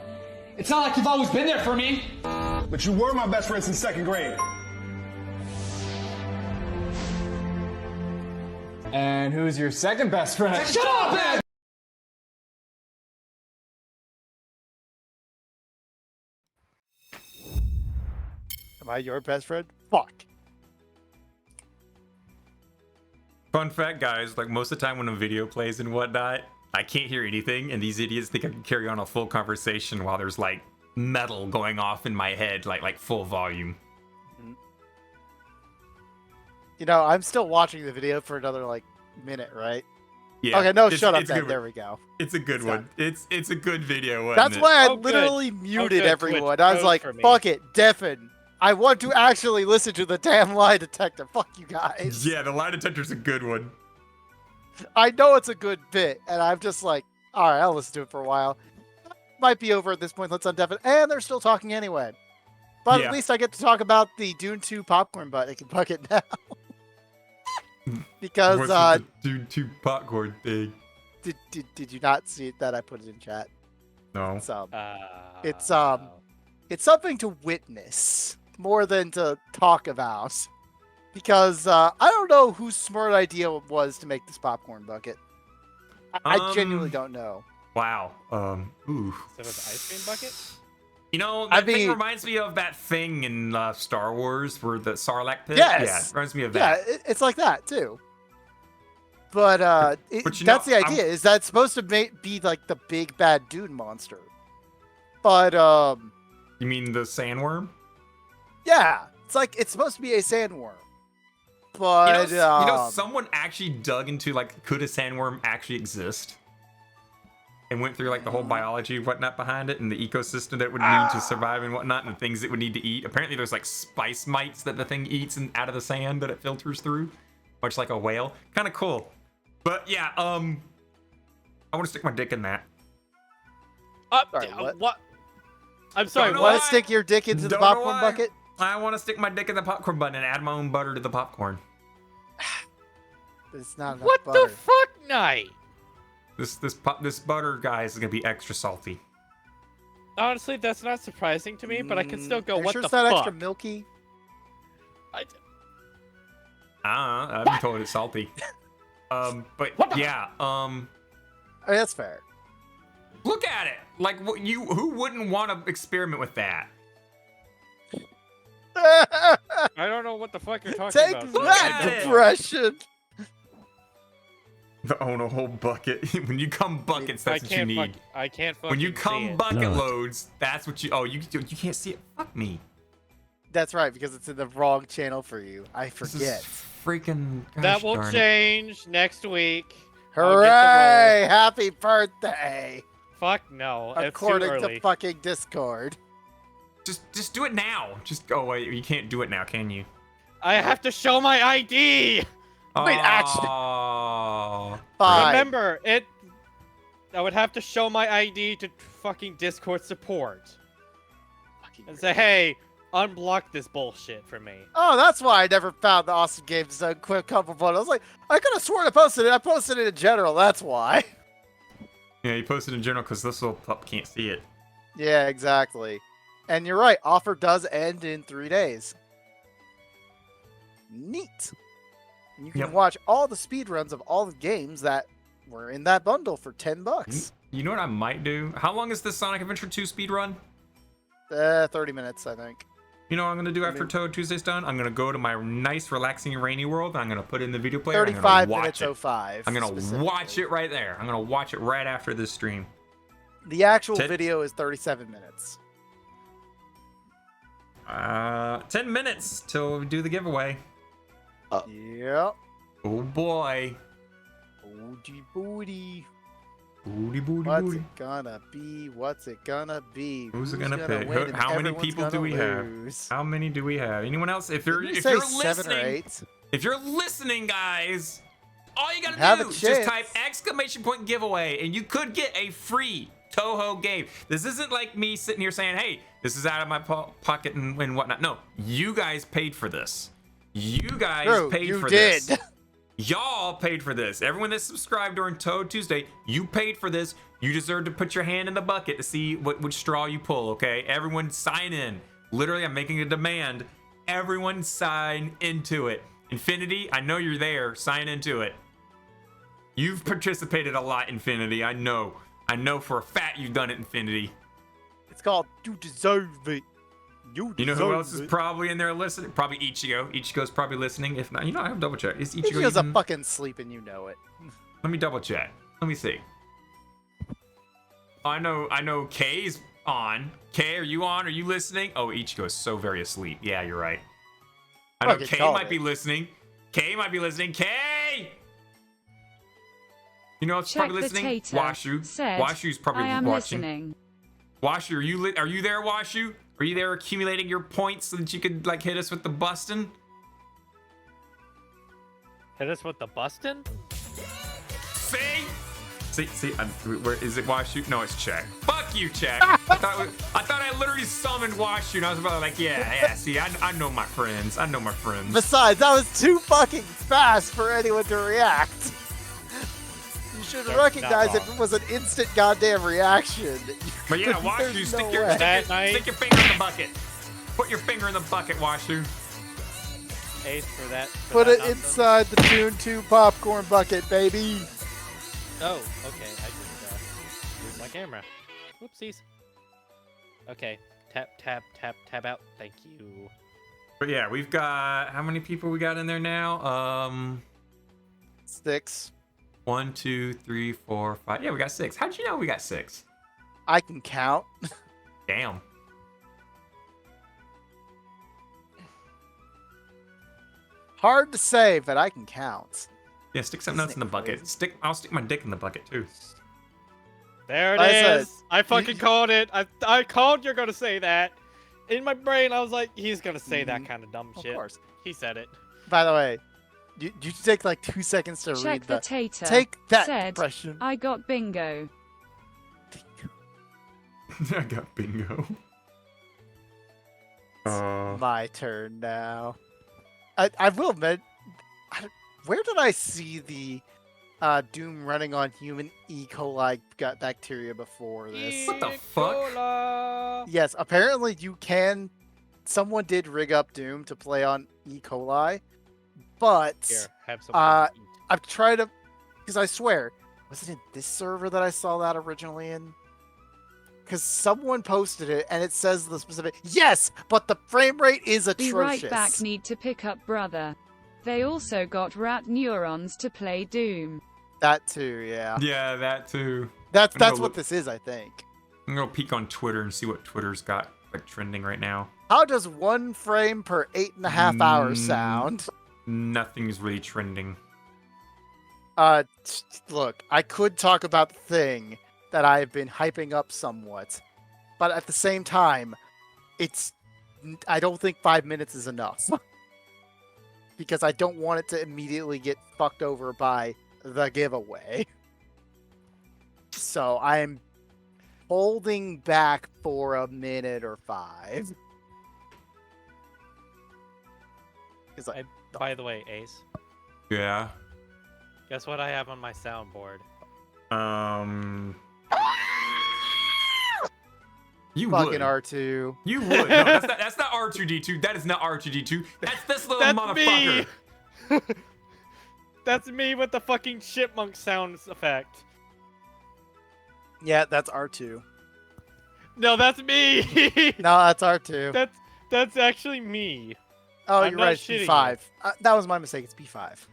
it's not like you've always been there for me. But you were my best friend since 2nd grade. And who's your second best friend? Shut up, man! I your best friend? Fuck. Fun fact, guys, like most of the time when a video plays and whatnot, I can't hear anything, and these idiots think I can carry on a full conversation while there's like metal going off in my head, like full volume. You know, I'm still watching the video for another like minute, right? Yeah. Okay, no, it's- shut up it's a then. good There one. we go. It's a good one. It's a good video. Wasn't That's it? why I Oh, good. literally muted good, everyone. Twitch I was pros like, for me. fuck it, deafen. I want to actually listen to the damn lie detector. Fuck you guys. Yeah, the lie detector's a good one. I know it's a good bit, and I'm just like, all right, I'll listen to it for a while. Might be over at this point. Let's undeafen. And they're still talking anyway. But Yeah. at least I get to talk about the Dune 2 popcorn bucket now. Because What's with the Dune 2 popcorn thing? did you not see that I put it in chat? No. It's something to witness more than to talk about. Because I don't know whose smart idea it was to make this popcorn bucket. I genuinely don't know. Wow. Ooh. Instead of the ice cream bucket? You know, that thing reminds me of that thing in Star Wars where the Sarlacc pit. Yes. Yeah, it reminds me of Yeah, that. it's like that too. But But you that's know, the idea. Is that it's supposed to be like the big bad Dune monster? But You mean the sandworm? yeah, it's like it's supposed to be a sandworm. But you know, someone actually dug into like, could a sandworm actually exist? And went through like the whole biology and whatnot behind it and the ecosystem that it would need to survive and whatnot and the things it would need to eat. Apparently there's like spice mites that the thing eats and out of the sand that it filters through, much like a whale. Kind of cool. But yeah, I want to stick my dick in that. Sorry, what? What? I'm sorry, Don't know want why. to stick your dick into the Don't know popcorn why. bucket? I want to stick my dick in the popcorn button and add my own butter to the popcorn. It's not enough What butter. the fuck, Night? This butter, guys, is gonna be extra salty. Honestly, that's not surprising to me, but I can still go, Are you what sure the it's not fuck? extra milky? I've been told it's salty. But yeah, I mean, that's fair. look at it. Like, who wouldn't want to experiment with that? I don't know what the fuck you're talking Take about. so I that, don't know. depression. Own a whole bucket. When you come buckets, that's what you need. I can't fucking When you see come it. bucket loads, that's what you. Oh, you can't see it. Fuck me. That's right, because it's in the wrong channel for you. I This forget. is freaking. That gosh will darn it. change next week. I'll get the Hooray! Happy birthday! roll. Fuck no. It's too According early. to fucking Discord. Just do it now. Just go away. You can't do it now, can you? I have to show my ID. Wait, actually. Oh. Fine. Remember, I would have to show my ID to fucking Discord support and say, "Hey, unblock this bullshit for me." Oh, that's why I never found the Awesome Games Done quick couple photos. I was like, I could have sworn I posted it. I posted it in general. That's why. Yeah, you posted in general because this little pup can't see it. Yeah, exactly. And you're right. Offer does end in 3 days. Neat. And you can Yep. watch all the speedruns of all the games that were in that bundle for $10. You know what I might do? How long is this Sonic Adventure 2 speedrun? 30 minutes, I think. You know what I'm gonna do after Touhou Tuesday's done? I'm gonna go to my nice, relaxing, rainy world. I'm gonna put in the video player. 35 I'm gonna minutes watch it. 05. I'm gonna specifically. watch it right there. I'm gonna watch it right after this stream. The actual Ten- video is 37 minutes. 10 minutes till we do the giveaway. Yep. Oh boy. Booty booty. Booty booty What's booty. it gonna be? What's it gonna be? Who's it gonna pick? win and How many everyone's people do gonna we have? lose? How many do we have? Anyone else? If you're Didn't you if say you're 7 or listening, 8? if you're listening, guys, all you gotta Have a do is just chance. type exclamation point giveaway, and you could get a free Touhou game. This isn't like me sitting here saying, "Hey, this is out of my pocket and whatnot." No, you guys paid for this. You guys True, paid you for did. this. Y'all paid for this. Everyone that subscribed during Touhou Tuesday, you paid for this. You deserve to put your hand in the bucket to see which straw you pull, okay? Everyone sign in. Literally, I'm making a demand. Everyone sign into it. Infinity, I know you're there. Sign into it. You've participated a lot, Infinity. I know. I know for a fact you've done it, Infinity. It's called You Deserve It. You know who else is probably in there listening? Probably Ichigo. Ichigo's probably listening. If not, I have to double check. Is Ichigo Ichigo's even... a fucking sleep and you know it. Let me double check. Let me see. I know Kay's on. Kay, are you on? Are you listening? Oh, Ichigo is so very asleep. Yeah, you're right. I know Kay might be listening. Kay might be listening. Kay! You know what's probably listening? Washu. Washu's probably watching. Listening. Washu, are you there, Washu? Are you there accumulating your points so that you could like hit us with the bustin'? Hit us with the bustin'? See, where is it? Washu? No, it's Check. Fuck you, Check. I thought I literally summoned Washu, and I was about like, yeah. See, I know my friends. I know my friends. Besides, that was too fucking fast for anyone to react. You should recognize if it was an instant goddamn reaction. But yeah, Washu, stick your finger in the bucket. Put your finger in the bucket, Washu. Ace for that. Put it inside the Dune 2 popcorn bucket, baby. Oh, okay. I just moved my camera. Whoopsies. Okay. Tap out. Thank you. But yeah, we've got how many people we got in there now? 6. 1, 2, 3, 4, 5. Yeah, we got 6. How'd you know we got 6? I can count. Damn. Hard to say, but I can count. Yeah, stick something else in the bucket. I'll stick my dick in the bucket too. There it is. I fucking called it. I called you're gonna say that. In my brain, I was like, he's gonna say that kind of dumb shit. Of course. He said it. By the way, you take like 2 seconds to read the tater. Take that said, impression. I got bingo. I got bingo. My turn now. I will admit, where did I see the Doom running on human E. coli gut bacteria before this? What the fuck? Yes, apparently you can. Someone did rig up Doom to play on E. coli, but Here, have some I've tried to, because I swear, was it in this server that I saw that originally in? Because someone posted it and it says the specific. Yes, but the frame rate is atrocious. Be right back. Need to pick up brother. They also got rat neurons to play Doom. That too, yeah. Yeah, that too. That's what this is, I think. I'm gonna peek on Twitter and see what Twitter's got like trending right now. How does 1 frame per 8.5 hours sound? Nothing's really trending. Look, I could talk about the thing that I've been hyping up somewhat, but at the same time, I don't think 5 minutes is enough. Because I don't want it to immediately get fucked over by the giveaway. So I'm holding back for a minute or 5. By the way, Ace. Yeah. Guess what I have on my soundboard? You Fucking would. R2. You would. No, that's not R2D2. That is not R2D2. That's this little motherfucker. Me. That's me with the fucking chipmunk sounds effect. Yeah, that's R2. No, that's me. No, that's R2. That's actually me. Oh, I'm you're right. It's P5. That was my mistake. It's P5.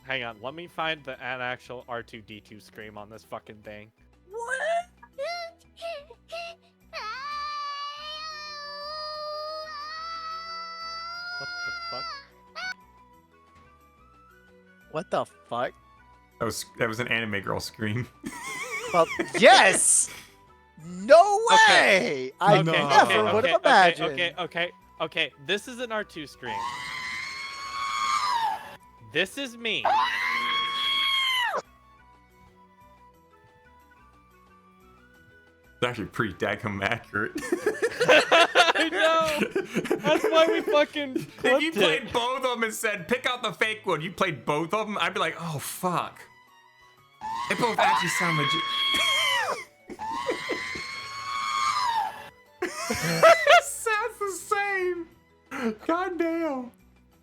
Hang on, let me find an actual R2D2 scream on this fucking thing. What the fuck? What the fuck? That was an anime girl scream. Well, yes! No way! I never would have imagined. Okay. This is an R2 scream. This is me. It's actually pretty daggum accurate. I know! That's why we fucking If you played both of them and said, pick out the fake one, you played both of them, I'd be like, oh, fuck. They both actually sound legit. It sounds the same. God damn.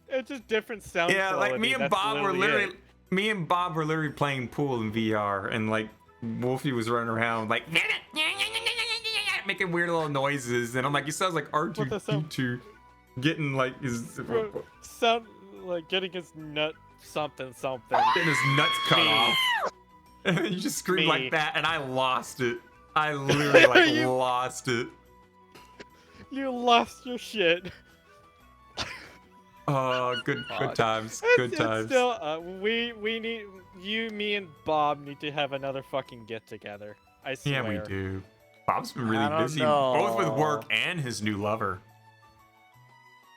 It's just different sound Yeah, like quality, me and that's Bob were literally literally playing pool in VR, and like Wolfie was running around like making weird little noises, and I'm like, he sounds like R2D2 getting like his sound like getting his nut something. Getting his nuts cut off. And then you just screamed like that, and I lost it. I literally like lost it. You lost your shit. Oh, good times. Good times. Still, we need you, me, and Bob need to have another fucking get together. I swear. Yeah, we do. Bob's been really busy, both with work and his new lover.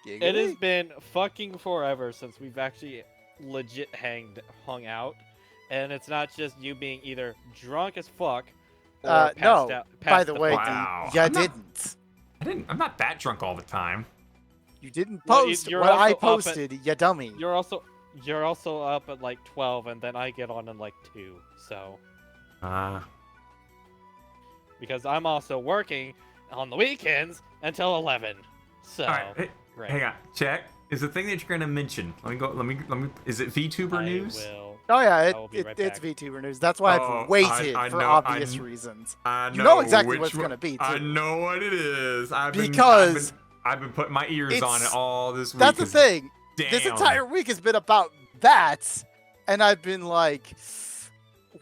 It has been fucking forever since we've actually legit hung out, and it's not just you being either drunk as fuck or passed no. out. By the way, Wow. you didn't. I'm not that drunk all the time. You didn't Well, post you're what I also up at- posted, you dummy. You're also up at like 12, and then I get on at like 2. So because I'm also working on the weekends until 11. So All right, hey, right. hang on. Check. Is the thing that you're gonna mention? Let me go. Let me. Is it VTuber news? Will. Oh yeah, I will be right it's back. VTuber news. That's why Oh, I've waited I for know- obvious reasons. I You know exactly what which it's gonna be, I too. know what it is. I've been putting my ears on it all this week. That's the thing. Damn. This entire week has been about that, and I've been like,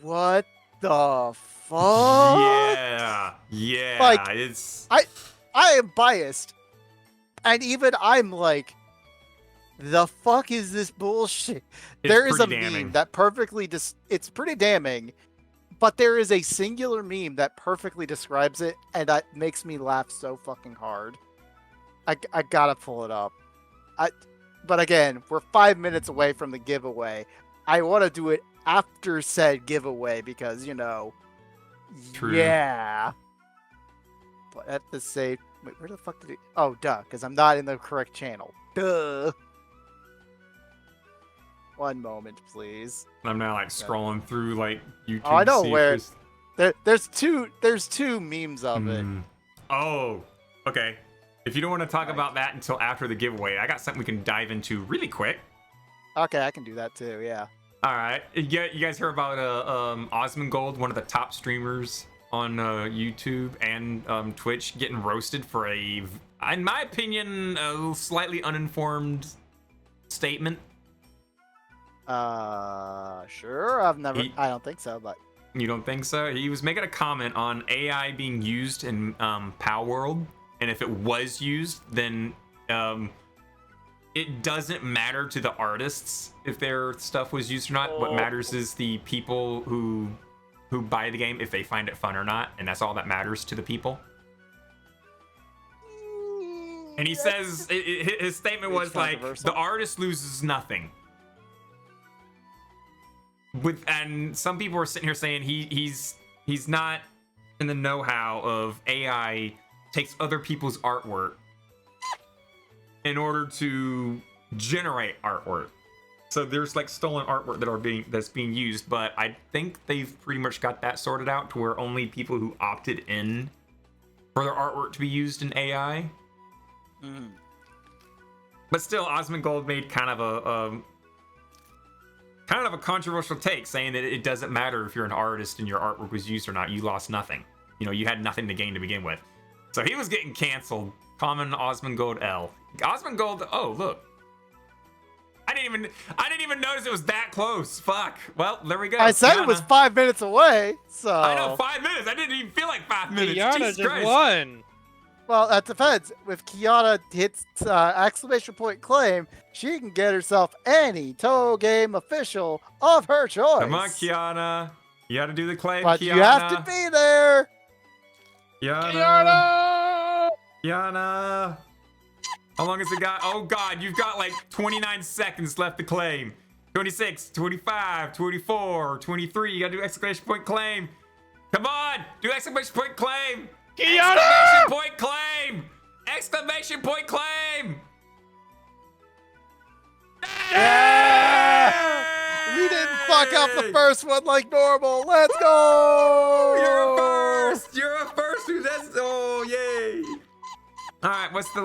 what the fuck? Yeah. Like, It's. I am biased, and even I'm like, the fuck is this bullshit? It's There is a pretty damning. meme that perfectly it's pretty damning, but there is a singular meme that perfectly describes it, and that makes me laugh so fucking hard. I gotta pull it up. But again, we're 5 minutes away from the giveaway. I want to do it after said giveaway because, you know, True. yeah. But at the same, wait, where the fuck did it? Oh, duh, because I'm not in the correct channel. Duh. One moment, please. I'm now like scrolling through like YouTube. Oh, I know to see if where. there's- There's two memes of it. Oh, okay. If you don't want to talk about that until after the giveaway, I got something we can dive into really quick. Okay, I can do that too. Yeah. All right. You guys heard about Osmongold, one of the top streamers on YouTube and Twitch, getting roasted for in my opinion, a slightly uninformed statement. Sure. I don't think so, but. You don't think so? He was making a comment on AI being used in POW World, and if it was used, then it doesn't matter to the artists if their stuff was used or not. What matters is the people who buy the game, if they find it fun or not, and that's all that matters to the people. And he says his statement was like, the artist loses nothing. And some people are sitting here saying he's not in the know-how of AI takes other people's artwork in order to generate artwork. So there's like stolen artwork that's being used, but I think they've pretty much got that sorted out to where only people who opted in for their artwork to be used in AI. But still, Osmongold made kind of a controversial take, saying that it doesn't matter if you're an artist and your artwork was used or not. You lost nothing. You know, you had nothing to gain to begin with. So he was getting canceled. Common Osmongold L. Osmongold. Oh, look. I didn't even notice it was that close. Fuck. Well, there we go. I said it was 5 minutes away, so. I know, 5 minutes. I didn't even feel like 5 minutes. Kiana Jesus just Christ. won. Well, that depends. If Kiana hits exclamation point claim, she can get herself any Touhou game official of her choice. Come on, Kiana. You gotta do the claim, But Kiana. you have to be there. Kiana. Kiana. How long has it got? Oh, God. You've got like 29 seconds left to claim. 26, 25, 24, 23. You gotta do exclamation point claim. Come on. Do exclamation point claim. Kiana! Exclamation point claim. Exclamation point claim. Yeah! We didn't fuck up the first one like normal. Let's go! You're a first. You're a first. That's oh yay! All right, what's the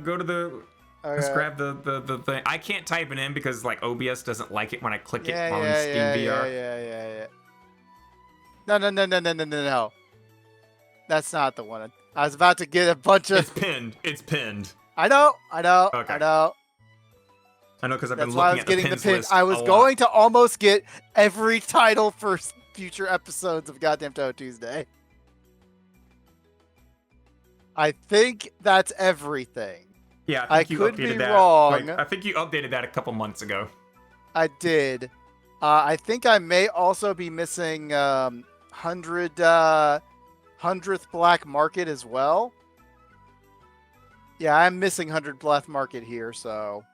go to the Let's grab the thing. I can't type it in because like OBS doesn't like it when I click it on yeah, Steam yeah, VR. yeah. No. That's not the one. I was about to get a bunch of. It's pinned. It's pinned. I know. Okay. I know. I know because I've That's been why I looking was at the getting the pins pin. list I was a lot. going to almost get every title for future episodes of goddamn Touhou Tuesday. I think that's everything. Yeah, I think you could updated be that. wrong. Like, I think you updated that a couple months ago. I did. I think I may also be missing 100th Black Market as well. Yeah, I'm missing 100 Black Market here, so.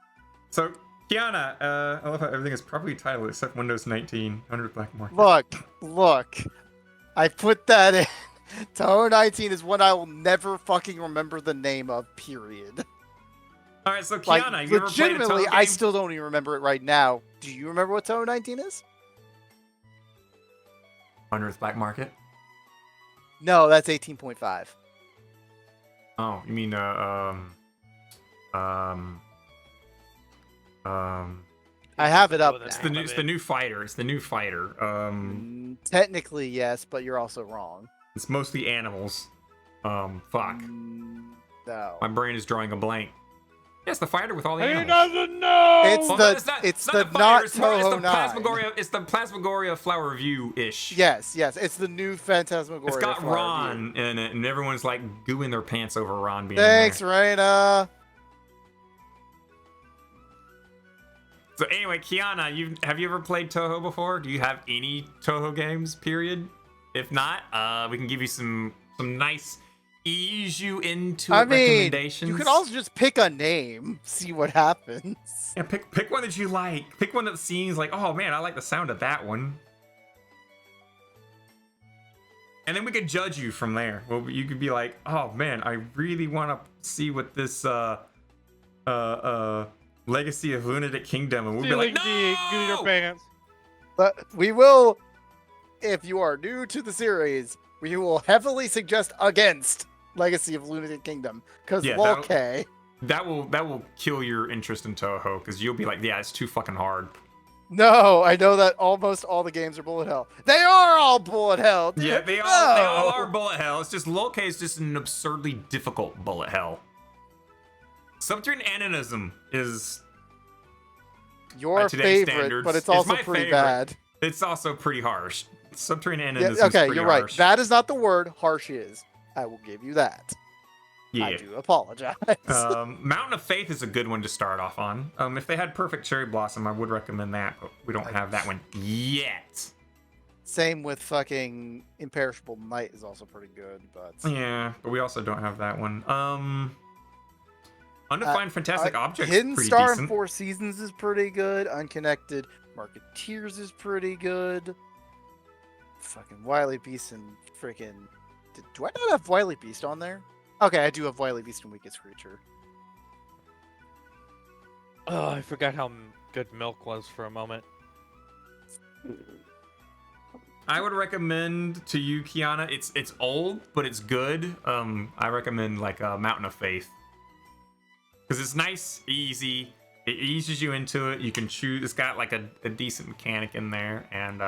So, Kiana, I love how everything is properly titled except Windows 19, 100 Black Market. Look. I put that in. Touhou 19 is one I will never fucking remember the name of, period. All right, so Kiana, Like, you ever played a legitimately, Touhou I game? still don't even remember it right now. Do you remember what Touhou 19 is? 100th Black Market? No, that's 18.5. Oh, you mean I have it up. It's now. the new fighter. It's the new fighter. Technically, yes, but you're also wrong. It's mostly animals. Fuck. No. My brain is drawing a blank. Yes, the fighter with all the He animals. doesn't know. It's not Touhou 9. It's the Plasmagoria Flower View-ish. Yes. It's the new Phantasmagoria. It's got Flower Ron View. in it, and everyone's like gooing their pants over Ron being Thanks, in there. Raina. So anyway, Kiana, have you ever played Touhou before? Do you have any Touhou games? Period. If not, we can give you some nice ease you into recommendations. You could also just pick a name, see what happens. Yeah, pick one that you like. Pick one that seems like, oh man, I like the sound of that one. And then we could judge you from there. Well, you could be like, oh man, I really want to see what this Legacy of Lunatic Kingdom, and we'll be like, Give your pants. But we will, if you are new to the series, we will heavily suggest against Legacy of Lunatic Kingdom. Because, okay. That will kill your interest in Touhou, because you'll be like, yeah, it's too fucking hard. No, I know that almost all the games are bullet hell. They are all bullet hell. Dude. Yeah, they all are bullet hell. It's just Lolke is just an absurdly difficult bullet hell. Subterranean Animism is your favorite, standards, but it's also pretty favorite. Bad. It's also pretty harsh. Subterranean Animism okay, is pretty you're harsh. right. Bad is not the word. Harsh is. I will give you that. Yeah. I do apologize. Mountain of Faith is a good one to start off on. If they had Perfect Cherry Blossom, I would recommend that, but we don't have that one yet. Same with fucking Imperishable Night is also pretty good, but yeah, but we also don't have that one. Undefined Fantastic Objects Hidden pretty Star decent. and Four Seasons is pretty good. Unconnected Marketeers is pretty good. Fucking Wily Beast and freaking... Do I not have Wily Beast on there? Okay, I do have Wily Beast and Weakest Creature. Oh, I forgot how good Milk was for a moment. I would recommend to you, Kiana. It's old, but it's good. I recommend like Mountain of Faith. Because it's nice, easy, it eases you into it. You can choose. It's got like a decent mechanic in there, and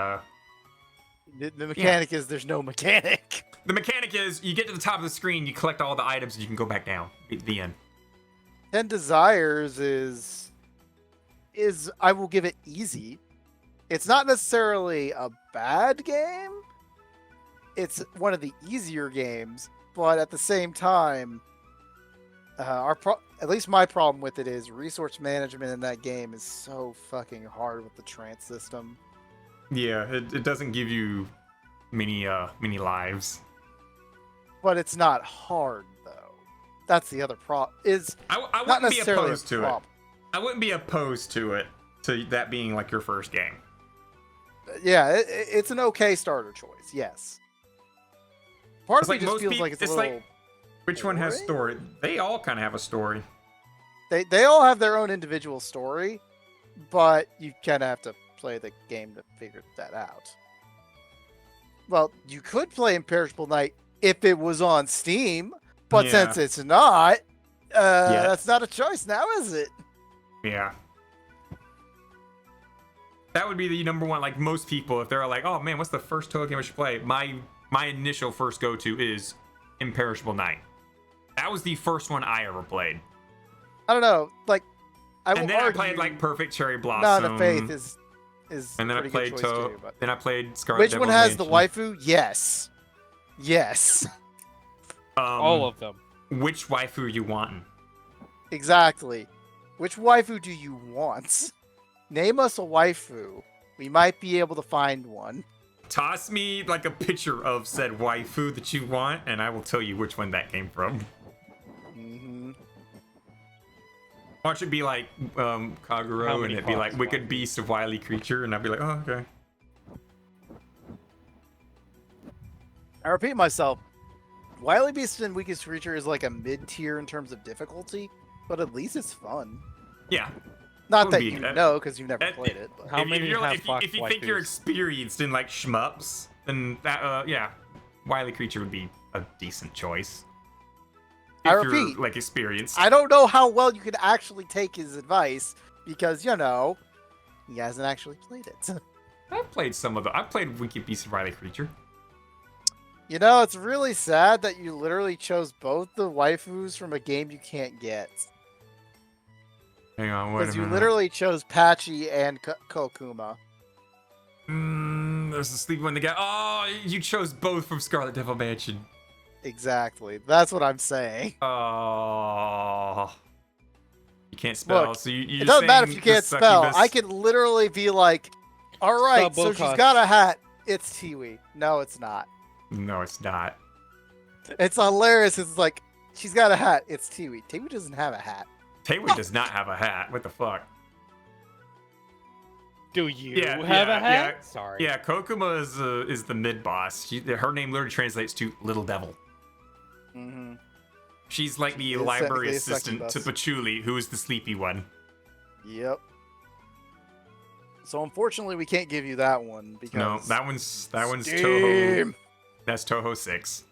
the mechanic is there's no mechanic. The mechanic is you get to the top of the screen, you collect all the items, and you can go back down. The end. 10 Desires is I will give it easy. It's not necessarily a bad game. It's one of the easier games, but at the same time. At least my problem with it is resource management in that game is so fucking hard with the trance system. Yeah, it doesn't give you many lives. But it's not hard though. That's the other problem. I wouldn't be opposed to it. I wouldn't be opposed to it. To that being like your first game. Yeah, it's an okay starter choice. Yes. Part of me just feels like it's a little. Which one has story? They all kind of have a story. They all have their own individual story, but you kind of have to play the game to figure that out. Well, you could play Imperishable Night if it was on Steam, but since it's not, That's not a choice now, is it? Yeah. That would be the number one. Like most people, if they're like, "Oh man, what's the first Touhou game I should play?" My initial first go-to is Imperishable Night. That was the first one I ever played. I don't know. Like, And then I played like Perfect Cherry Blossom. Not a Faith is. And then I played Then I played Scarlet Which Devil one has the Mansion. waifu? Yes. Yes. All of them. Which waifu are you wanting? Exactly. Which waifu do you want? Name us a waifu. We might be able to find one. Toss me like a picture of said waifu that you want, and I will tell you which one that came from. Mm-hmm. Watch it be like Kaguro, and it'd be like Wicked Beast of Wily Creature, and I'd be like, oh, okay. I repeat myself. Wily Beast and Weakest Creature is like a mid-tier in terms of difficulty, but at least it's fun. Yeah. Not that you know, because you've never played it. But. If you think you're experienced in like shmups, then that, yeah, Wily Creature would be a decent choice. If I repeat, you're like experienced. I don't know how well you can actually take his advice because you know he hasn't actually played it. I've played some of the. I've played Wicked Beast of Wily Creature. You know, it's really sad that you literally chose both the waifus from a game you can't get. Hang on, wait a minute. Because you literally chose Patchy and Kokuma. There's the sleepy one. The guy. Oh, you chose both from Scarlet Devil Mansion. Exactly. That's what I'm saying. Oh. You can't spell, Look, so you're it doesn't matter if saying you can't the spell. succubus- I can literally be like, all right, so she's got a hat. It's Tiwi. No, it's not. No, it's not. It's hilarious. It's like, she's got a hat. It's Tiwi. Tiwi doesn't have a hat. Tiwi does not have a hat. What the fuck? Do you have a hat? Yeah. Sorry. Yeah, Kokuma is the mid boss. Her name literally translates to Little Devil. Mm-hmm. She's like the is library technically a assistant to succubus. Patchouli, who is the sleepy one. Yep. So unfortunately, we can't give you that one because No, that one's Touhou. Steam. That's Touhou 6.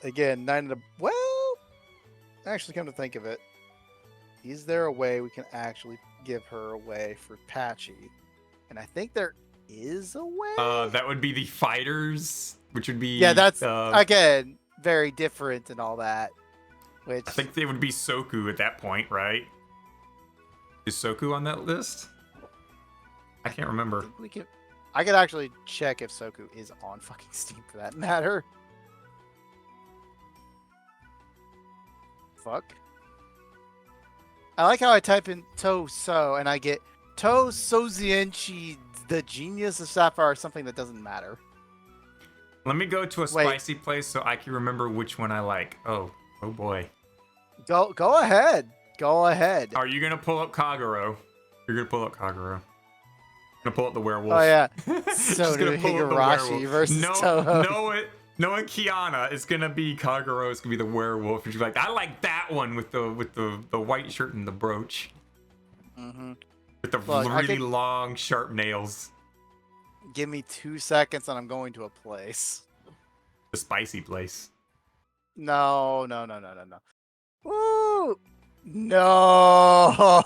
Again, 9 of the well. Actually, come to think of it, is there a way we can actually give her away for Patchy? And I think there is a way. That would be the fighters, which would be That's again very different and all that. Which I think they would be Soku at that point, right? Is Soku on that list? I can't remember. I could actually check if Soku is on fucking Steam for that matter. Fuck. I like how I type in To-So and I get To Sozienchi, the genius of Sapphire, or something that doesn't matter. Let me go to a spicy place so I can remember which one I like. Oh boy. Go ahead. Go ahead. Are you gonna pull up Kaguro? You're gonna pull up Kaguro. Gonna pull up the werewolf. Oh yeah. Just So gonna pull up the Higurashi werewolf. versus Toho. No, and Kiana is gonna be Kaguro. It's gonna be the werewolf. She's like, I like that one with the white shirt and the brooch. Mm-hmm. With the Look, really long, sharp nails. Give me 2 seconds and I'm going to a place. The spicy place. No. Woo! No.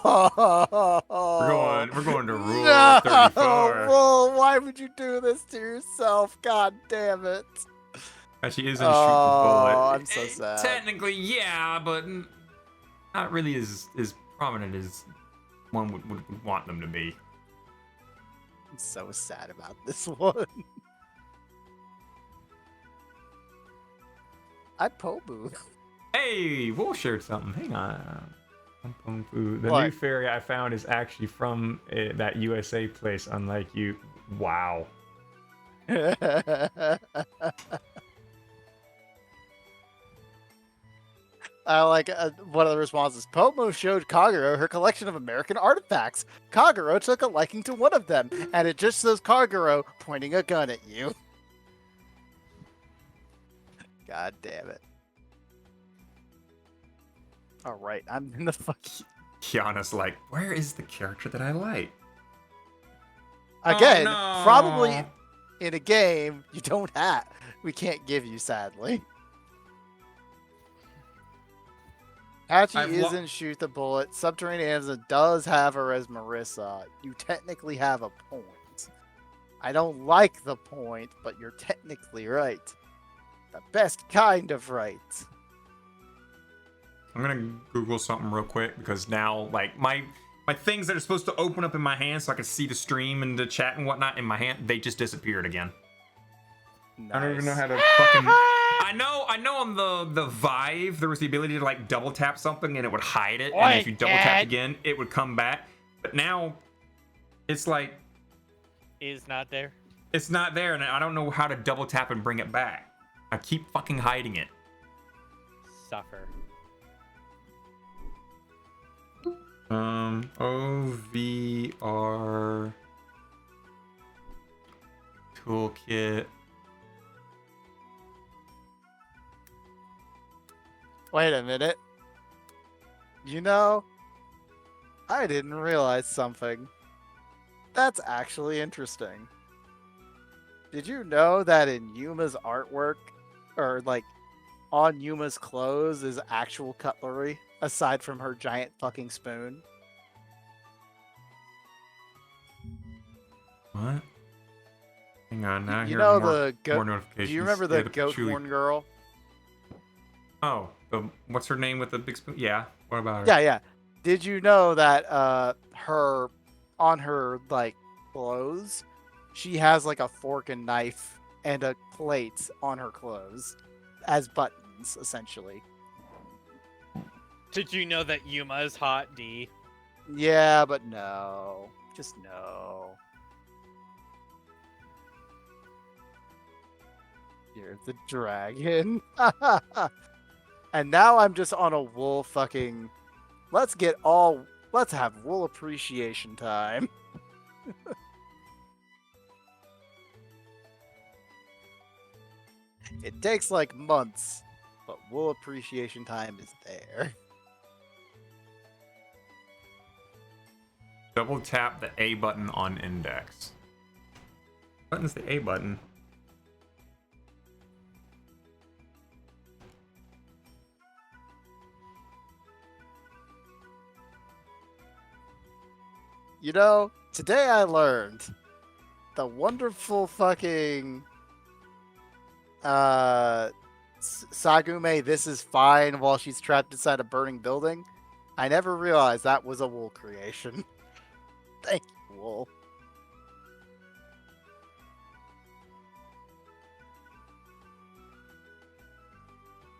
We're going to rule No. 34. Well, why would you do this to yourself? God damn it. Actually, isn't shoot the bullet. I'm so sad. Technically, yeah, but not really as prominent as one would want them to be. I'm so sad about this one. I Pobu. Hey, we'll share something. Hang on. The What? new fairy I found is actually from that USA place, unlike you. Wow. I like one of the responses. Pomo showed Kaguro her collection of American artifacts. Kaguro took a liking to one of them, and it just says Kaguro pointing a gun at you. God damn it. Alright, I'm in the fucking... Kiana's like, where is the character that I like? Again, Oh, no. probably in a game you don't have. We can't give you, sadly. Patchy I've lo- isn't Shoot the Bullet. Subterranean Amazon does have her as Marissa. You technically have a point. I don't like the point, but you're technically right. The best kind of right. I'm gonna Google something real quick because now, like, my things that are supposed to open up in my hand so I can see the stream and the chat and whatnot in my hand, they just disappeared again. Nice. I don't even know how to fucking. I know on the Vive there was the ability to like double tap something and it would hide it, and if you double tap again, it would come back. But now, it's like Is not there. it's not there, and I don't know how to double tap and bring it back. I keep fucking hiding it. Suffer. OVR toolkit. Wait a minute. You know, I didn't realize something. That's actually interesting. Did you know that in Yuma's artwork, or like on Yuma's clothes, is actual cutlery aside from her giant fucking spoon? What? Hang on, now You here know are more, the goat. more Do notifications. you remember Yeah, the goat patchouli. horn girl? Oh, what's her name with the big spoon? Yeah. What about her? Yeah, yeah. Did you know that her on her like clothes, she has like a fork and knife and a plate on her clothes as buttons, essentially. Did you know that Yuma is hot, D? Yeah, but no. Just no. You're the dragon. And now I'm just on a wool fucking... Let's have wool appreciation time. It takes like months, but wool appreciation time is there. Double tap the A button on index. What button's the A button? You know, today I learned the wonderful fucking Sagume This Is Fine while she's trapped inside a burning building. I never realized that was a wool creation. Thank you, wool.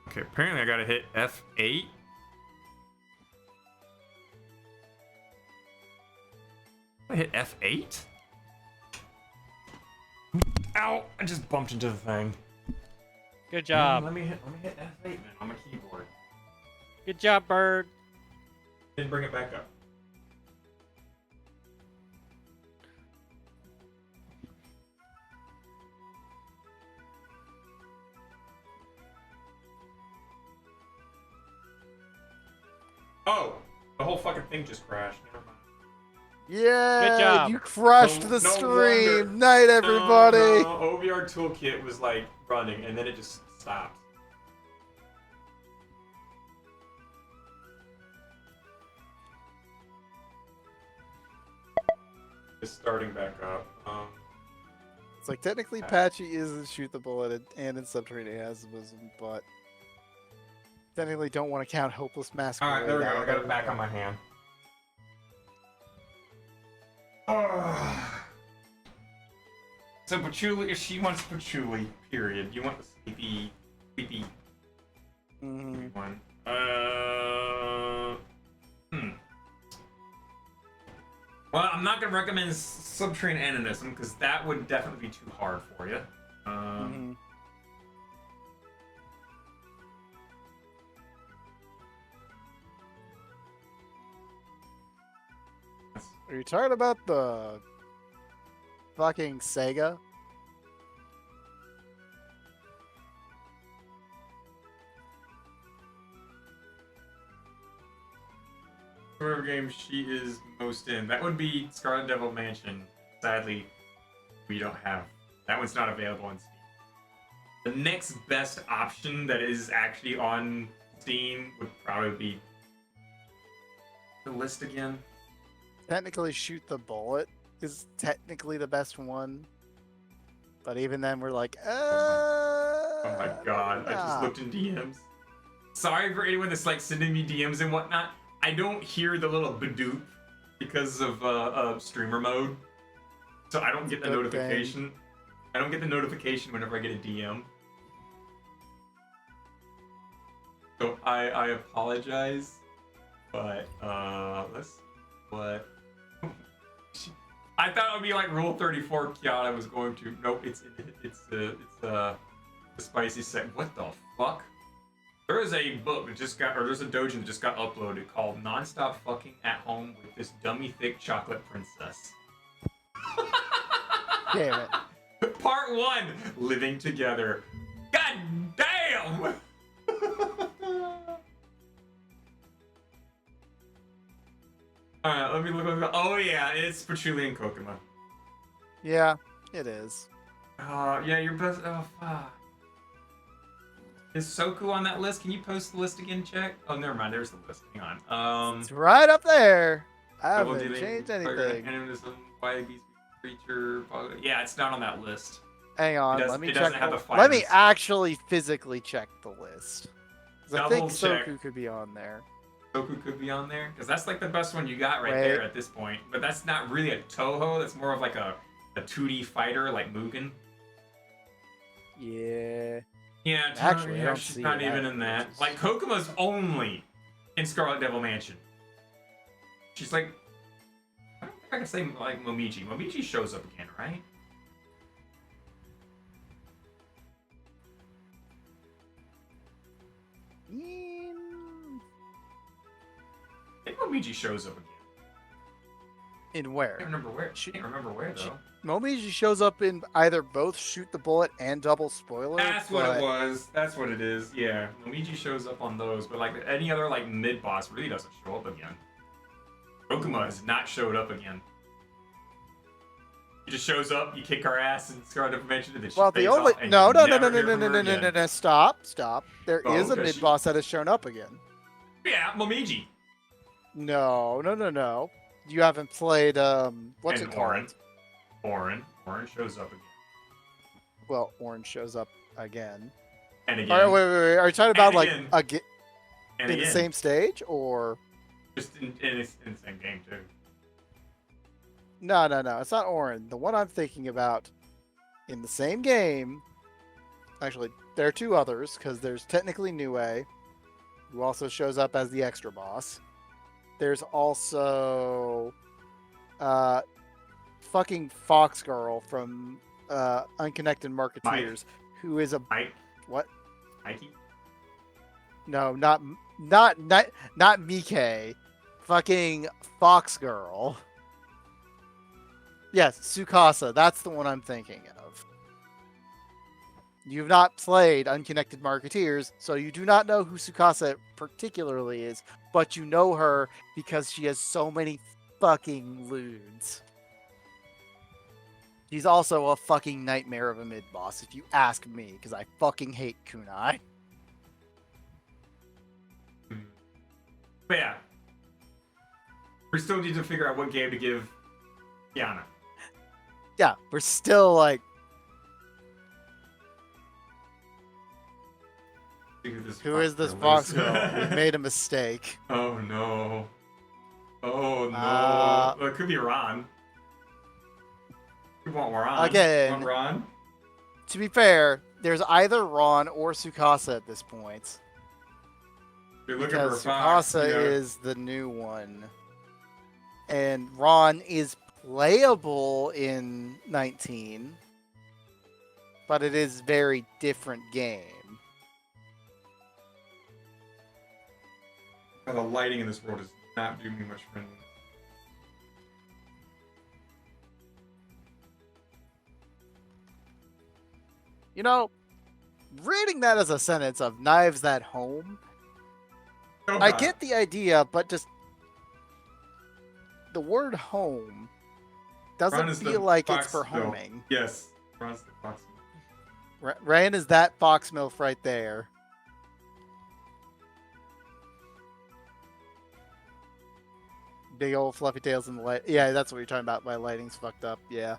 Okay, apparently I gotta hit F8. I hit F8? Ow! I just bumped into the thing. Good job. Let me hit F8 man on my keyboard. Good job, bird. Didn't bring it back up. Oh! The whole fucking thing just crashed. Never mind. Yeah, Good job. you crushed the stream. wonder. Night, everybody. No, OVR toolkit was like running and then it just stopped. It's starting back up. It's like technically Patchy isn't Shoot the Bullet and in Subterranean Asimonism, but technically don't want to count Hopeless Masquerade. Alright, there we go. I out. got it back on my hand. So patchouli, if she wants patchouli, period. You want the sleepy one. Well, I'm not gonna recommend Subterranean Animism because that would definitely be too hard for you. Are you talking about the fucking Sega? Whatever game she is most in, that would be Scarlet Devil Mansion. Sadly, we don't have that one's not available on Steam. The next best option that is actually on Steam would probably be the list again? Technically, Shoot the Bullet is technically the best one. But even then, we're like, Oh my god, I just nah. looked in DMs. Sorry for anyone that's like sending me DMs and whatnot. I don't hear the little badoop because of streamer mode. So I don't get the notification. I don't get the notification whenever I get a DM. So I apologize. But what? I thought it would be like Rule 34 Kiara was going to. Nope, it's the spicy set. What the fuck? There is a book that just got, or there's a doujin that just got uploaded called "Nonstop Fucking at Home with This Dummy Thick Chocolate Princess." Damn it. Part 1, Living Together. God damn! Alright, let me look. Oh yeah, it's Patchouli and Kokuma. Yeah, it is. Yeah, your best. Oh fuck. Is Soku on that list? Can you post the list again, check? Oh, never mind. There's the list. Hang on. It's right up there. I Double haven't dealing, changed fire, anything. animism, wild beast creature. Yeah, it's not on that list. Hang on, It let me doesn't check. have the Let me fighters. actually physically check the list. 'Cause I think Double check. Soku could be on there. Soku could be on there because that's like the best one you got right Wait. there at this point. But that's not really a Touhou. That's more of like a 2D fighter like Mugen. Yeah. Yeah, Actually, I yeah, don't she's see not that, even in that. which is- Like Kokuma's only in Scarlet Devil Mansion. She's like, I don't think I can say like Momiji. Momiji shows up again, right? I think Momiji shows up again. In I where? can't remember where. She can't remember where though. Momiji shows up in either both Shoot the Bullet and Double Spoiler. That's what it but- was. That's what it is. Yeah, Luigi shows up on those, but like any other like mid boss really doesn't show up again. Kokuma has not showed up again. He just shows up, you kick her ass, and Scarlet Devil mentioned it. Well, the only no. Stop. There Oh, is a okay, mid boss that has shown up again. Yeah, Momiji. No. You haven't played what's And it called? Orin shows up again. Well, Orange shows up again. And again. All right, wait. Are you talking about And like again. again And in the again. same stage or? Just in the same game too. No. It's not Orin. The one I'm thinking about in the same game. Actually, there are two others because there's technically Nue, who also shows up as the extra boss. There's also fucking Fox Girl from Unconnected Marketeers, who is a Mike. what? Mikey. No, not Mike. Fucking Fox Girl. Yes, Tsukasa. That's the one I'm thinking of. You've not played Unconnected Marketeers, so you do not know who Tsukasa particularly is, but you know her because she has so many fucking lewds. She's also a fucking nightmare of a mid-boss, if you ask me, because I fucking hate Kunai. But yeah. We still need to figure out what game to give Kiana. Yeah, we're still like, who is this Fox Girl? We made a mistake. Oh no. Oh no. Well, it could be Ron. We want Ron. Again. Want Ron? To be fair, there's either Ron or Tsukasa at this point. You're looking for a Because Fox, Tsukasa you know. is the new one. And Ron is playable in 19. But it is very different game. Oh, the lighting in this world is not doing me much friendly. You know, reading that as a sentence of Knives That Home, I get the idea, but just the word home doesn't Ron is the feel like Fox it's for Mill. homing. Yes. Ron's the Fox. Ryan is that Fox MILF right there. big old fluffy tails in the light. Yeah, that's what you're talking about. My lighting's fucked up. Yeah.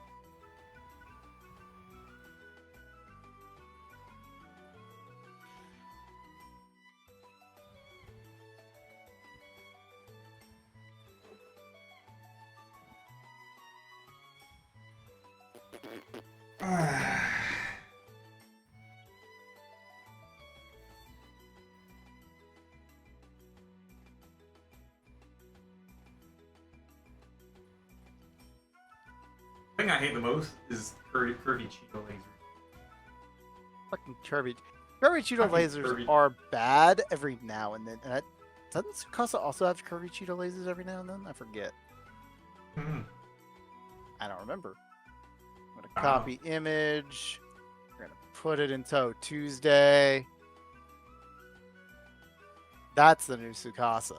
The thing I hate the most is curvy Cheeto lasers. Fucking Kirby. Kirby Cheeto Fucking lasers Kirby. are bad every now and then. And doesn't Tsukasa also have Kirby Cheeto lasers every now and then? I forget. Hmm. I don't remember. I'm gonna I don't copy image. We're gonna put it in Touhou Tuesday. That's the new Tsukasa.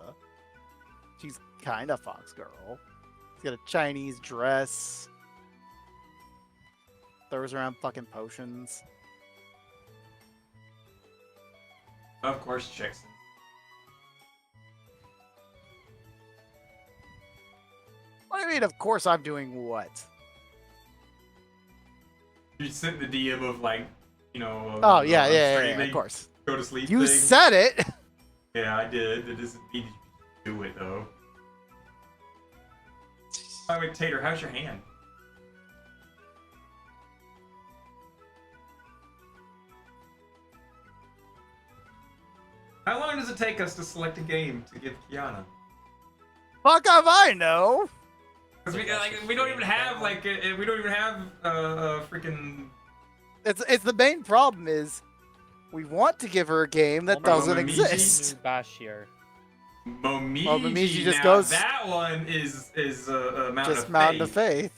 She's kind of Fox Girl. She's got a Chinese dress. Throws around fucking potions. Of course, chicks. What do you mean, of course I'm doing what? You sent the DM of like, you know. Oh, yeah, streaming, of course. Go to sleep. You thing. said it! Yeah, I did. It doesn't mean you do it though. By the way, Tater, how's your hand? How long does it take us to select a game to give Kiana? Fuck if I know! Because we don't even have like we don't even have freaking. It's the main problem is we want to give her a game that doesn't Momiji? exist. Bashir. Momiji. Oh, Momiji just now, goes- That one is Mountain Just of Mountain Faith. of Faith.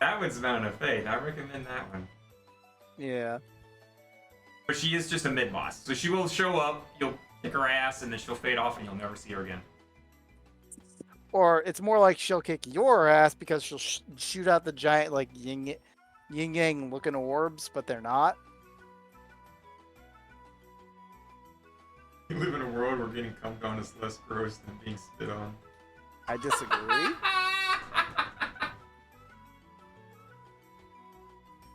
That one's Mountain of Faith. I recommend that one. Yeah. But she is just a mid boss, so she will show up. You'll kick her ass, and then she'll fade off, and you'll never see her again. Or it's more like she'll kick your ass because she'll shoot out the giant like yin yang looking orbs, but they're not. You live in a world where getting cum on is less gross than being spit on. I disagree.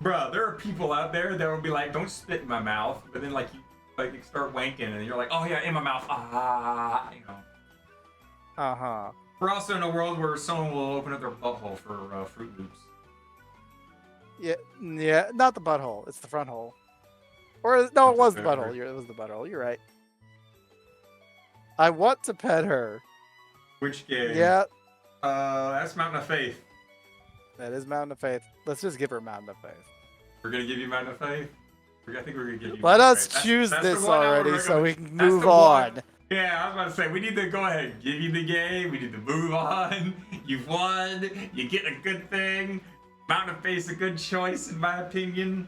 Bruh, there are people out there that will be like, "Don't spit in my mouth," but then like you start wanking, and you're like, "Oh yeah, in my mouth." Ah, you know. Uh-huh. We're also in a world where someone will open up their butthole for Fruit Loops. Yeah, not the butthole. It's the front hole. Or no, it was the butthole. It was the butthole. You're right. I want to pet her. Which game? Yeah, That's Mountain of Faith. that is Mountain of Faith. Let's just give her Mountain of Faith. We're gonna give you Mountain of Faith. I think we're gonna give you. Let Mountain of us Faith. choose That's the this one I would already so we recommend. can That's move the one. on. Yeah, I was about to say we need to go ahead and give you the game. We need to move on. You've won. You get a good thing. Mountain of Faith's a good choice in my opinion.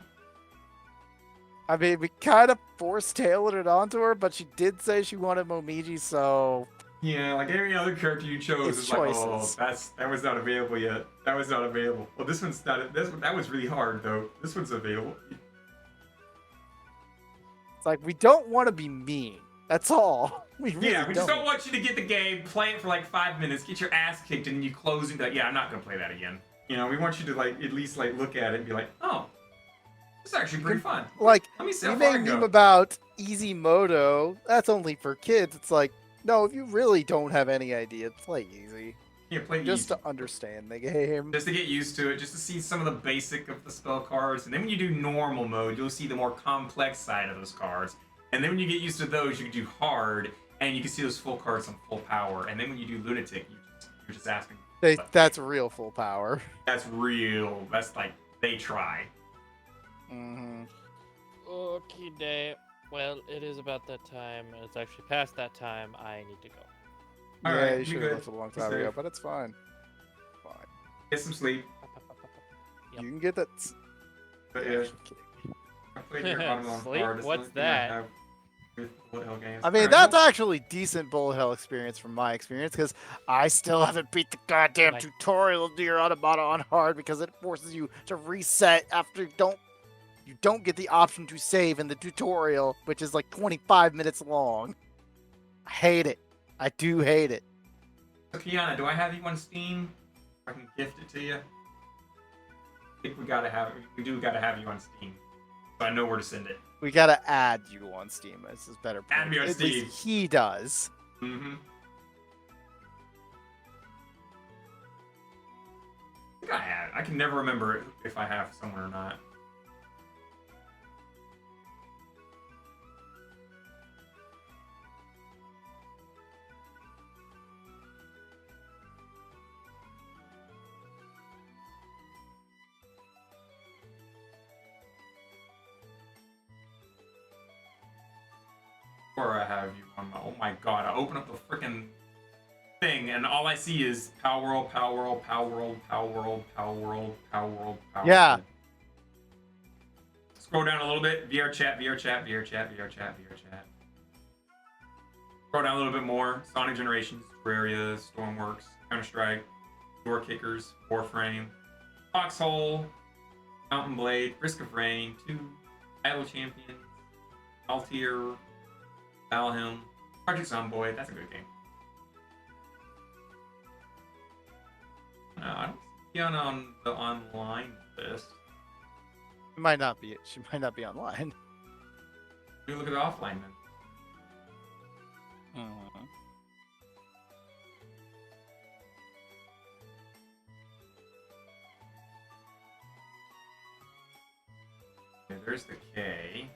I mean, we kind of force-tailored it onto her, but she did say she wanted Momiji, so... Yeah, like every other character you chose It's is like, oh, choices. that was not available yet. That was not available. Well, this one's not. That was really hard though. This one's available. It's like, we don't want to be mean. That's all. We really Yeah, we just don't want you to get the game, play it for like 5 minutes, get your ass kicked, and then you close and be like, yeah, I'm not gonna play that again. You know, we want you to like at least like look at it and be like, oh, it's actually pretty fun. Like, Let me see we how far I made can meme go. about Easy Moto. That's only for kids. It's like, no, if you really don't have any idea, play easy. Yeah, play Just easy. to understand the game. Just to get used to it, just to see some of the basic of the spell cards, and then when you do normal mode, you'll see the more complex side of those cards. And then when you get used to those, you can do hard, and you can see those full cards on full power. And then when you do lunatic, you're just asking. That's real full power. That's real. That's like they try. Mm-hmm. Okay, day. Well, it is about that time. It's actually past that time. I need to go. All Yeah, right, you you should have good. left a long You time ago, safe. but it's fine. Fine. Get some sleep. Yep. You can get that. But yeah, I played your Autumn Sleep? card. It's What's the only thing I that? have with bullet hell games. I mean, Alright, that's well, actually decent bullet hell experience from my experience, because I still haven't beat the goddamn Like- tutorial of Dear Automata on hard because it forces you to reset after you don't get the option to save in the tutorial, which is like 25 minutes long. I hate it. I do hate it. So Kiana, do I have you on Steam? I can gift it to you. I think we do gotta have you on Steam. So I know where to send it. We gotta add you on Steam. This is better. Add me on At Steam. least he does. Mm-hmm. I think I have. I can never remember if I have someone or not. Or I have you on my. Oh my god! I open up the freaking thing, and all I see is Power World, Power World, Power World, Power World, Power World, Power World, Power Yeah. World. Scroll down a little bit. VR chat, VR chat, VR chat, VR chat, VR chat. Scroll down a little bit more. Sonic Generations, Terraria, Stormworks, Counter Strike, Door Kickers, Warframe, Foxhole, Mountain Blade, Risk of Rain, 2, Idle Champions, Altair, Valheim, Project Zomboid. That's a good game. No, I don't see Kiana on the online list. It might not be. She might not be online. You look at the offline then. Okay, there's the K.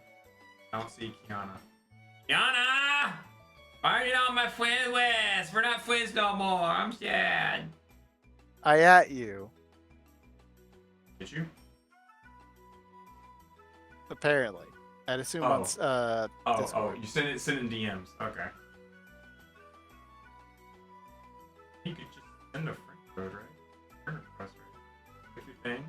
I don't see Kiana. Kiana! Why are you not my friend list? We're not friends no more. I'm sad. I at you. Did you? Apparently. I'd assume on Discord. You send it in DMs. Okay. You could just send a friend code, right? Friend request, right? Click your thing.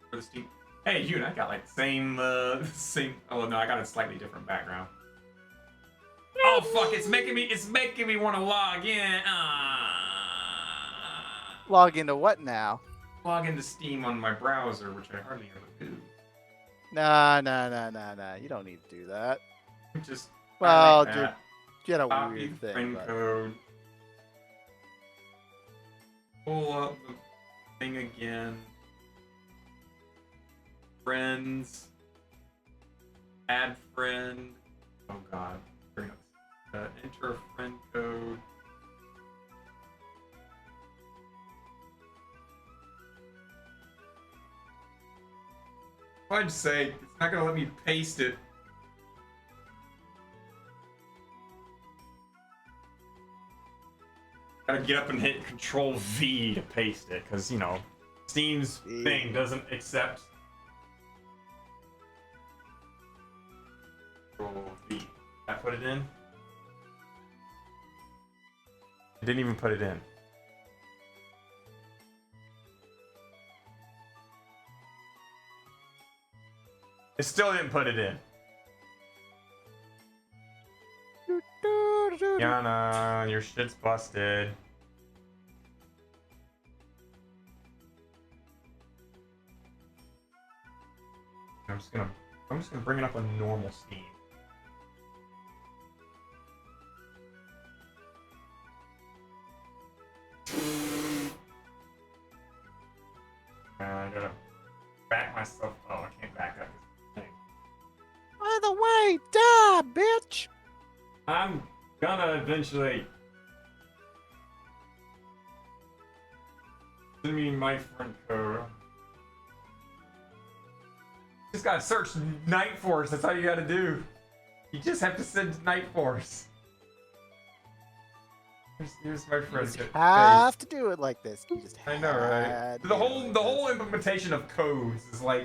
For the Steam. Hey, you and I got like the same. Oh no, I got a slightly different background. Oh fuck! It's making me want to log in. Log into what now? Log into Steam on my browser, which I hardly ever do. Nah. You don't need to do that. Just Well, like you get a copy weird the thing. friend But... code. Pull up the thing again. Friends. Add friend. Oh god. Bring up. Enter a friend code. Fudge sake, it's not gonna let me paste it. Gotta get up and hit Control V to paste it, because, you know, Steam's thing doesn't accept. Control V. Did I put it in? I didn't even put it in. It still didn't put it in. Yana, your shit's busted. I'm just gonna bring it up on normal Steam. I gotta back myself. Oh, I can't back up. By the way, die, bitch! I'm gonna eventually. Send me my friend code. Just gotta search Night Force. That's all you gotta do. You just have to send Night Force. Here's my friend code. Have to do it like this. You just I know, right? had to The do it whole like the whole implementation of codes is like,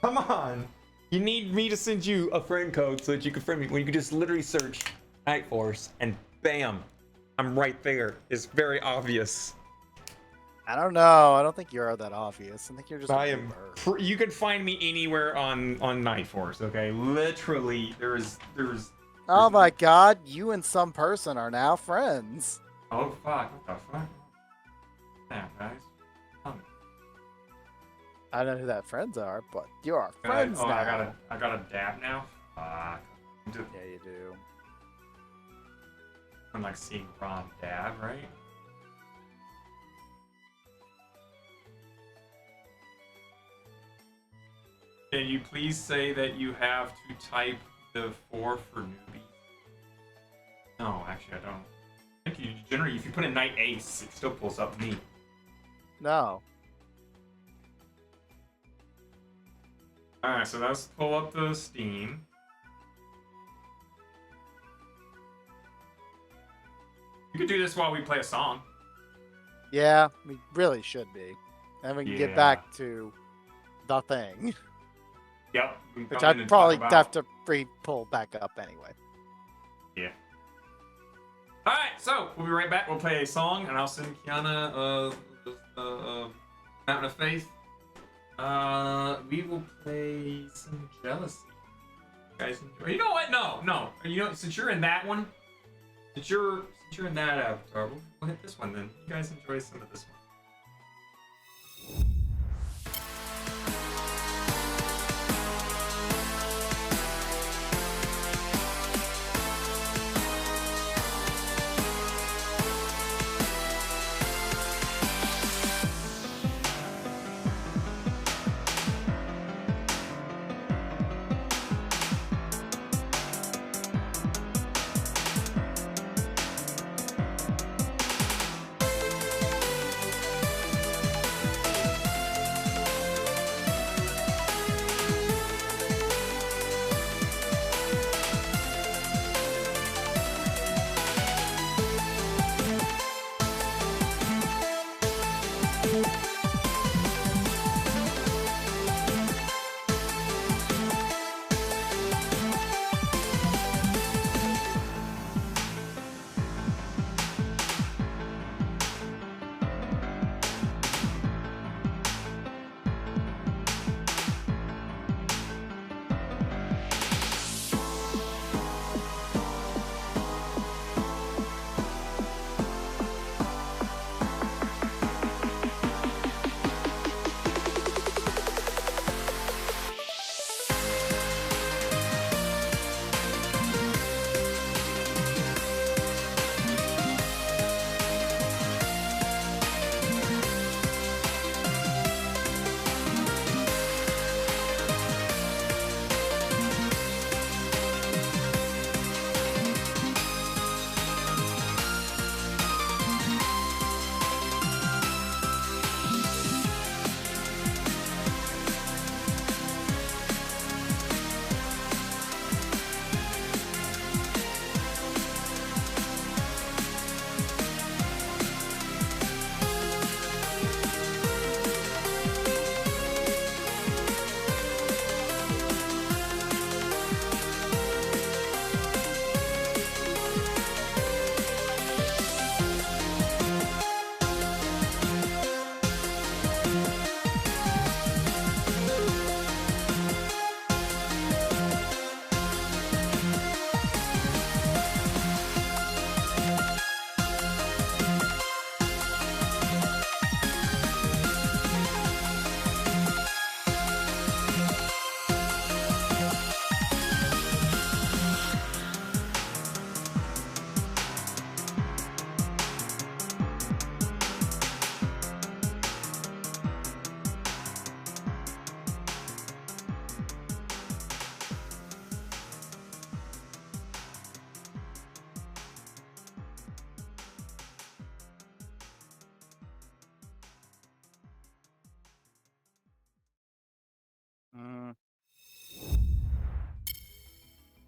come on. You need me to send you a friend code so that you can friend me when you can just literally search Night Force and bam, I'm right there. It's very obvious. I don't know. I don't think you're that obvious. I think you're just. I am. You can find me anywhere on Night Force. Okay, literally, there's. Oh my God! You and some person are now friends. Oh fuck! What the fuck? Yeah, guys. I don't know who that friends are, but you are friends now. I gotta dab now. Fuck. Yeah, you do. I'm like seeing Ron Dab, right? Can you please say that you have to type the 4 for newbies? No, actually I don't. I think you generally, if you put in Knight Ace, it still pulls up me. No. Alright, so let's pull up the Steam. You could do this while we play a song. Yeah, we really should be. And we can get Yeah. back to the thing. Yep. Which I'd probably have to pull back up anyway. Yeah. Alright, so we'll be right back. We'll play a song, and I'll send Kiana Mountain of Faith. We will play some Jealousy. You guys enjoy. You know what? No. You know, since you're in that one, since you're in that avatar, we'll hit this one then. You guys enjoy some of this one.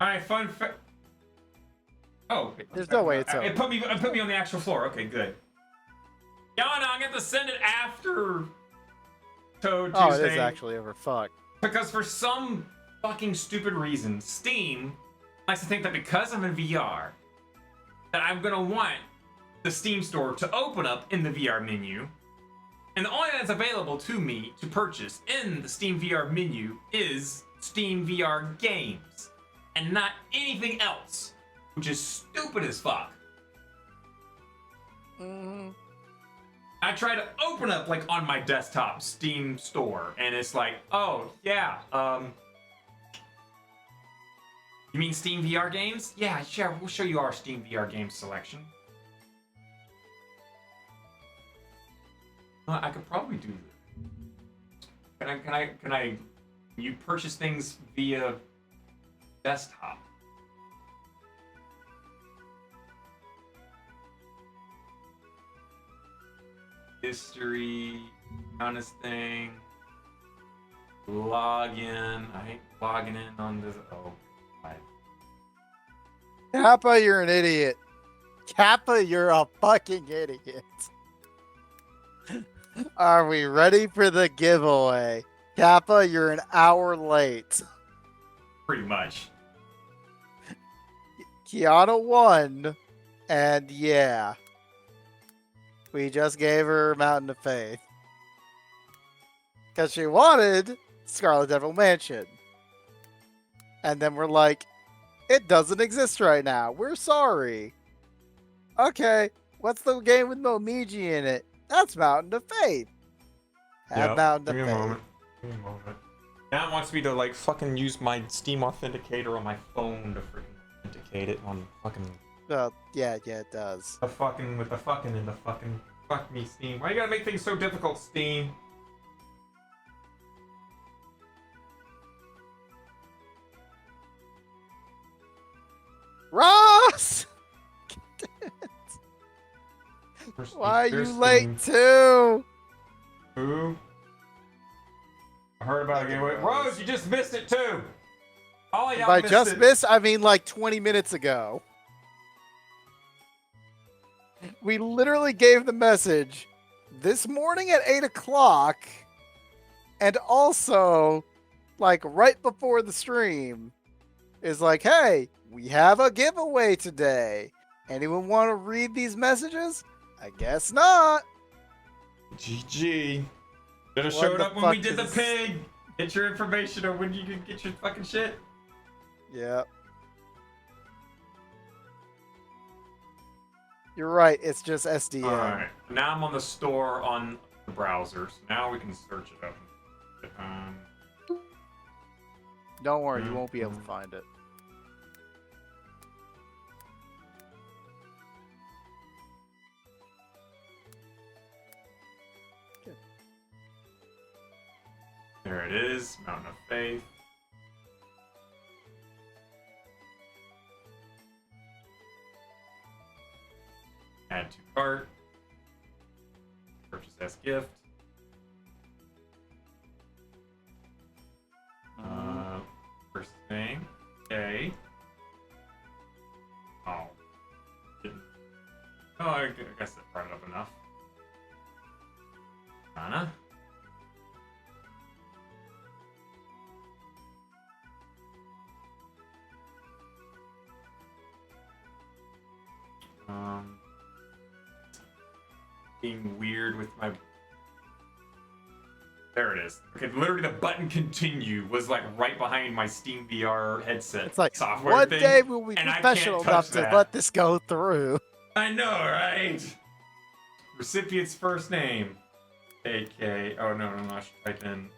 Alright, fun fact. Oh, there's no way it's over. It put me on the actual floor. Okay, good. Yana, I'm gonna send it after Touhou Tuesday. Oh, it is actually over. Fuck. Because for some fucking stupid reason, Steam likes to think that because I'm in VR, that I'm gonna want the Steam store to open up in the VR menu, and the only thing that's available to me to purchase in the Steam VR menu is Steam VR games, and not anything else, which is stupid as fuck. I try to open up, like, on my desktop Steam store, and it's like, oh, yeah, You mean Steam VR games? Yeah, sure. We'll show you our Steam VR games selection. I could probably do that. Can I? You purchase things via desktop. History, honest thing. Login. I hate logging in on this. Oh, my. Kappa, you're an idiot. Kappa, you're a fucking idiot. Are we ready for the giveaway? Kappa, you're an hour late. Pretty much. Kiana won, and yeah. We just gave her Mountain of Faith. Because she wanted Scarlet Devil Mansion. And then we're like, it doesn't exist right now. We're sorry. Okay, what's the game with Momiji in it? That's Mountain of Faith. Have Mountain of Faith. Give me a moment. Now it wants me to like fucking use my Steam Authenticator on my phone to freaking authenticate it on fucking. Yeah, it does. The fucking with the fucking and the fucking fuck me, Steam. Why you gotta make things so difficult, Steam? Ross! Why are you late too? Who? I heard about a giveaway. Rose, you just missed it too. All of y'all By missed just it. missed, I mean like 20 minutes ago. We literally gave the message this morning at 8 o'clock, and also like right before the stream is like, hey, we have a giveaway today. Anyone want to read these messages? I guess not. GG. Should have showed up when we did the pig. Get your information or when you can get your fucking shit. Yeah. You're right, it's just SDN. Alright. Now I'm on the store on the browser, so now we can search it up. Don't worry, you won't be able to find it. There it is, Mountain of Faith. Add to cart. Purchase as gift. First thing. Okay. Oh. Didn't. Oh, I guess that brought it up enough. Anna. Being weird with my. There it is. Okay, literally the button continue was like right behind my Steam VR headset. It's like, software one thing, day we'll be and I professional can't touch enough to that. let this go through. I know, right? Recipient's first name. AK. Oh no, I should type in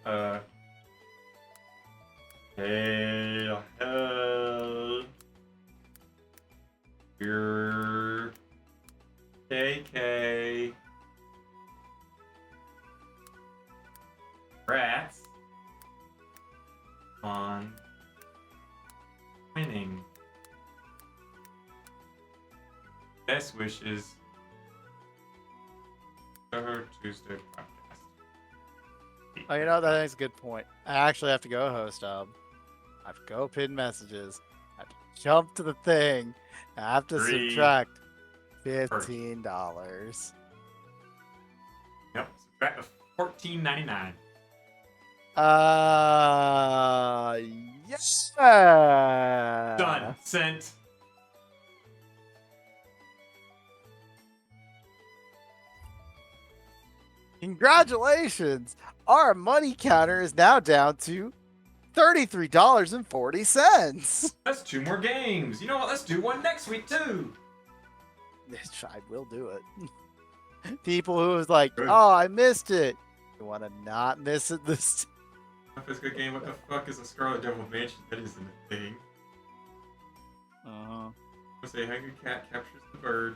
hey, your KK Rats on winning. Best wishes. Touhou Tuesday podcast. Oh, you know, that's a good point. I actually have to go host I have to go pin messages. I have to jump to the thing. I have to subtract $15. Yep, subtract the $14.99. Yes. Done. Sent. Congratulations! Our money counter is now down to $33.40. That's 2 more games. You know what? Let's do one next week too. I will do it. People who was like, oh, I missed it. You want to not miss it this Physical game. What the fuck is a Scarlet Devil Mansion? That isn't a thing. Say hungry cat captures the bird.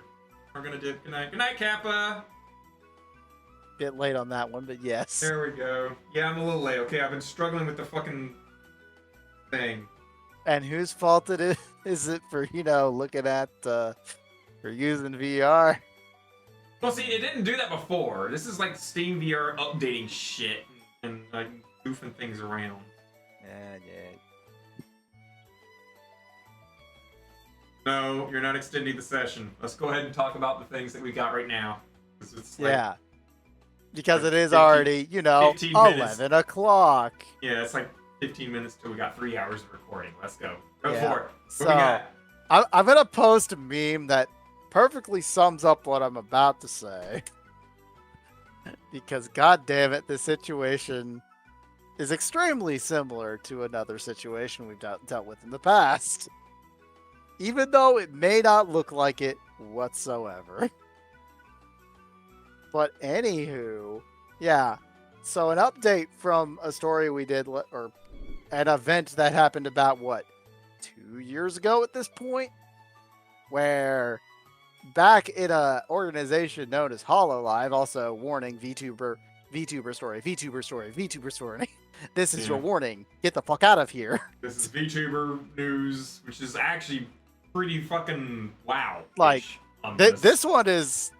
We're gonna dip. Good night. Good night, Kappa. Bit late on that one, but yes. There we go. Yeah, I'm a little late. Okay, I've been struggling with the fucking thing. And whose fault is it for, looking at, for using VR? Well, see, it didn't do that before. This is like Steam VR updating shit and like goofing things around. Yeah. No, you're not extending the session. Let's go ahead and talk about the things that we got right now. It's like, Yeah. Because it is 15 already, 15 minutes. 11 o'clock. Yeah, it's like 15 minutes till we got 3 hours of recording. Let's go. Go Yeah. for it. What So, we got? I'm going to post a meme that perfectly sums up what I'm about to say. Because, god damn it, this situation is extremely similar to another situation we've dealt with in the past. Even though it may not look like it whatsoever. But anywho, yeah. So an update from a story we did, or an event that happened about, 2 years ago at this point? Where back in a organization known as HoloLive, also warning VTuber story. This is your warning. Get the fuck out of here. This is VTuber news, which is actually pretty fucking wow. Like, this one is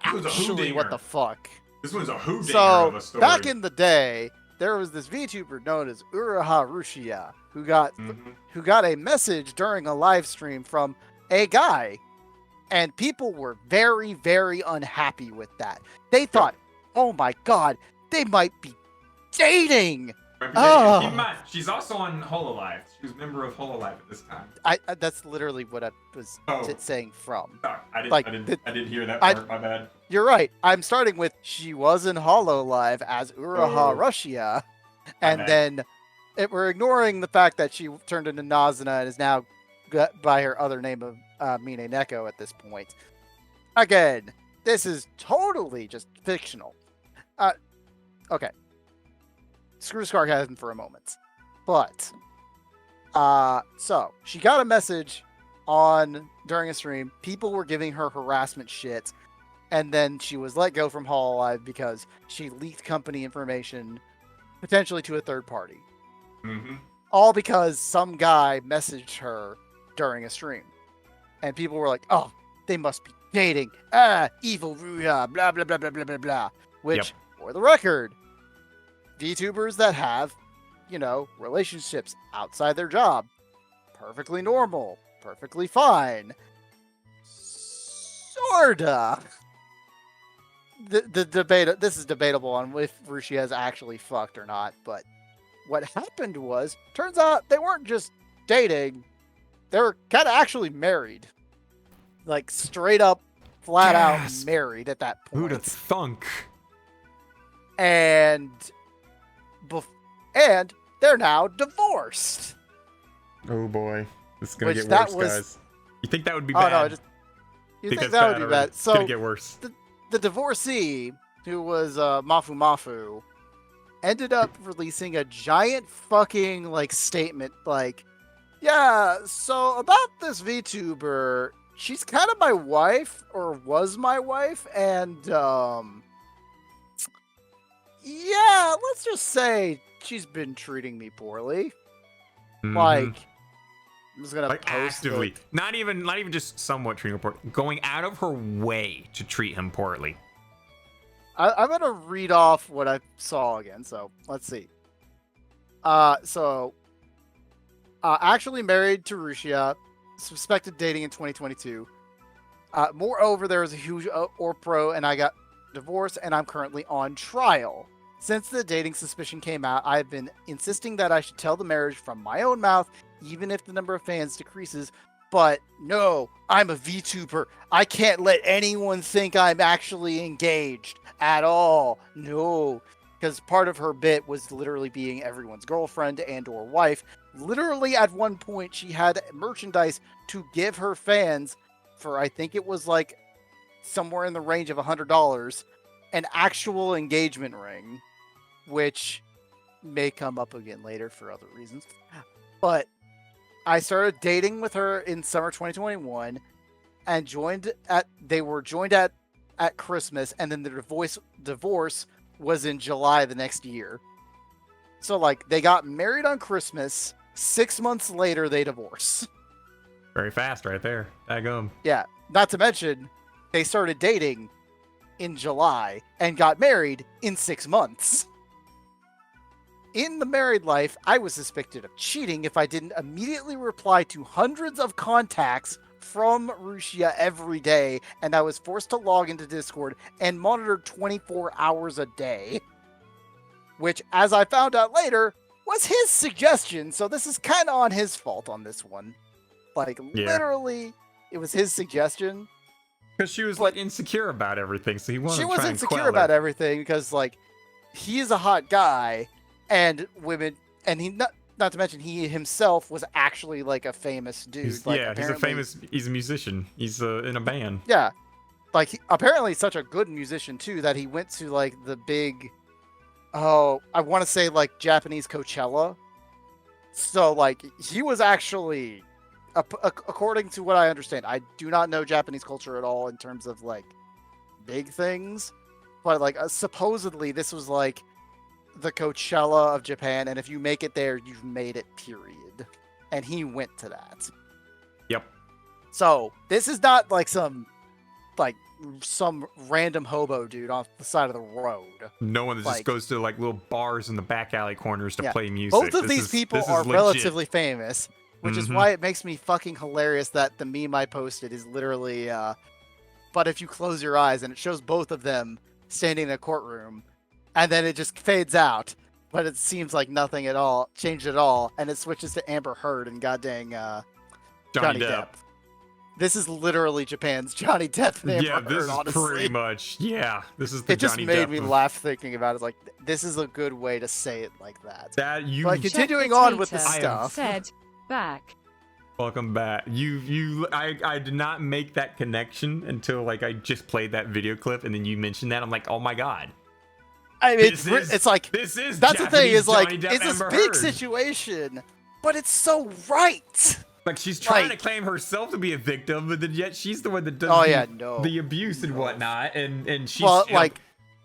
actually what the fuck. This one's a who dinger So, of a story. back in the day, there was this VTuber known as Uraha Rushia who got a message during a live stream from a guy, and people were very, very unhappy with that. They thought, oh my god, they might be dating. Keep in mind, she's also on HoloLive. She was a member of HoloLive at this time. That's literally what I was saying from. Sorry, I didn't hear that part. My bad. You're right. I'm starting with she was in HoloLive as Uraha Rushia, and then we're ignoring the fact that she turned into Nazuna and is now by her other name of Mine Neko at this point. Again, this is totally just fictional. Okay. Screw sarcasm for a moment. But, so, she got a message during a stream. People were giving her harassment shit. And then she was let go from HoloLive because she leaked company information, potentially to a third party. Mm-hmm. All because some guy messaged her during a stream. And people were like, oh, they must be dating. Evil Ruya, blah, blah, blah, blah, blah, blah, blah. Which, for the record, VTubers that have, relationships outside their job, perfectly normal, perfectly fine. Sorta. The debate, this is debatable on if Rushi has actually fucked or not, but what happened was, turns out they weren't just dating, they were kind of actually married. Like, straight up, flat out married at that point. Who'da thunk? And they're now divorced. Oh boy, this is gonna Which get worse, guys. You think that would be bad? Oh no, you think that would be bad? It's gonna get worse. The divorcee, who was Mafu, ended up releasing a giant fucking statement, yeah. So about this VTuber, she's kind of my wife, or was my wife, and yeah, let's just say she's been treating me poorly. Mm-hmm. I'm just gonna post actively, it. not even just somewhat treating him poorly, going out of her way to treat him poorly. I'm gonna read off what I saw again. So let's see. Actually married to Rushia, suspected dating in 2022. Moreover, there was a huge Orpro, and I got divorced, and I'm currently on trial. Since the dating suspicion came out, I've been insisting that I should tell the marriage from my own mouth, even if the number of fans decreases. But no, I'm a VTuber. I can't let anyone think I'm actually engaged at all. No, because part of her bit was literally being everyone's girlfriend and or wife. Literally at one point, she had merchandise to give her fans for, I think it was somewhere in the range of $100, an actual engagement ring, which may come up again later for other reasons. But I started dating with her in summer 2021 and they were joined at Christmas, and then the divorce was in July the next year. So like they got married on Christmas, 6 months later they divorce. Very fast right there. Daggum. Yeah, not to mention they started dating in July and got married in 6 months. In the married life, I was suspected of cheating if I didn't immediately reply to hundreds of contacts from Rusia every day, and I was forced to log into Discord and monitored 24 hours a day. Which, as I found out later, was his suggestion, so this is kind of on his fault on this one. Like, literally, it was his suggestion. Because she was like insecure about everything, so he wanted to try and She was insecure about everything because, like, he's a hot guy, and women, and he not to mention he himself was actually like a famous dude. He's a musician. He's in a band. Yeah, like apparently such a good musician too that he went to like the big, I want to say like Japanese Coachella. So like he was actually, according to what I understand, I do not know Japanese culture at all in terms of like big things, but like supposedly this was like the Coachella of Japan, and if you make it there, you've made it, period. And he went to that. Yep. So this is not like some random hobo dude off the side of the road. No one that just goes to like little bars in the back alley corners to play music. Both of these people are relatively famous, which is why it makes me fucking hilarious that the meme I posted is literally, but if you close your eyes, and it shows both of them standing in a courtroom, and then it just fades out, but it seems like nothing at all changed at all, and it switches to Amber Heard and goddamn Johnny Depp. This is literally Japan's Johnny Depp and Amber Heard, honestly. Pretty much. Yeah, this is the It just Johnny made Depp me of- laugh thinking about it. Like, this is a good way to say it like that. That you Like, continuing on with the stuff. Said, back. Welcome back. I did not make that connection until like I just played that video clip, and then you mentioned that. I'm like, oh my god. I mean, it's like this is that's the thing is like Johnny Depp, it's this Amber big Heard. situation, but it's so right. Like she's trying to claim herself to be a victim, but then yet she's the one that does the abuse and whatnot, and she's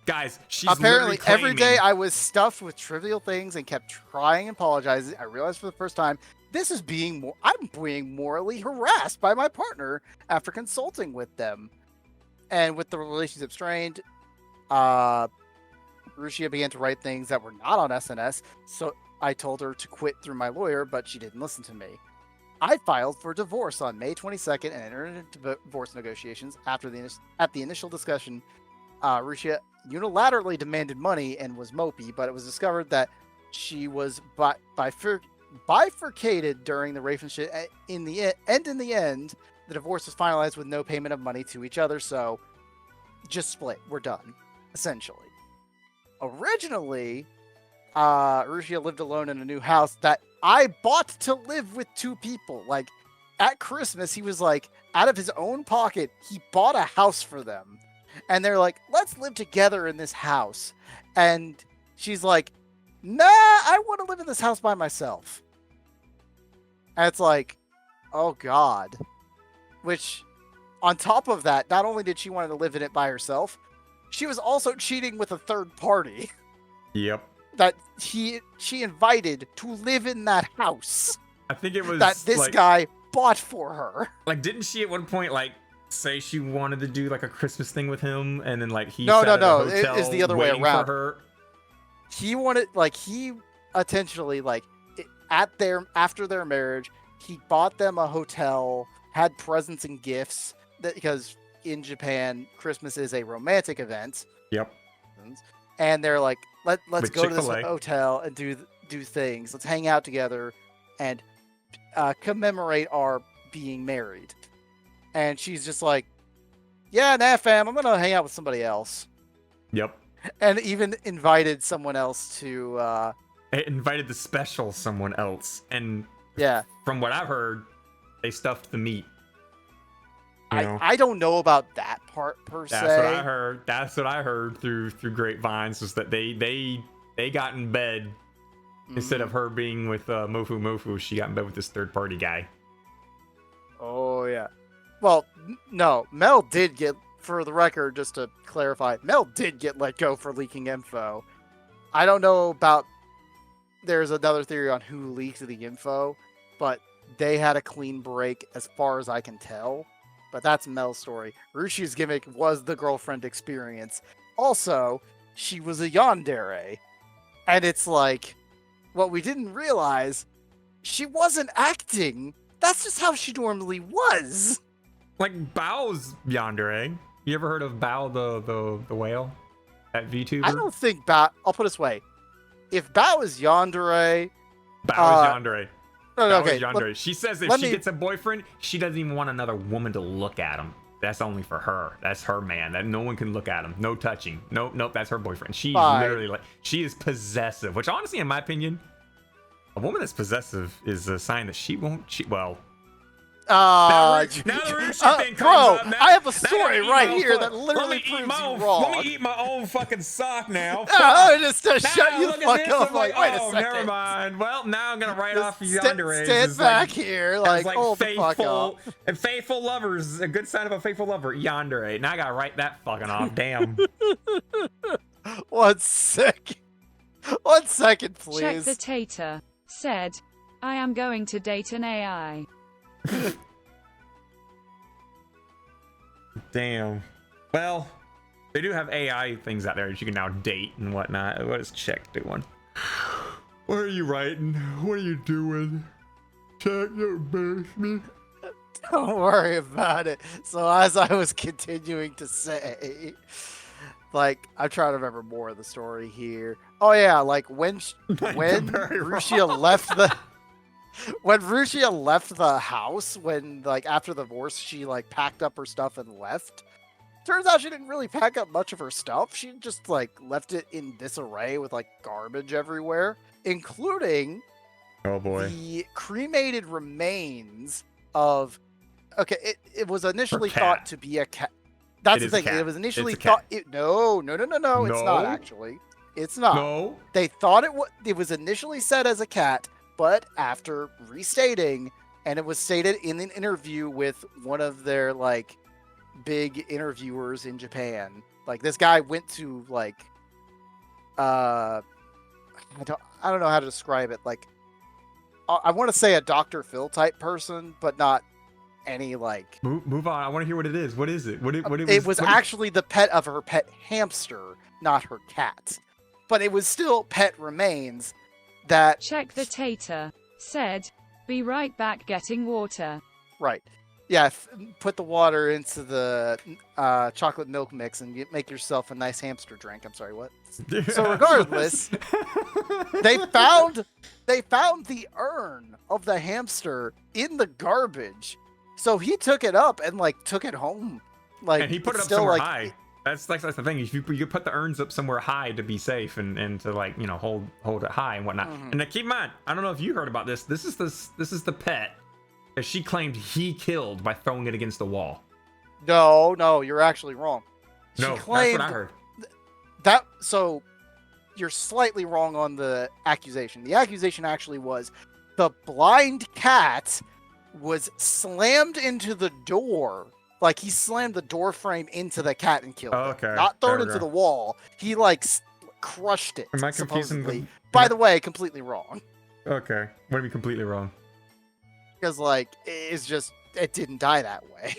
guys. She's apparently literally every day I was stuffed with trivial things and kept trying and apologizing. I realized for the first time I'm being morally harassed by my partner after consulting with them, and with the relationship strained. Rusia began to write things that were not on SNS, so I told her to quit through my lawyer, but she didn't listen to me. I filed for divorce on May 22nd and entered into divorce negotiations. At the initial discussion, Rusia unilaterally demanded money and was mopey, but it was discovered that she was bifurcated during the relationship. In the end, the divorce was finalized with no payment of money to each other, so just split. We're done, essentially. Originally, Rusia lived alone in a new house that I bought to live with two people. Like, at Christmas, he was like, out of his own pocket, he bought a house for them. And they're like, let's live together in this house. And she's like, nah, I want to live in this house by myself. And it's like, oh God. Which, on top of that, not only did she want to live in it by herself, she was also cheating with a third party. Yep. That she invited to live in that house. I think it was that this like, guy bought for her. Like, didn't she at one point like say she wanted to do like a Christmas thing with him, and then like he no, it is the other way around. He wanted he intentionally after their marriage, he bought them a hotel, had presents and gifts because in Japan, Christmas is a romantic event. Yep. And they're like, let's With go to this Chick-fil-A. hotel and do things. Let's hang out together and commemorate our being married. And she's just like, yeah, nah, fam, I'm gonna hang out with somebody else. Yep. And even invited someone else to. It invited the special someone else, and yeah, from what I've heard, they stuffed the meat. I don't know about that part per se. That's what I heard. That's what I heard through grapevines was that they got in bed Instead of her being with Mofu, she got in bed with this third-party guy. Oh yeah. Well, no, Mel did get, for the record, just to clarify, Mel did get let go for leaking info. I don't know about, there's another theory on who leaked the info, but they had a clean break as far as I can tell. But that's Mel's story. Rushi's gimmick was the girlfriend experience. Also, she was a yandere. And it's like, what we didn't realize, she wasn't acting. That's just how she normally was. Like Bao's yandere. You ever heard of Bao the whale? That VTuber? I don't think Bao. I'll put it this way: if Bao is yandere, Bao is yandere. No, Bao okay. is yandere. She says if she gets a boyfriend, she doesn't even want another woman to look at him. That's only for her. That's her man. That no one can look at him. No touching. Nope. That's her boyfriend. She's literally like, she is possessive. Which honestly, in my opinion, a woman that's possessive is a sign that she won't cheat. Well. Now the Rushi thing comes up. Now, I have a story right here that literally proves you wrong. Let me eat my own fucking sock now. Just to shut you the fuck up. Like, wait a second. Never mind. Well, now I'm gonna write off the yandere. Stand back here, like hold the fuck up. And faithful lovers, a good sign of a faithful lover, yandere. Now I gotta write that fucking off. Damn. 1 second. 1 second, please. Check the Tater. Said, I am going to date an AI. Damn. Well, they do have AI things out there that you can now date and whatnot. What is Check doing? What are you writing? What are you doing? Check, you embarrass me. Don't worry about it. So as I was continuing to say, like, I'm trying to remember more of the story here. Oh yeah, like when Rushia left the when Rushia left the house, when like after the divorce, she like packed up her stuff and left. Turns out she didn't really pack up much of her stuff. She just like left it in disarray with like garbage everywhere, including the cremated remains of. Okay, it was initially thought to be a cat. That's the thing. It was initially thought. No. It's not actually. It's not. No. They thought it was initially said as a cat. But after restating, and it was stated in an interview with one of their like big interviewers in Japan, like this guy went to like I don't know how to describe it. Like I want to say a Dr. Phil type person, but not any like. Move on. I want to hear what it is. What is it? It was actually the pet of her pet hamster, not her cat, but it was still pet remains. That Check the Tater. Said, be right back getting water. Right. Yeah, put the water into the chocolate milk mix and make yourself a nice hamster drink. I'm sorry, what? So regardless, they found the urn of the hamster in the garbage. So he took it up and like took it home. Like, and he put it up somewhere high. That's the thing. If you put the urns up somewhere high to be safe and to like, you know, hold it high and whatnot. And now keep in mind, I don't know if you heard about this. This is the pet that she claimed he killed by throwing it against the wall. No, you're actually wrong. No, that's what I heard. So you're slightly wrong on the accusation. The accusation actually was the blind cat was slammed into the door. Like, he slammed the door frame into the cat and killed it. Not thrown into the wall. He, like, crushed it. Am I confusing By the way, completely wrong. Okay. What do you mean completely wrong? Because, like, it didn't die that way.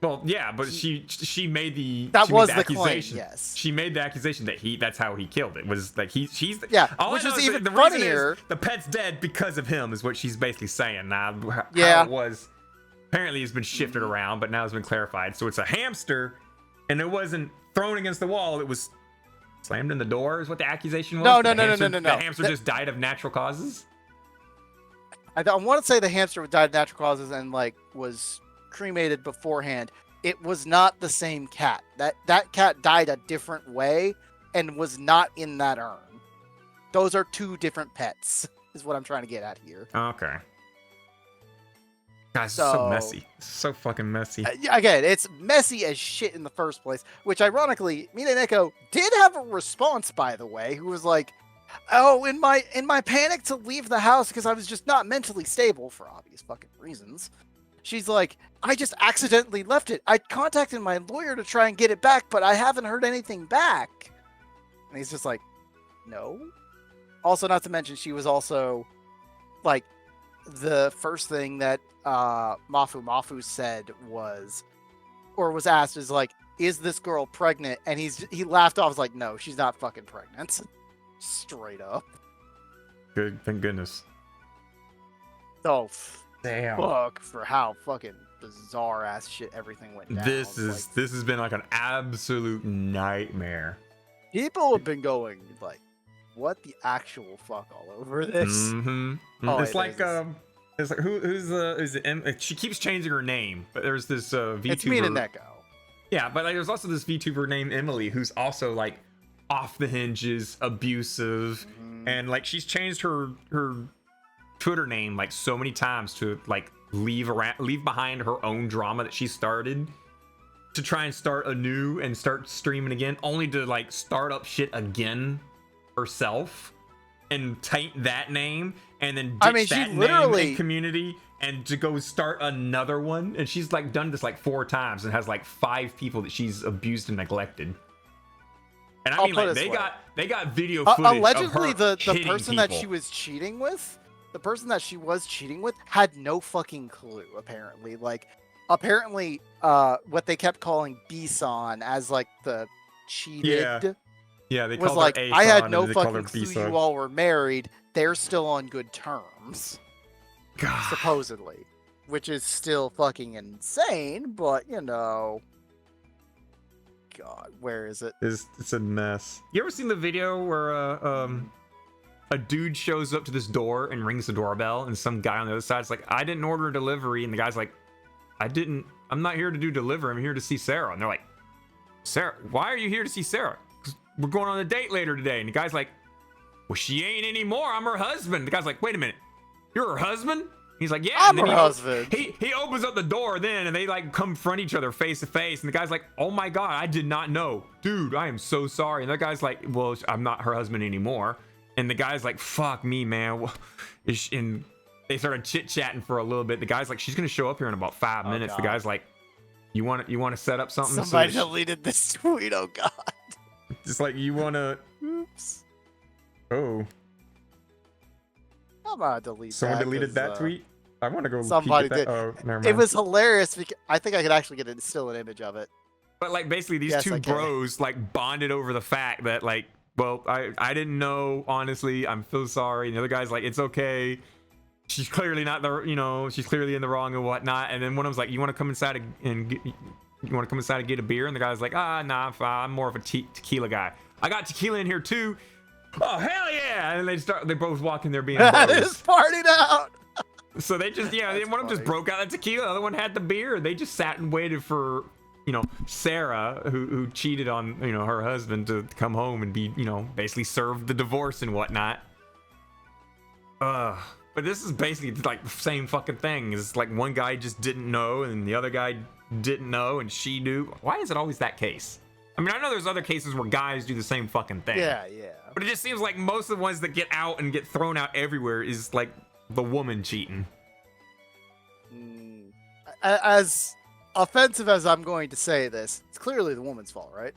Well, yeah, but she made the accusation. Claim, yes. She made the accusation that that's how he killed it. Was like she's which is even funnier. The pet's dead because of him is what she's basically saying. Now, how it was apparently has been shifted around, but now it's been clarified. So it's a hamster, and it wasn't thrown against the wall. It was slammed in the door. Is what the accusation was. No. The hamster just died of natural causes. I want to say the hamster died of natural causes and like was cremated beforehand. It was not the same cat. That cat died a different way and was not in that urn. Those are two different pets, is what I'm trying to get at here. Okay. Guys, it's so messy. It's so fucking messy. Again, it's messy as shit in the first place, which ironically, Mina Neko did have a response, by the way, who was like, oh, in my panic to leave the house because I was just not mentally stable for obvious fucking reasons. She's like, I just accidentally left it. I contacted my lawyer to try and get it back, but I haven't heard anything back. And he's just like, no. Also, not to mention, she was also like, the first thing that Mafu said was asked is like, is this girl pregnant? And he laughed off, was like, no, she's not fucking pregnant. Straight up. Good, thank goodness. Oh, damn. Fuck for how fucking bizarre ass shit everything went down. This has been like an absolute nightmare. People have been going like, what the actual fuck all over this? Mm-hmm. Oh, it's like who's the she keeps changing her name, but there's this VTuber. It's Mina Neko. Yeah, but like, there's also this VTuber named Emily who's also like off the hinges, abusive, and like she's changed her Twitter name like so many times to like leave behind her own drama that she started to try and start anew and start streaming again, only to like start up shit again herself and taint that name and then ditch that name in community and to go start another one. And she's like done this like 4 times and has like 5 people that she's abused and neglected. And I mean, like they got video footage allegedly of her the person that people. she was cheating with, had no fucking clue. Apparently, what they kept calling B-Son as like the cheated. Yeah, they was called like, her I had A-Son no and they called her fucking clue B-Son. you all were married. They're still on good terms. God. Supposedly, which is still fucking insane, but you know. God, where is it? It's a mess. You ever seen the video where a dude shows up to this door and rings the doorbell, and some guy on the other side is like, I didn't order a delivery, and the guy's like, I'm not here to do delivery, I'm here to see Sarah. And they're like, Sarah, why are you here to see Sarah? 'Cause we're going on a date later today. And the guy's like, well, she ain't anymore, I'm her husband. The guy's like, wait a minute, you're her husband? He's like, yeah. I'm and then her husband. He opens up the door then, and they like confront each other face to face. And the guy's like, oh my God, I did not know. Dude, I am so sorry. And the guy's like, well, I'm not her husband anymore. And the guy's like, fuck me, man. And they started chit-chatting for a little bit. The guy's like, she's going to show up here in about 5 minutes. God. The guy's like, you want to set up something? Somebody deleted this tweet, oh God. Just like, you want to... Oops. Oh. I'm gonna delete Someone that. deleted that tweet? I want to go Somebody peek at did. that. Oh, never mind. It was hilarious because I think I could actually get still an image of it. But like basically these Yes, two I can. bros like bonded over the fact that like, well, I didn't know, honestly, I'm so sorry. And the other guy's like, it's okay. She's clearly not she's clearly in the wrong and whatnot. And then one of them's like, you want to come inside and get a beer? And the guy's like, nah, I'm more of a tequila guy. I got tequila in here too. Oh hell yeah! And they both walk in there being That bros. is partied out. So they just one of them just broke out the tequila, the other one had the beer. They just sat and waited for Sarah, who cheated on her husband, to come home and be basically served the divorce and whatnot. But this is basically like the same fucking thing. It's like one guy just didn't know and the other guy didn't know and she knew. Why is it always that case? I mean, I know there's other cases where guys do the same fucking thing. Yeah. But it just seems like most of the ones that get out and get thrown out everywhere is like the woman cheating. As offensive as I'm going to say this, it's clearly the woman's fault, right?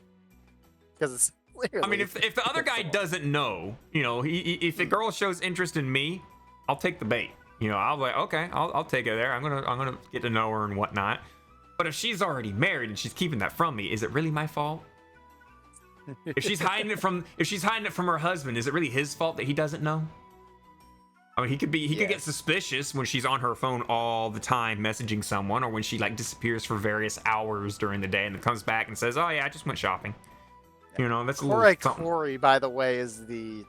Because it's clearly. I mean, if the other guy doesn't know, if the girl shows interest in me, I'll take the bait. I'll be like, okay, I'll take her there. I'm gonna get to know her and whatnot. But if she's already married and she's keeping that from me, is it really my fault? If she's hiding it from her husband, is it really his fault that he doesn't know? I mean, he could get suspicious when she's on her phone all the time messaging someone, or when she like disappears for various hours during the day and then comes back and says, "Oh yeah, I just went shopping." That's a little something. Corey, by the way, is the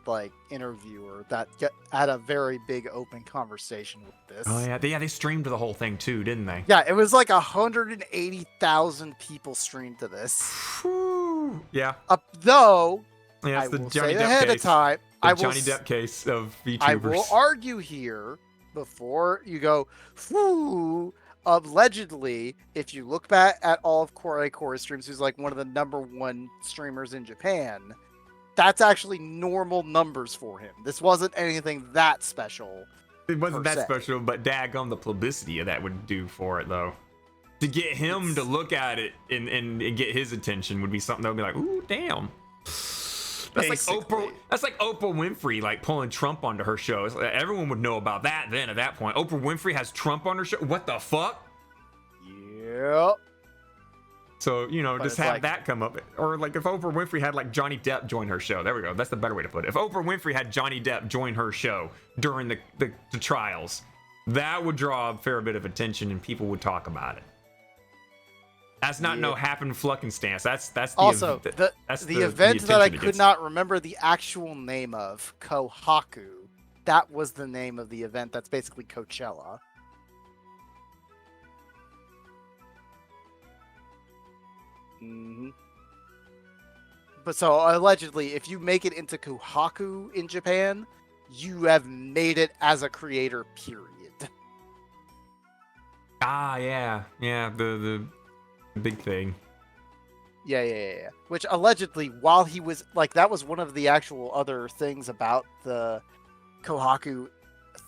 interviewer that had a very big open conversation with this. Oh yeah, they streamed the whole thing too, didn't they? Yeah, it was like 180,000 people streamed to this. Yeah. Though, yeah, I will say ahead of time, Johnny Depp case of VTubers. I will argue here before you go, whoo. Allegedly, if you look back at all of Corey's streams, who's like one of the #1 streamers in Japan, that's actually normal numbers for him. This wasn't anything that special. It wasn't that se. special, but daggone the publicity that would do for it, though. To get him to look at it and get his attention would be something that would be like, ooh, damn. That's like Oprah. That's like Oprah Winfrey, like pulling Trump onto her show. Like, everyone would know about that then. At that point, Oprah Winfrey has Trump on her show. What the fuck? Yep. So you know, But just it's have like- that come up, or like if Oprah Winfrey had like Johnny Depp join her show. There we go. That's the better way to put it. If Oprah Winfrey had Johnny Depp join her show during the trials, that would draw a fair bit of attention and people would talk about it. That's not no happen flucking stance. That's the Also, that's the event that I attention it could gets. not remember the actual name of, Kohaku. That was the name of the event. That's basically Coachella. hmm But so allegedly, if you make it into Kohaku in Japan, you have made it as a creator. Period. Ah, yeah, the big thing. Yeah. Which allegedly, while he was like, that was one of the actual other things about the Kohaku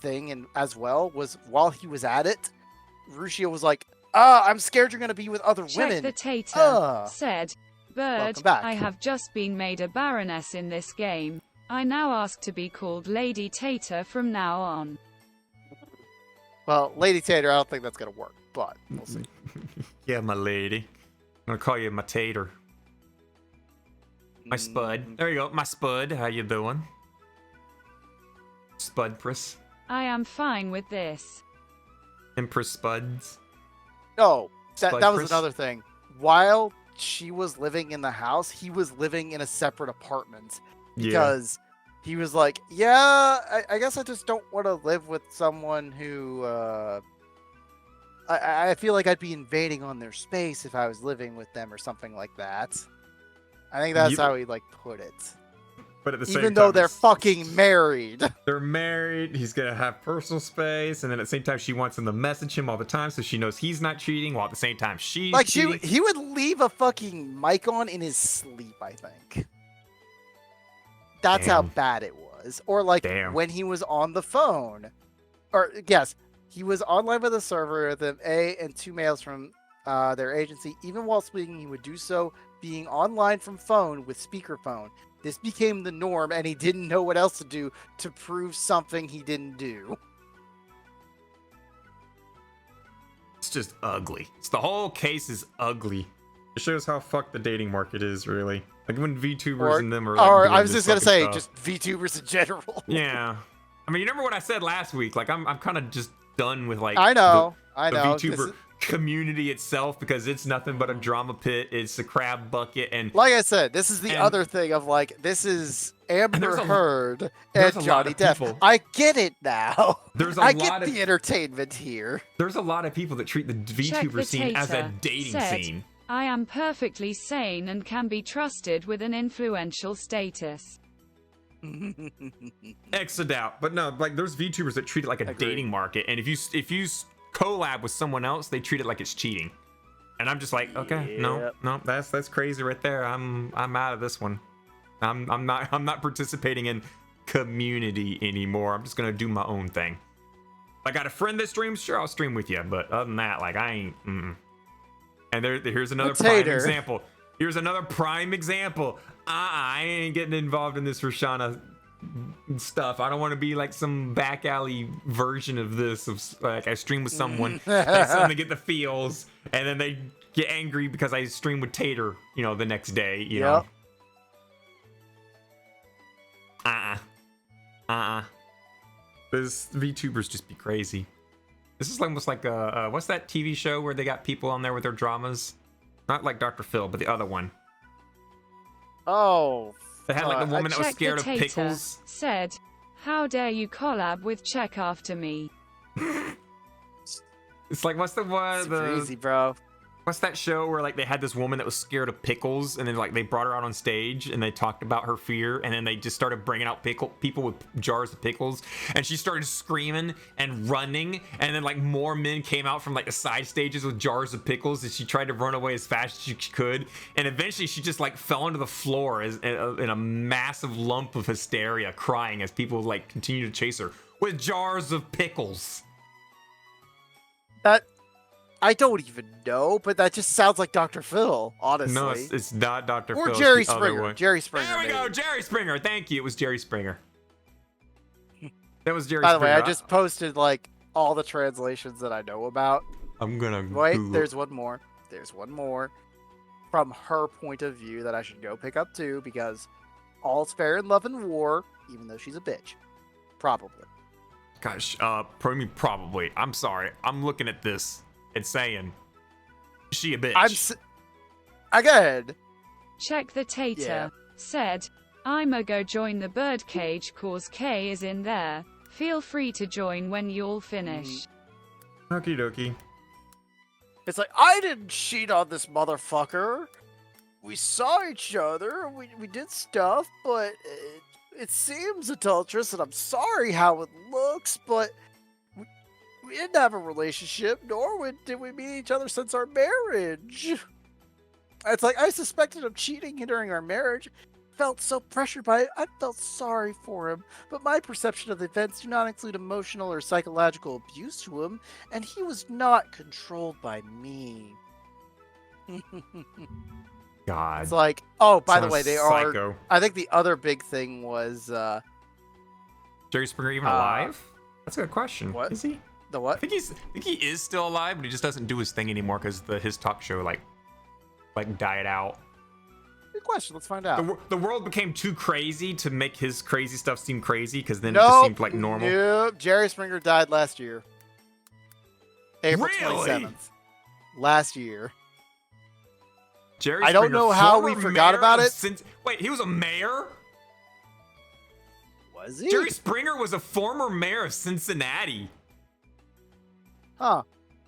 thing, and as well was while he was at it, Rushio was like, I'm scared you're gonna be with other Check women. the Tater said, Bird, Welcome back. I have just been made a baroness in this game. I now ask to be called Lady Tater from now on. Well, Lady Tater, I don't think that's gonna work, but we'll see. Yeah, my lady. I'm gonna call you my tater. My spud. There you go, my spud. How you doing? Spudpress. I am fine with this. Empress Spuds. Oh, that was Spudpress? another thing. While she was living in the house, he was living in a separate apartment because he was like, I guess I just don't want to live with someone who I feel like I'd be invading on their space if I was living with them or something like that. I think that's how he like put it. But at the same Even though time, they're it's- fucking married. They're married. He's gonna have personal space, and then at the same time, she wants him to message him all the time, so she knows he's not cheating. While at the same time, she's Like cheating. he would leave a fucking mic on in his sleep, I think. That's how Damn. bad it was. Or like Damn. when he was on the phone. Or yes, he was online with a server with and 2 mails from their agency. Even while speaking, he would do so being online from phone with speakerphone. This became the norm, and he didn't know what else to do to prove something he didn't do. It's just ugly. It's the whole case is ugly. It shows how fucked the dating market is, really. Like when VTubers and them are. Like, or doing I was this just gonna fucking say, stuff. just VTubers in general. Yeah. I mean, you remember what I said last week? Like, I'm kind of just done with like. I know. The This VTuber is- community itself, because it's nothing but a drama pit. It's a crab bucket, and Like I said, this is the and- other thing of like, this is Amber there's a- Heard there's and a lot Johnny of Depp. people- I get it now. There's a I lot get of the entertainment here. there's a lot of people that treat the Check VTuber the scene as a Tater dating said, scene. I am perfectly sane and can be trusted with an influential status. X a doubt, but no, like there's VTubers that treat it like a Agreed. dating market, and if you collab with someone else, they treat it like it's cheating. And I'm just like, okay, no, that's crazy right there. I'm out of this one. I'm not participating in community anymore. I'm just gonna do my own thing. I got a friend that streams, sure, I'll stream with you, but other than that, like I ain't. And here's another prime Tater. example. Here's another prime example. I ain't getting involved in this Roshana stuff. I don't want to be like some back alley version of this. Of like I stream with someone, and suddenly get the feels, and then they get angry because I stream with Tater, the next day. You know. This VTubers just be crazy. This is almost like what's that TV show where they got people on there with their dramas? Not like Dr. Phil, but the other one. Oh. They had like the woman that was Check scared the of Tater pickles. said, how dare you collab with Check After Me? It's like what's the one? Super easy, bro. What's that show where like they had this woman that was scared of pickles, and then like they brought her out on stage and they talked about her fear, and then they just started bringing out people with jars of pickles, and she started screaming and running, and then like more men came out from like the side stages with jars of pickles, and she tried to run away as fast as she could, and eventually she just like fell onto the floor in a massive lump of hysteria, crying as people like continued to chase her with jars of pickles. That I don't even know, but that just sounds like Dr. Phil, honestly. No, it's not Dr. Phil. Or it's Jerry the other Springer. one. Jerry Springer. There we maybe. go, Jerry Springer. Thank you. It was Jerry Springer. That was Jerry By the Springer. way, I just posted like all the translations that I know about. I'm gonna Wait, Google. there's one more. There's one more from her point of view that I should go pick up too, because all's fair in love and war, even though she's a bitch. Probably. Gosh, probably. I'm sorry. I'm looking at this. It's saying she a bitch. Again. Check the Tater. Yeah. Said, I'ma go join the birdcage cause K is in there. Feel free to join when you'll finish. Okie dokie. It's like, I didn't cheat on this motherfucker. We saw each other. We did stuff, but it seems adulterous, and I'm sorry how it looks, but we didn't have a relationship, nor did we meet each other since our marriage. It's like, I suspected him cheating during our marriage. Felt so pressured by it, I felt sorry for him. But my perception of the events do not include emotional or psychological abuse to him, and he was not controlled by me. God. It's like, oh, by the Sounds way, they psycho. are. I think the other big thing was Jerry Springer even alive? That's a good question. What? Is he? The what? I think he is still alive, but he just doesn't do his thing anymore because his talk show like died out. Good question. Let's find out. The world became too crazy to make his crazy stuff seem crazy, because then it just seemed like normal. Nope. Jerry Springer died last year. April Really? 27th. Last year. Jerry I don't Springer, know how we former forgot mayor about of it. Wait, he was a mayor? Was he? Jerry Springer was a former mayor of Cincinnati. Huh.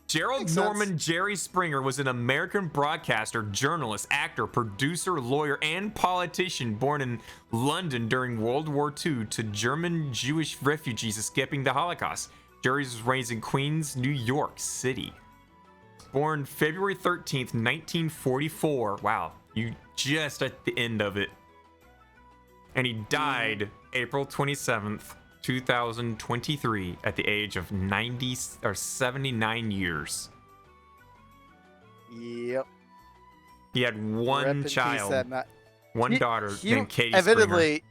Gerald Makes Norman sense. Jerry Springer was an American broadcaster, journalist, actor, producer, lawyer, and politician born in London during World War II to German Jewish refugees escaping the Holocaust. Jerry was raised in Queens, New York City. Born February 13th, 1944. Wow, you just at the end of it. And he died April 27th, 2023 at the age of 79 years. Yep. He had Rest one in peace, child, that ma- one He- daughter he- named Katie Evidently,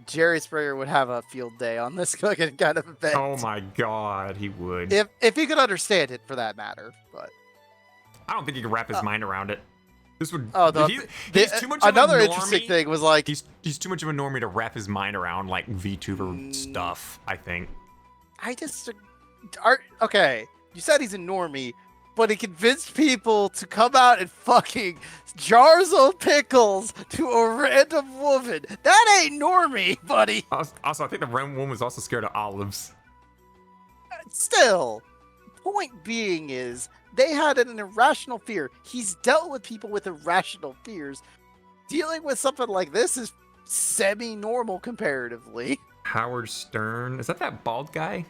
Jerry Springer would have a field day on this fucking kind of event. Springer. Oh my god, he would. If he could understand it, for that matter. But I don't think he could wrap his mind around it. This would. Oh, he's too much of another a normie. interesting thing was like He's too much of a normie to wrap his mind around like VTuber stuff, I think. I just okay. You said he's a normie, but he convinced people to come out and fucking jars of pickles to a random woman. That ain't normie, buddy. Also, I think the random woman was also scared of olives. Still, point being is they had an irrational fear. He's dealt with people with irrational fears. Dealing with something like this is semi-normal comparatively. Howard Stern. Is that bald guy?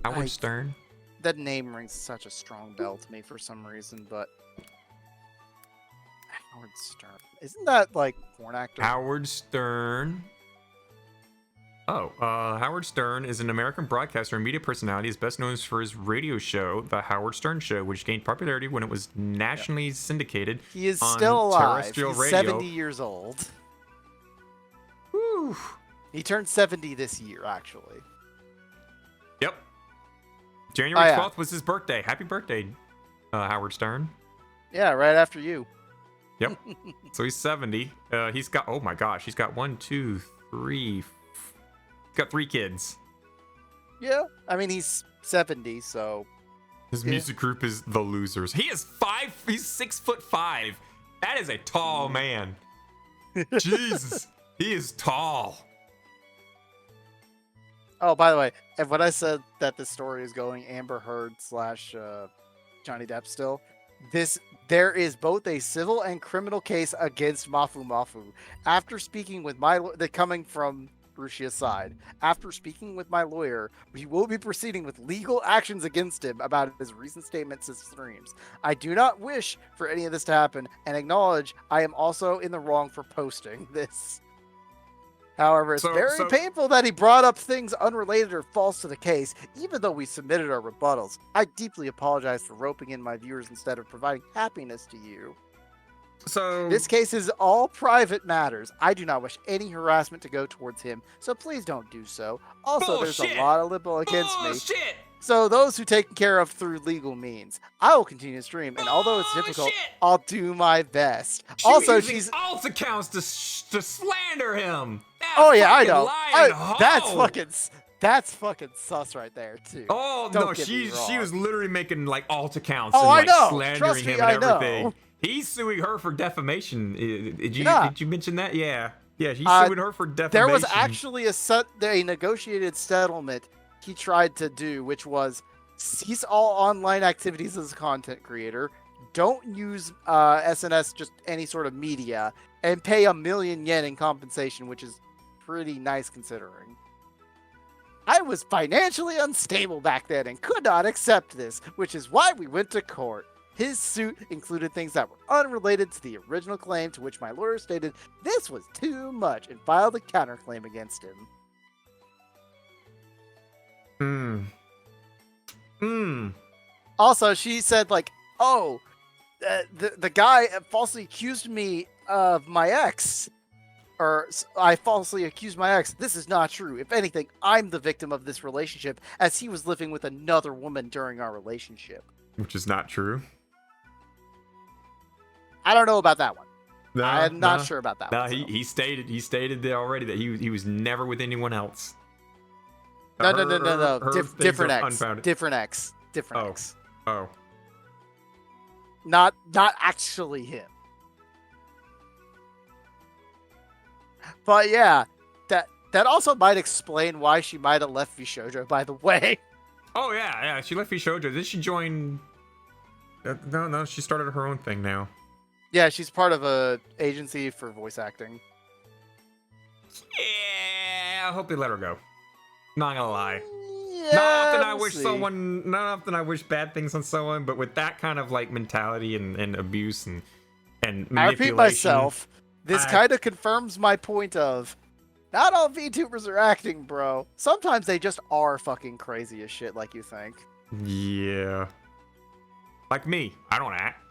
Howard Stern? That name rings such a strong bell to me for some reason, but Howard Stern. Isn't that like porn actor? Howard Stern. Oh, Howard Stern is an American broadcaster and media personality. He's best known for his radio show, The Howard Stern Show, which gained popularity when it was nationally syndicated. He is on still alive. terrestrial He's radio. 70 years old. Whew. He turned 70 this year, actually. Yep. January 12th yeah. was his birthday. Happy birthday, Howard Stern. Yeah, right after you. Yep. So he's 70. He's got, oh my gosh, he's got 1, 2, 3. He's got 3 kids. Yeah, I mean, he's 70, so. His music group is The Losers. He's 6'5". That is a tall man. Jesus. He is tall. Oh, by the way, and when I said that the story is going Amber Heard / Johnny Depp still, There is both a civil and criminal case against Mafu Mafu. After speaking with coming from Rushia's side. After speaking with my lawyer, we will be proceeding with legal actions against him about his recent statements and streams. I do not wish for any of this to happen and acknowledge I am also in the wrong for posting this. However, it's very painful that he brought up things unrelated or false to the case, even though we submitted our rebuttals. I deeply apologize for roping in my viewers instead of providing happiness to you. So this case is all private matters. I do not wish any harassment to go towards him, so please don't do so. Also, there's a lot of libel against me. So those who taken care of through legal means. I will continue to stream, and although it's difficult, I'll do my best. Also, she's alt accounts to slander him. Oh yeah, I know. That's fucking sus right there too. Oh no, she was literally making like alt accounts and like slandering Trust me, him and everything. Know. He's suing her for defamation. Did you mention that? Yeah, he's suing her for defamation. There was actually a negotiated settlement he tried to do, which was cease all online activities as a content creator, don't use SNS, just any sort of media, and pay 1 million yen in compensation, which is pretty nice considering. I was financially unstable back then and could not accept this, which is why we went to court. His suit included things that were unrelated to the original claim, to which my lawyer stated this was too much and filed a counterclaim against him. Also, she said like, oh, the guy falsely accused me of my ex. Or I falsely accused my ex. This is not true. If anything, I'm the victim of this relationship, as he was living with another woman during our relationship. Which is not true. I don't know about that one. No, I'm not sure about that one. No, he stated there already that he was never with anyone else. No. Different ex. Different ex. Different ex. Oh. Not actually him. But yeah, that also might explain why she might have left Vishoujo, by the way. Oh yeah, she left Vishoujo. Then she joined. No, she started her own thing now. Yeah, she's part of a agency for voice acting. Yeah, I hope they let her go. Not gonna lie. Yeah, not often I wish bad things on someone, but with that kind of like mentality and abuse and manipulation. I repeat myself. This kind of confirms my point of not all VTubers are acting, bro. Sometimes they just are fucking crazy as shit like you think. Yeah. Like me. I don't act.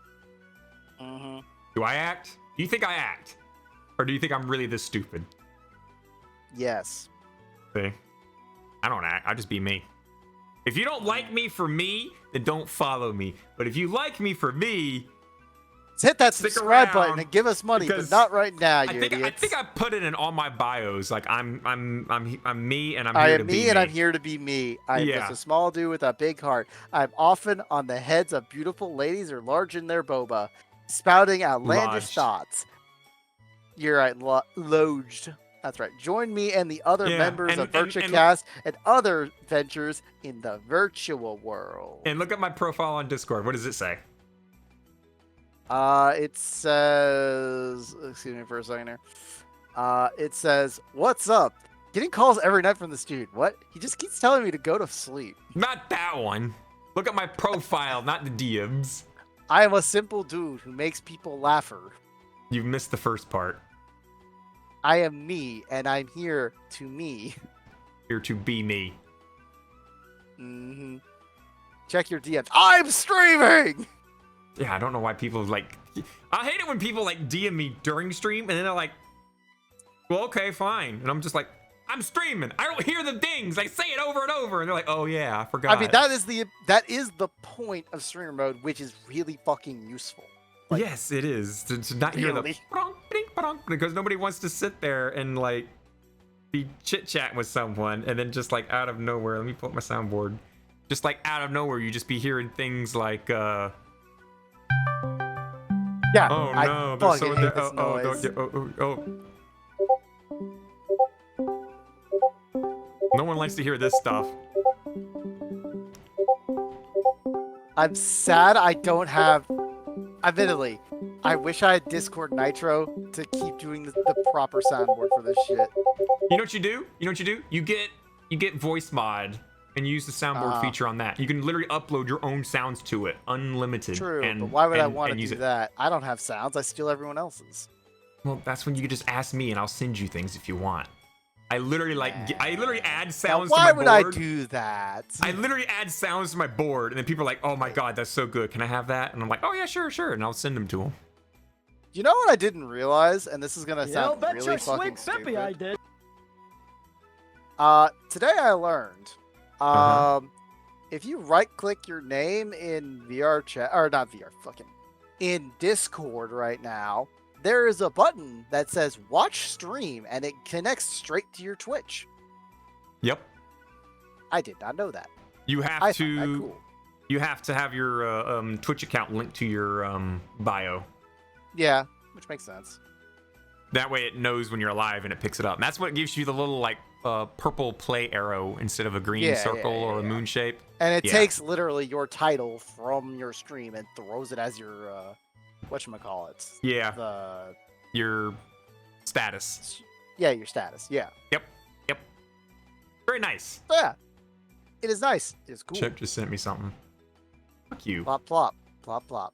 Mm-hmm. Do I act? Do you think I act? Or do you think I'm really this stupid? Yes. See? I don't act. I just be me. If you don't like me for me, then don't follow me. But if you like me for me... hit that subscribe button and give us money, but not right now, you idiots. I think I put it in all my bios. Like I'm me, and I'm here to be be me. and I'm here to be me. I'm just a small dude with a big heart. I'm often on the heads of beautiful ladies or large in their boba, spouting outlandish thoughts. You're right, lodged. That's right. Join me and the other members of VirtuaCast and other ventures in the virtual world. And look at my profile on Discord. What does it say? It says, excuse me for a second here. It says, what's up? Getting calls every night from this dude. What? He just keeps telling me to go to sleep. Not that one. Look at my profile, not the DMs. I am a simple dude who makes people laugher. You missed the first part. I am me, and I'm here to me. Here to be me. Mm-hmm. Check your DMs. I'm streaming! Yeah, I don't know why people like... I hate it when people like DM me during stream and then they're like, well, okay, fine. And I'm just like, I'm streaming. I don't hear the dings. I say it over and over. And they're like, oh yeah, I forgot. I mean, that is the point of streamer mode, which is really fucking useful. Like, yes, it is. To not hear the... Because nobody wants to sit there and like be chit-chatting with someone and then just like out of nowhere, let me pull up my soundboard. Just like out of nowhere, you just be hearing things like, yeah. Oh no! There's someone there. No one likes to hear this stuff. I'm sad I don't have Admittedly, I wish I had Discord Nitro to keep doing the proper soundboard for this shit. You know what you do? You get voice mod and use the soundboard feature on that. You can literally upload your own sounds to it, unlimited. True, and, but why would I want to use do it? that? I don't have sounds. I steal everyone else's. Well, that's when you can just ask me and I'll send you things if you want. I literally add sounds to my board. Why would I do that? I literally add sounds to my board, and then people are like, "Oh my god, that's so good! Can I have that?" And I'm like, "Oh yeah, sure," and I'll send them to them. You know what I didn't realize, and this is gonna sound really fucking stupid. I did. Today I learned, if you right-click your name in VR chat, or not VR, in Discord right now, there is a button that says "Watch Stream," and it connects straight to your Twitch. Yep. I did not know that. You have I to. found that cool. You have to have your Twitch account linked to your bio. Yeah, which makes sense. That way it knows when you're alive and it picks it up. And that's what gives you the little like purple play arrow instead of a green circle or a moon shape. And it takes literally your title from your stream and throws it as your whatchamacallit. Yeah. Your status. Yeah, your status. Yeah. Yep. Very nice. So yeah. It is nice. It is cool. Chip just sent me something. Fuck you. Plop plop. Plop plop.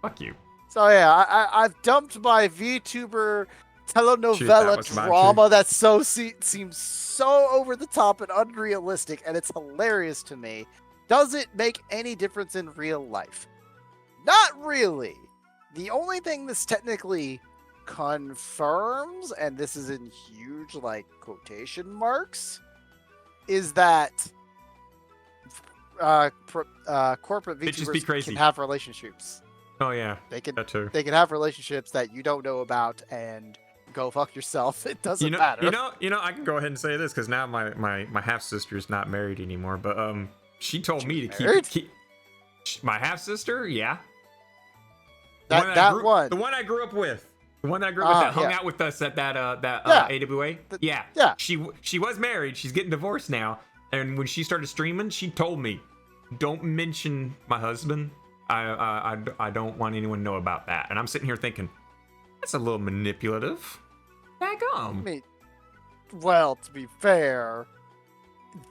Fuck you. So yeah, I've dumped my VTuber telenovela drama that seems so over the top and unrealistic, and it's hilarious to me. Does it make any difference in real life? Not really. The only thing this technically confirms, and this is in huge like quotation marks, is that corporate VTubers can have relationships. Oh yeah, they can. That too. They can have relationships that you don't know about, and go fuck yourself. It doesn't matter. You know. I can go ahead and say this because now my half sister's not married anymore. But she told me to keep my half sister. Yeah. The one I grew up with. The one that I grew up with that hung out with us at that AWA. Yeah. She was married. She's getting divorced now. And when she started streaming, she told me, "Don't mention my husband. I don't want anyone to know about that." And I'm sitting here thinking, that's a little manipulative. Well, to be fair,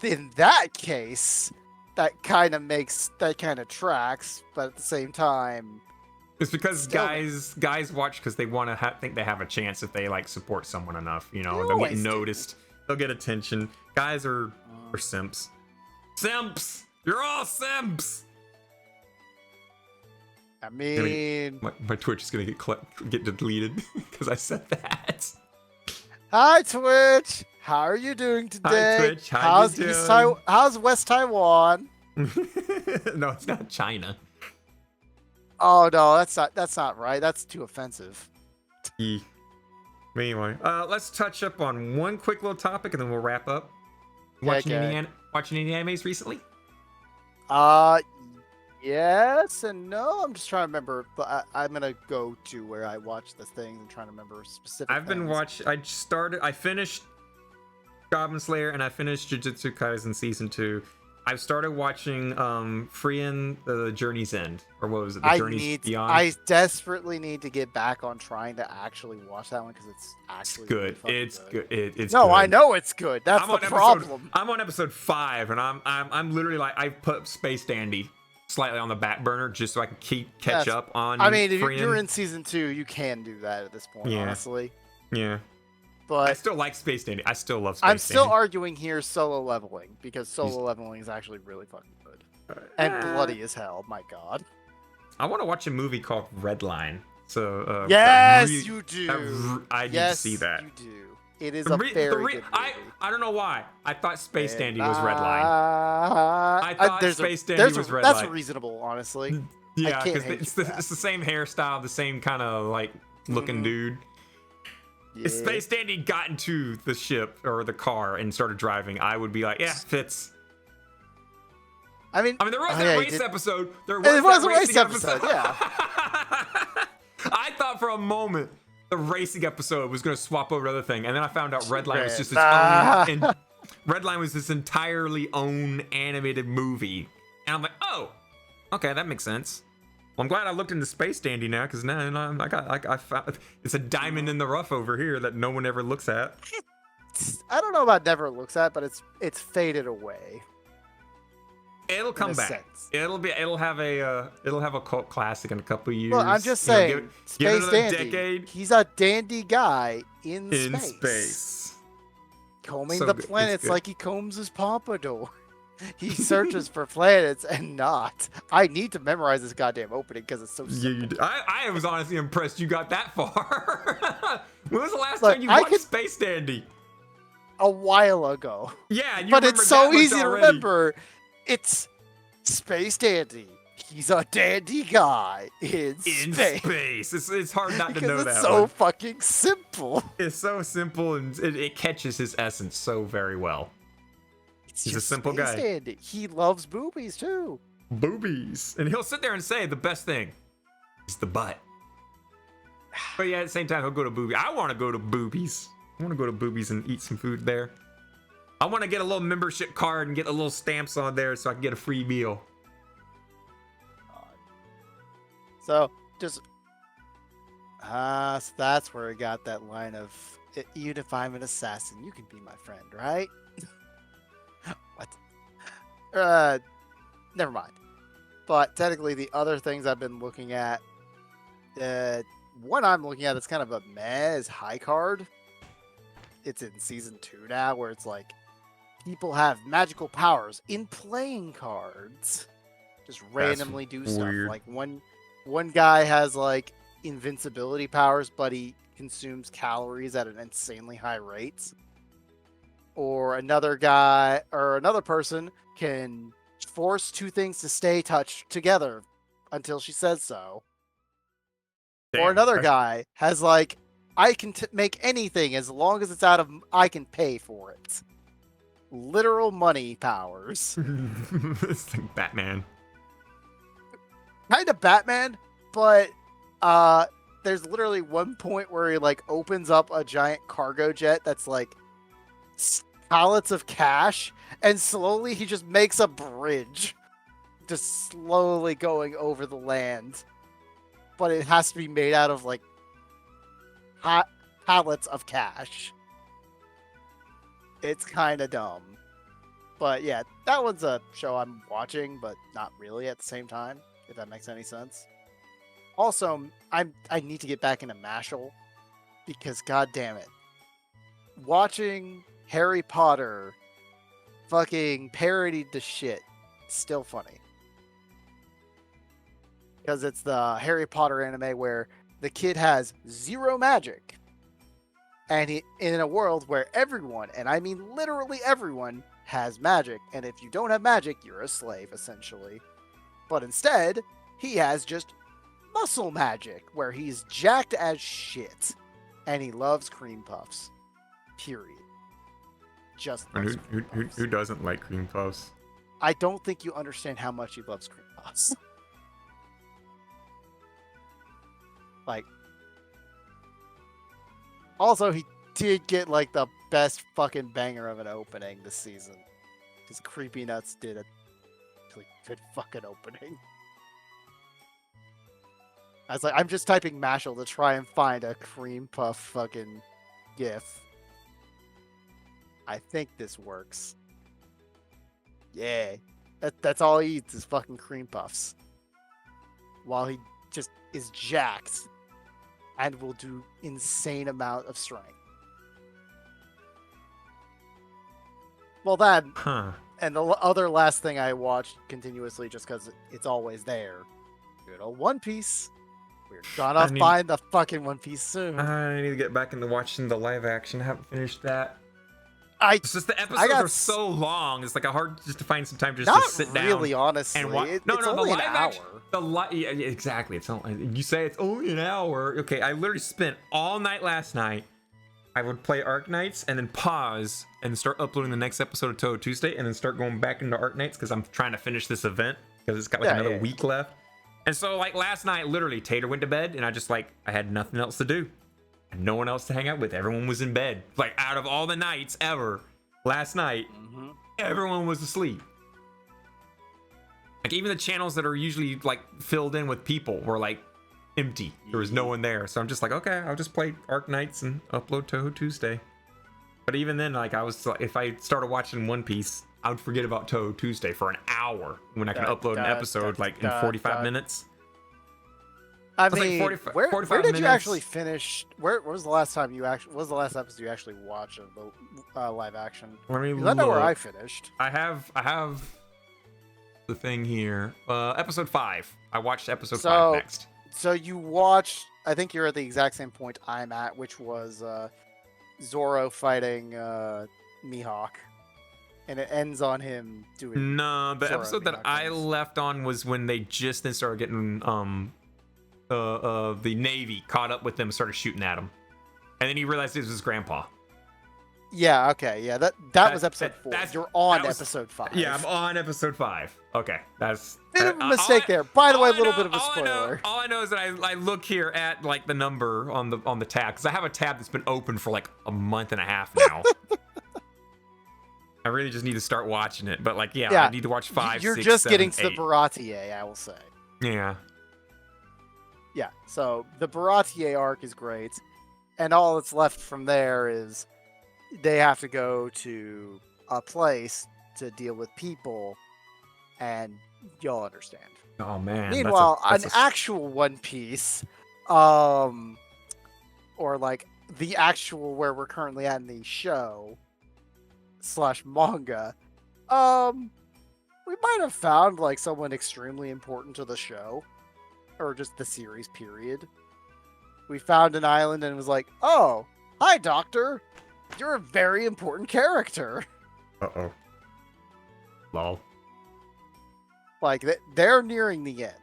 in that case, that kind of tracks, but at the same time, it's because guys watch because they want to think they have a chance if they like support someone enough. You know, they'll get noticed, they'll get attention. Guys are simps. Simps! You're all simps! I mean, my Twitch is gonna get deleted because I said that. Hi Twitch, how are you doing today? Hi Twitch, how's West Taiwan? No, it's not China. Oh no, that's not right. That's too offensive. Anyway, let's touch up on one quick little topic and then we'll wrap up. Watching any animes recently? Yes and no. I'm just trying to remember, but I'm gonna go to where I watched the thing and trying to remember specific. I finished Goblin Slayer and I finished Jujutsu Kaisen season 2. I've started watching Frieren the Journey's End, or what was it? The Journey's Beyond. I desperately need to get back on trying to actually watch that one because it's actually good. Really it's good. It's no, good. I know it's good. That's the problem. I'm on episode 5, and I'm literally like I put Space Dandy slightly on the back burner just so I can catch up on. I mean, if Frieren. you're in season 2, you can do that at this point, honestly. Yeah. But I still like Space Dandy. I still love Space Dandy. I'm still arguing here solo leveling because solo leveling is actually really fucking good and bloody as hell. My God. I want to watch a movie called Redline. So yes, you do. I need to see that. You do. It is a very good movie. I don't know why. I thought Space Dandy was Redline. I thought Space Dandy was Redline. That's reasonable, honestly. Yeah, because it's the same hairstyle, the same kind of like looking dude. Yeah. If Space Dandy got into the ship or the car and started driving, I would be like, yeah, fits. I mean, there was that race episode. There was a race episode. Yeah. I thought for a moment the racing episode was going to swap over to other thing, and then I found out Redline was just its own. Redline was this entirely own animated movie, and I'm like, oh, okay, that makes sense. Well, I'm glad I looked into Space Dandy now, because now I found it's a diamond in the rough over here that no one ever looks at. I don't know about never looks at, but it's faded away. It'll come back. Sense. It'll have a cult classic in a couple of years. Well, I'm just You know, saying, Space Dandy. Decade. He's a dandy guy in space. Combing So the good. It's planets good. like he combs his pompadour. He searches for planets and not. I need to memorize this goddamn opening because it's so Yeah, simple. you did. I was honestly impressed you got that far. When was the last Look, time you I watched could- Space Dandy? A while ago. Yeah, you But remember it's so that much easy to already. remember. It's Space Dandy. He's a dandy guy in space. It's hard not to Because know it's that so one. fucking simple. It's so simple and it catches his essence so very well. It's He's a just simple Space guy. Dandy. He loves boobies too. Boobies. And he'll sit there and say the best thing is the butt. But yeah, at the same time, he'll go to boobies. I want to go to boobies. I want to go to boobies and eat some food there. I want to get a little membership card and get a little stamps on there so I can get a free meal. So just so that's where we got that line of even if I'm an assassin, you can be my friend, right? What? Never mind. But technically the other things I've been looking at, one I'm looking at that's kind of a meh is High Card. It's in season 2 now, where it's like people have magical powers in playing cards. Just randomly do stuff. weird. Like one guy has like invincibility powers, but he consumes calories at an insanely high rate. Or another guy or another person can force two things to stay touched together until she says so. Or Damn, another that's- guy has like, I can make anything as long as it's out of, I can pay for it. Literal money powers. It's like Batman. Kind of Batman, but there's literally one point where he like opens up a giant cargo jet that's like pallets of cash, and slowly he just makes a bridge, just slowly going over the land. But it has to be made out of like pallets of cash. It's kind of dumb. But yeah, that one's a show I'm watching, but not really at the same time, if that makes any sense. Also, I need to get back into Mashal, because god damn it. Watching Harry Potter fucking parodied the shit. It's still funny. Because it's the Harry Potter anime where the kid has zero magic. And he, in a world where everyone, and I mean literally everyone, has magic. And if you don't have magic, you're a slave, essentially. But instead, he has just muscle magic, where he's jacked as shit. And he loves cream puffs. Period. Just loves cream puffs. Who doesn't like cream puffs? I don't think you understand how much he loves cream puffs. Like, also he did get like the best fucking banger of an opening this season. Because Creepy Nuts did a really good fucking opening. I was like, I'm just typing Mashal to try and find a cream puff fucking gif. I think this works. Yeah. That's all he eats is fucking cream puffs. While he just is jacked and will do insane amount of strength. Well, that and the other last thing I watched continuously just because it's always there. Good old One Piece. We're gonna find the fucking One Piece soon. I need to get back into watching the live action. I haven't finished that. It's just the episodes got are so long. It's like hard just to find some time just Not to sit down. really, honestly. And watch. It's The only live an action. hour. Yeah, exactly. It's only, you say it's only an hour. Okay, I literally spent all night last night. I would play Arc Nights and then pause and start uploading the next episode of Touhou Tuesday and then start going back into Arc Nights because I'm trying to finish this event because it's got like another week left. And so like last night, literally Tater went to bed and I just like, I had nothing else to do and no one else to hang out with. Everyone was in bed. Like out of all the nights ever, last night, everyone was asleep. Like even the channels that are usually like filled in with people were like empty. There was no one there. So I'm just like, okay, I'll just play Arc Knights and upload Touhou Tuesday. But even then, like I was, if I started watching One Piece, I would forget about Touhou Tuesday for an hour when I can upload an episode like in 45 minutes. I mean, like 45 where did minutes. you actually finish? Where was the last time you actually? What was the last episode you actually watched of the live action? Let me 'Cause I know where look. I finished. I have the thing here. Episode 5. I watched episode 5 next. So you watched? I think you're at the exact same point I'm at, which was Zoro fighting Mihawk, and it ends on him doing. No, the Zoro episode that Mihawk I dance. left on was when they just then started getting the Navy caught up with them and started shooting at him, and then he realized it was his grandpa. Yeah. Okay. Yeah. That was episode 4. You're on episode 5. Yeah, I'm on episode 5. Okay, that's Bit of a mistake there. By the way, a little bit of a all spoiler. All I know is that I look here at like the number on the tab because I have a tab that's been open for like a month and a half now. I really just need to start watching it, but like I need to watch 5. You're 6, just 7, getting to 8. the Baratier, I will say. Yeah. Yeah. So the Baratier arc is great, and all that's left from there is they have to go to a place to deal with people, and you'll understand. Oh man. Meanwhile, an actual One Piece, or like the actual where we're currently at in the show / manga, we might have found like someone extremely important to the show, or just the series period. We found an island and it was like, oh, hi, Doctor. You're a very important character. Uh-oh. Lol. Like, they're nearing the end.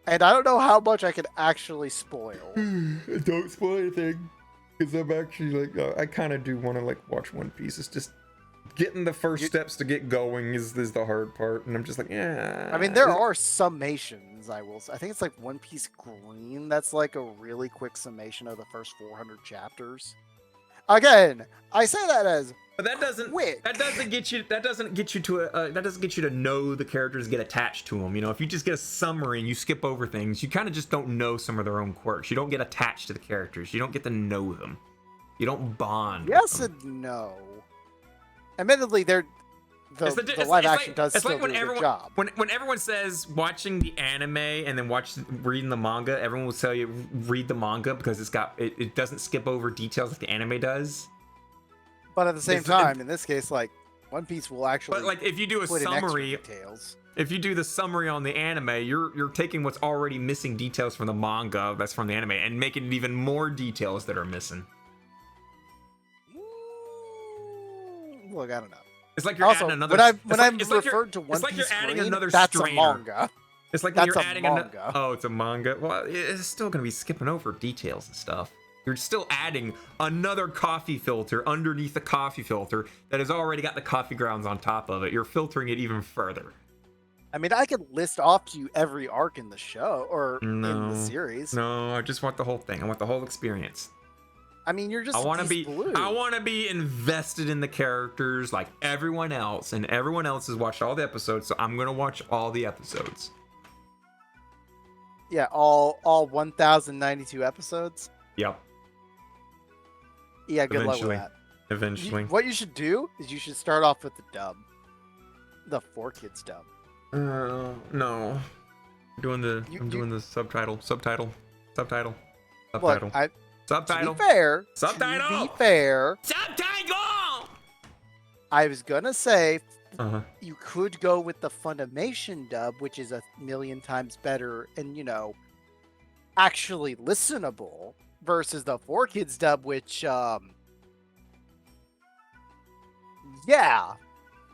And I don't know how much I can actually spoil. Don't spoil anything. Because I'm actually like, I kind of do want to like watch One Piece. It's just getting the first steps to get going is the hard part. And I'm just like, yeah. I mean, there are summations, I will say. I think it's like One Piece Green. That's like a really quick summation of the first 400 chapters. Again, I say that as But that doesn't get you to know the characters, get attached to them. You know, if you just get a summary and you skip over things, you kind of just don't know some of their own quirks. You don't get attached to the characters. You don't get to know them. You don't bond. Yes and no. Admittedly, the live action does still do a good job. When everyone says watching the anime and then reading the manga, everyone will tell you read the manga because it doesn't skip over details like the anime does. But at the same time, in this case, like One Piece will actually. But like if you do a put in extra summary, details. if you do the summary on the anime, you're taking what's already missing details from the manga that's from the anime and making it even more details that are missing. Look, I don't know. It's like you're also, adding another. when I'm referred to One it's like Piece you're adding Green, another that's strainer. a manga. It's like That's you're a adding manga. Oh, it's a manga. Well, it's still gonna be skipping over details and stuff. You're still adding another coffee filter underneath the coffee filter that has already got the coffee grounds on top of it. You're filtering it even further. I mean, I could list off to you every arc in the show or in the series. No, I just want the whole thing. I want the whole experience. I mean, you're just. I want to be. Blue. I want to be invested in the characters like everyone else, and everyone else has watched all the episodes, so I'm gonna watch all the episodes. Yeah, all 1,092 episodes. Yep. Yeah, good luck with that. Eventually. What you should do is you should start off with the dub, the 4Kids dub. No. I'm doing the subtitle. Subtitle. Look, Subtitle. To be fair. Subtitle. I was gonna say you could go with the Funimation dub, which is a million times better and actually listenable, versus the 4Kids dub, which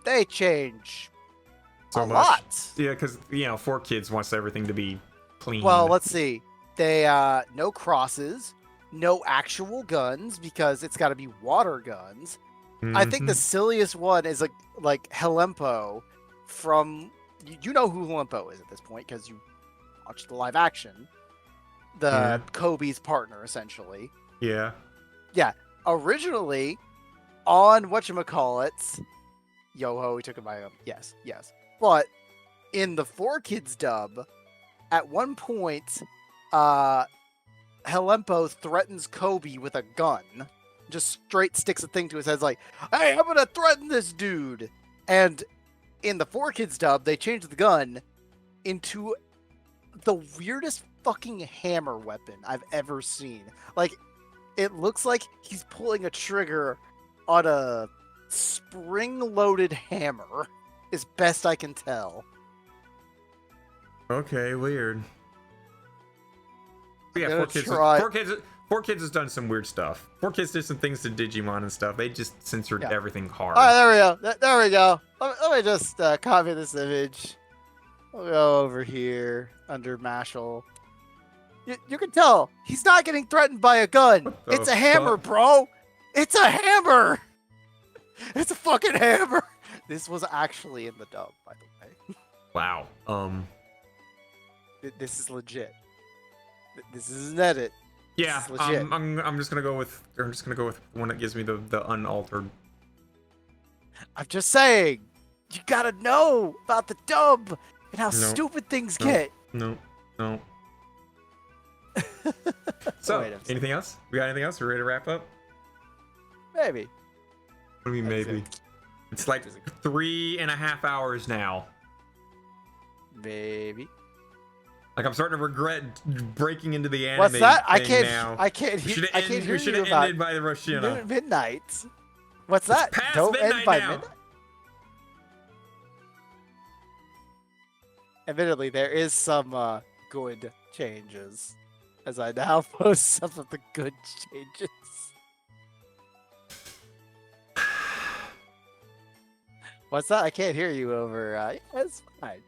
they change a lot. Yeah, because 4Kids wants everything to be clean. Well, let's see. They no crosses, no actual guns because it's got to be water guns. I think the silliest one is like Helempo from you know who Helempo is at this point because you watched the live action. The Kobe's partner, essentially. Yeah. Yeah. Originally, on whatchamacallits, Yoho, he took it by yes. But in the 4Kids dub, at one point, Helempo threatens Kobe with a gun. Just straight sticks a thing to his head, like, "Hey, I'm gonna threaten this dude." And in the 4Kids dub, they changed the gun into the weirdest fucking hammer weapon I've ever seen. Like, it looks like he's pulling a trigger on a spring-loaded hammer, as best I can tell. Okay, weird. But yeah, gonna 4Kids has done some weird stuff. 4Kids did some things to Digimon and stuff. They just censored everything hard. All right, there we go. There we go. Let me just copy this image. We'll go over here under Mashal. You can tell he's not getting threatened by a gun. It's a hammer, bro. It's a hammer. It's a fucking hammer. This was actually in the dub, by the way. Wow. This is legit. This is an edit. Yeah, this is legit. I'm just gonna go with the one that gives me the unaltered. I'm just saying, you gotta know about the dub and how stupid things get. No. So, Wait a second. anything else? We got anything else? We ready to wrap up? Maybe. What do you mean maybe? It's like 3.5 hours now. Maybe. Like, I'm starting to regret breaking into the anime. What's that? I thing can't. now. I can't We hear. should've I can't hear we should you have about ended by the Roshina. midnight. What's that? past Don't end midnight by now. midnight. Admittedly, there is some good changes, as I now post some of the good changes. What's that? I can't hear you over. Yeah, it's fine.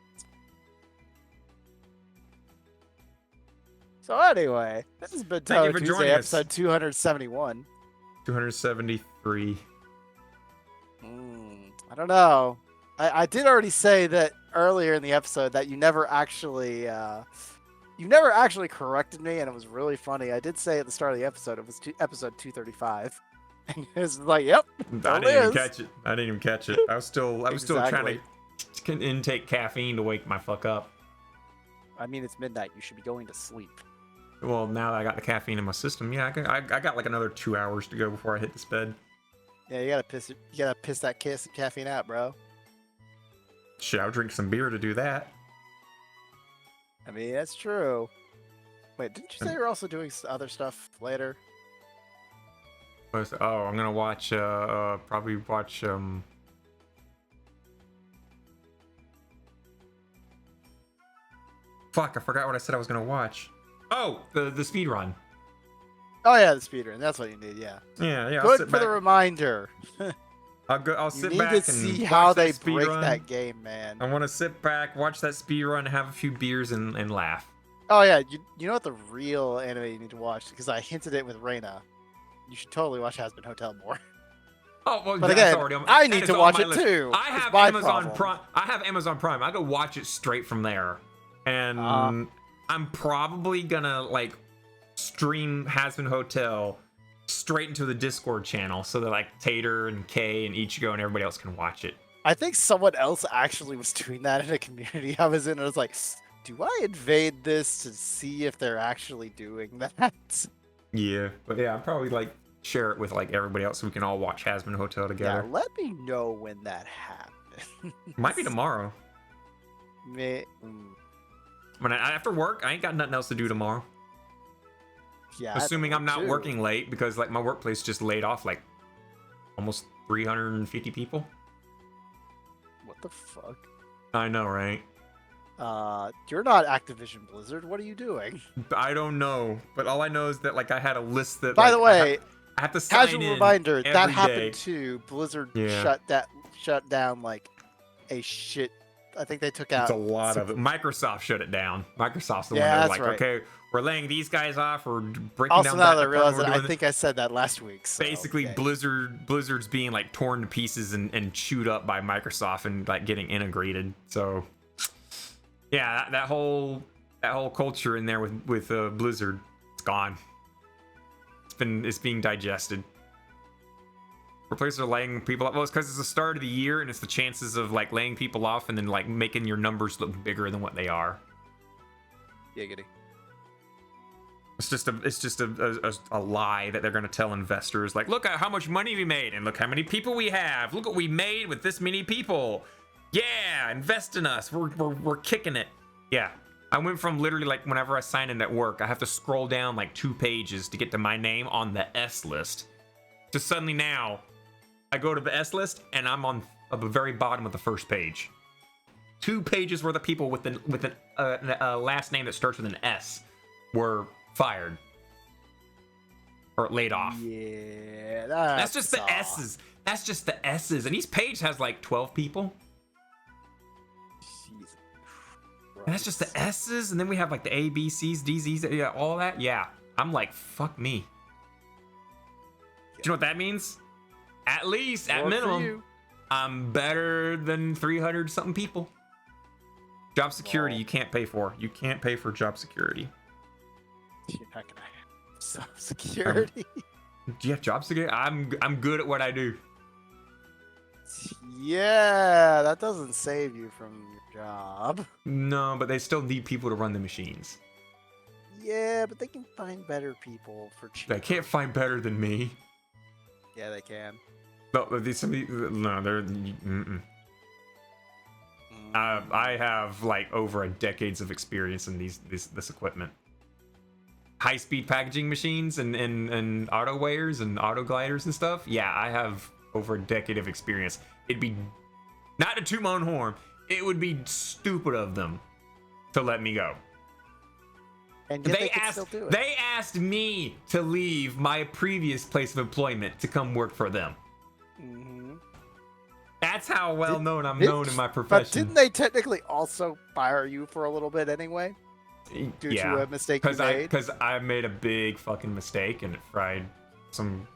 So anyway, this has been Thank you Touhou for Tuesday, joining us. episode 271. 273. I don't know. I did already say that earlier in the episode that you never actually corrected me, and it was really funny. I did say at the start of the episode it was episode 235, and it was like, "Yep." I didn't even catch it. I didn't even catch it. I was still Exactly. trying to intake caffeine to wake my fuck up. I mean, it's midnight. You should be going to sleep. Well, now that I got the caffeine in my system, yeah, I got like another 2 hours to go before I hit this bed. Yeah, you gotta piss that caffeine out, bro. Shit, I'll drink some beer to do that. I mean, that's true. Wait, didn't you say you're also doing other stuff later? Oh, I'm gonna watch. Probably watch. Fuck! I forgot what I said I was gonna watch. Oh, the speed run. Oh yeah, the speedrun. That's what you need. Yeah. Yeah. Good for the reminder. I'll sit you back need to and see watch how that they speed break run. that game, man. I want to sit back, watch that speed run, have a few beers, and laugh. Oh yeah, you know what the real anime you need to watch, because I hinted it with Reina. You should totally watch Has Been Hotel more. Oh well, But that's again, already on, I need that to is on watch my it list. too. I It's have my Amazon problem. Prime. I have Amazon Prime. I go watch it straight from there, and I'm probably gonna like stream Has Been Hotel straight into the Discord channel, so that like Tater and Kay and Ichigo and everybody else can watch it. I think someone else actually was doing that in a community I was in, and I was like, do I invade this to see if they're actually doing that? Yeah, but yeah, I'll probably like share it with like everybody else so we can all watch Has Been Hotel together. Yeah, let me know when that happens. Might be tomorrow. When after work, I ain't got nothing else to do tomorrow. Yeah, Assuming I'm not too. working late, because like my workplace just laid off like almost 350 people. What the fuck? I know, right? You're not Activision Blizzard. What are you doing? I don't know, but all I know is that like I had a list that. By like, the way, I have to sign casual in reminder that every happened day. too. Blizzard Yeah. shut down like a shit. I think they took out It's a lot of it. Microsoft shut it down. Microsoft's the one Yeah, that was that's like, right. okay, we're laying these guys off. We're breaking Also, down now that that I realize department, that, we're I doing think I said that last week. So, basically okay. Blizzard's being like torn to pieces and chewed up by Microsoft and like getting integrated. So yeah, that whole culture in there with Blizzard, it's gone. It's being digested. Where places are laying people off. Well, it's because it's the start of the year, and it's the chances of like laying people off and then like making your numbers look bigger than what they are. Giggity. It's just a lie that they're gonna tell investors. Like, look at how much money we made, and look how many people we have. Look what we made with this many people. Yeah, invest in us. We're kicking it. Yeah. I went from literally like whenever I sign in at work, I have to scroll down like 2 pages to get to my name on the S list. To suddenly now, I go to the S list and I'm on the very bottom of the first page. 2 pages worth of people with a last name that starts with an S were fired or laid off. Yeah, that's just the S's. That's just the S's, and each page has like 12 people. And that's just the S's, and then we have like the A, B, C's, D, Z's, yeah, all that. Yeah, I'm like, fuck me. Do you know what that means? At least, at minimum, I'm better than 300 something people. Job security, you can't pay for. You can't pay for job security. You're not gonna have job security. Do you have job security? I'm good at what I do. Yeah, that doesn't save you from your job. No, but they still need people to run the machines. Yeah, but they can find better people for cheap. They can't find better than me. Yeah, they can. No, they're. I have like over a decades of experience in this equipment. High-speed packaging machines and auto weighers and auto gliders and stuff. Yeah, I have over a decade of experience. It'd be not to toot my own horn. It would be stupid of them to let me go. And yet they can still do it. They asked me to leave my previous place of employment to come work for them. Mm-hmm. That's how well known I'm known in my profession. But didn't they technically also fire you for a little bit anyway? Due to a mistake you made? Because I made a big fucking mistake and it fried some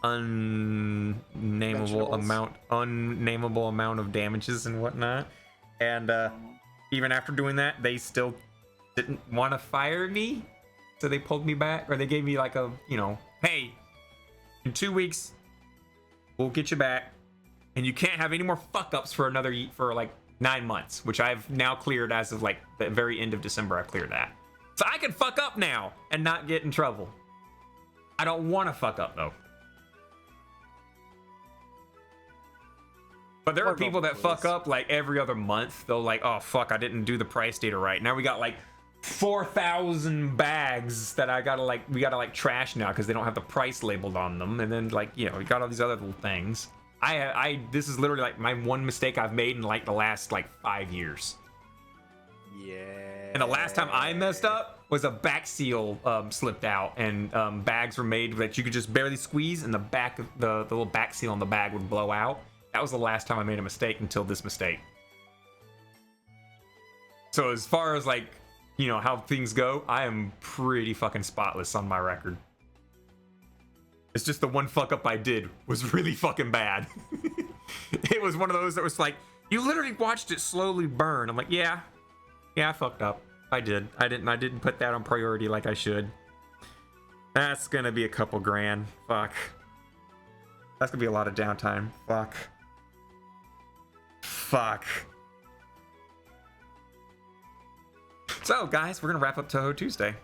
unnameable amount of damages and whatnot. And even after doing that, they still didn't want to fire me, so they pulled me back, or they gave me like a, hey, in 2 weeks we'll get you back, and you can't have any more fuck ups for like 9 months, which I've now cleared as of like the very end of December. I've cleared that, so I can fuck up now and not get in trouble. I don't want to fuck up though. But there are people that fuck up like every other month. They'll like, oh fuck, I didn't do the price data right. Now we got like 4,000 bags that we gotta like trash now because they don't have the price labeled on them. And then like, we got all these other little things. This is literally like my one mistake I've made in like the last like 5 years. Yeah. And the last time I messed up was a back seal slipped out, and bags were made that you could just barely squeeze, and the back of the little back seal on the bag would blow out. That was the last time I made a mistake until this mistake. So as far as like, how things go, I am pretty fucking spotless on my record. It's just the one fuck up I did was really fucking bad. It was one of those that was like, you literally watched it slowly burn. I'm like, yeah, I fucked up. I didn't put that on priority like I should. That's gonna be a couple grand. Fuck. That's gonna be a lot of downtime. Fuck. So, guys, we're gonna wrap up Touhou Tuesday.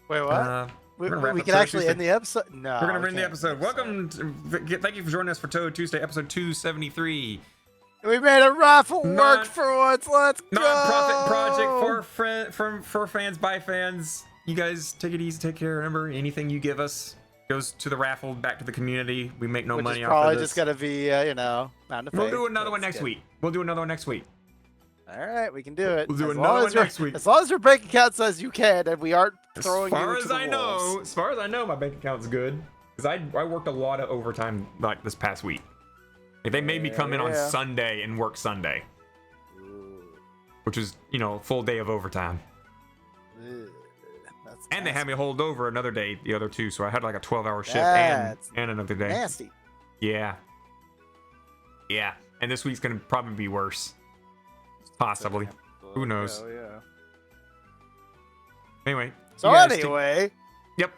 Wait, what? We can actually end the episode. No, we're gonna end the episode. Thank you for joining us for Touhou Tuesday, episode 273. We made a raffle work for once. Let's go. Non-profit project for fans by fans. You guys take it easy, take care. Remember, anything you give us goes to the raffle, back to the community. We make no money off of this. Probably just gotta be, We'll do another one next week. We'll do another one next week. All right, we can do it. We'll do another one next week. As long as your bank account says you can, and we aren't throwing you to the wolves. As far as I know, my bank account's good. Because I worked a lot of overtime like this past week. Like, they made me come in on Sunday and work Sunday. Which is, full day of overtime. And they had me hold over another day, the other two, so I had like a 12-hour shift and another day. Nasty. Yeah. Yeah. And this week's gonna probably be worse. Possibly. Who knows? Yeah. Anyway. So anyway. Yep.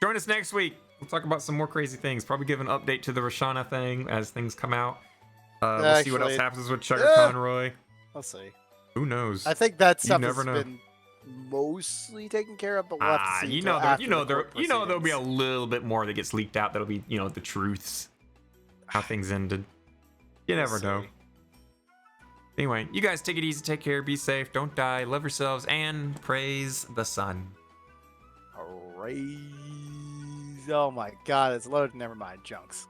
Join us next week. We'll talk about some more crazy things. Probably give an update to the Rashana thing as things come out. We'll see what else happens with Chuck Conroy. I'll see. Who knows? I think that stuff never has know. been mostly taken care of, but we'll have to see. There'll be a little bit more that gets leaked out. That'll be, the truths, how things ended. You never know. Anyway, you guys take it easy, take care, be safe, don't die, love yourselves, and praise the sun. Oh my God, it's loaded. Never mind, junks.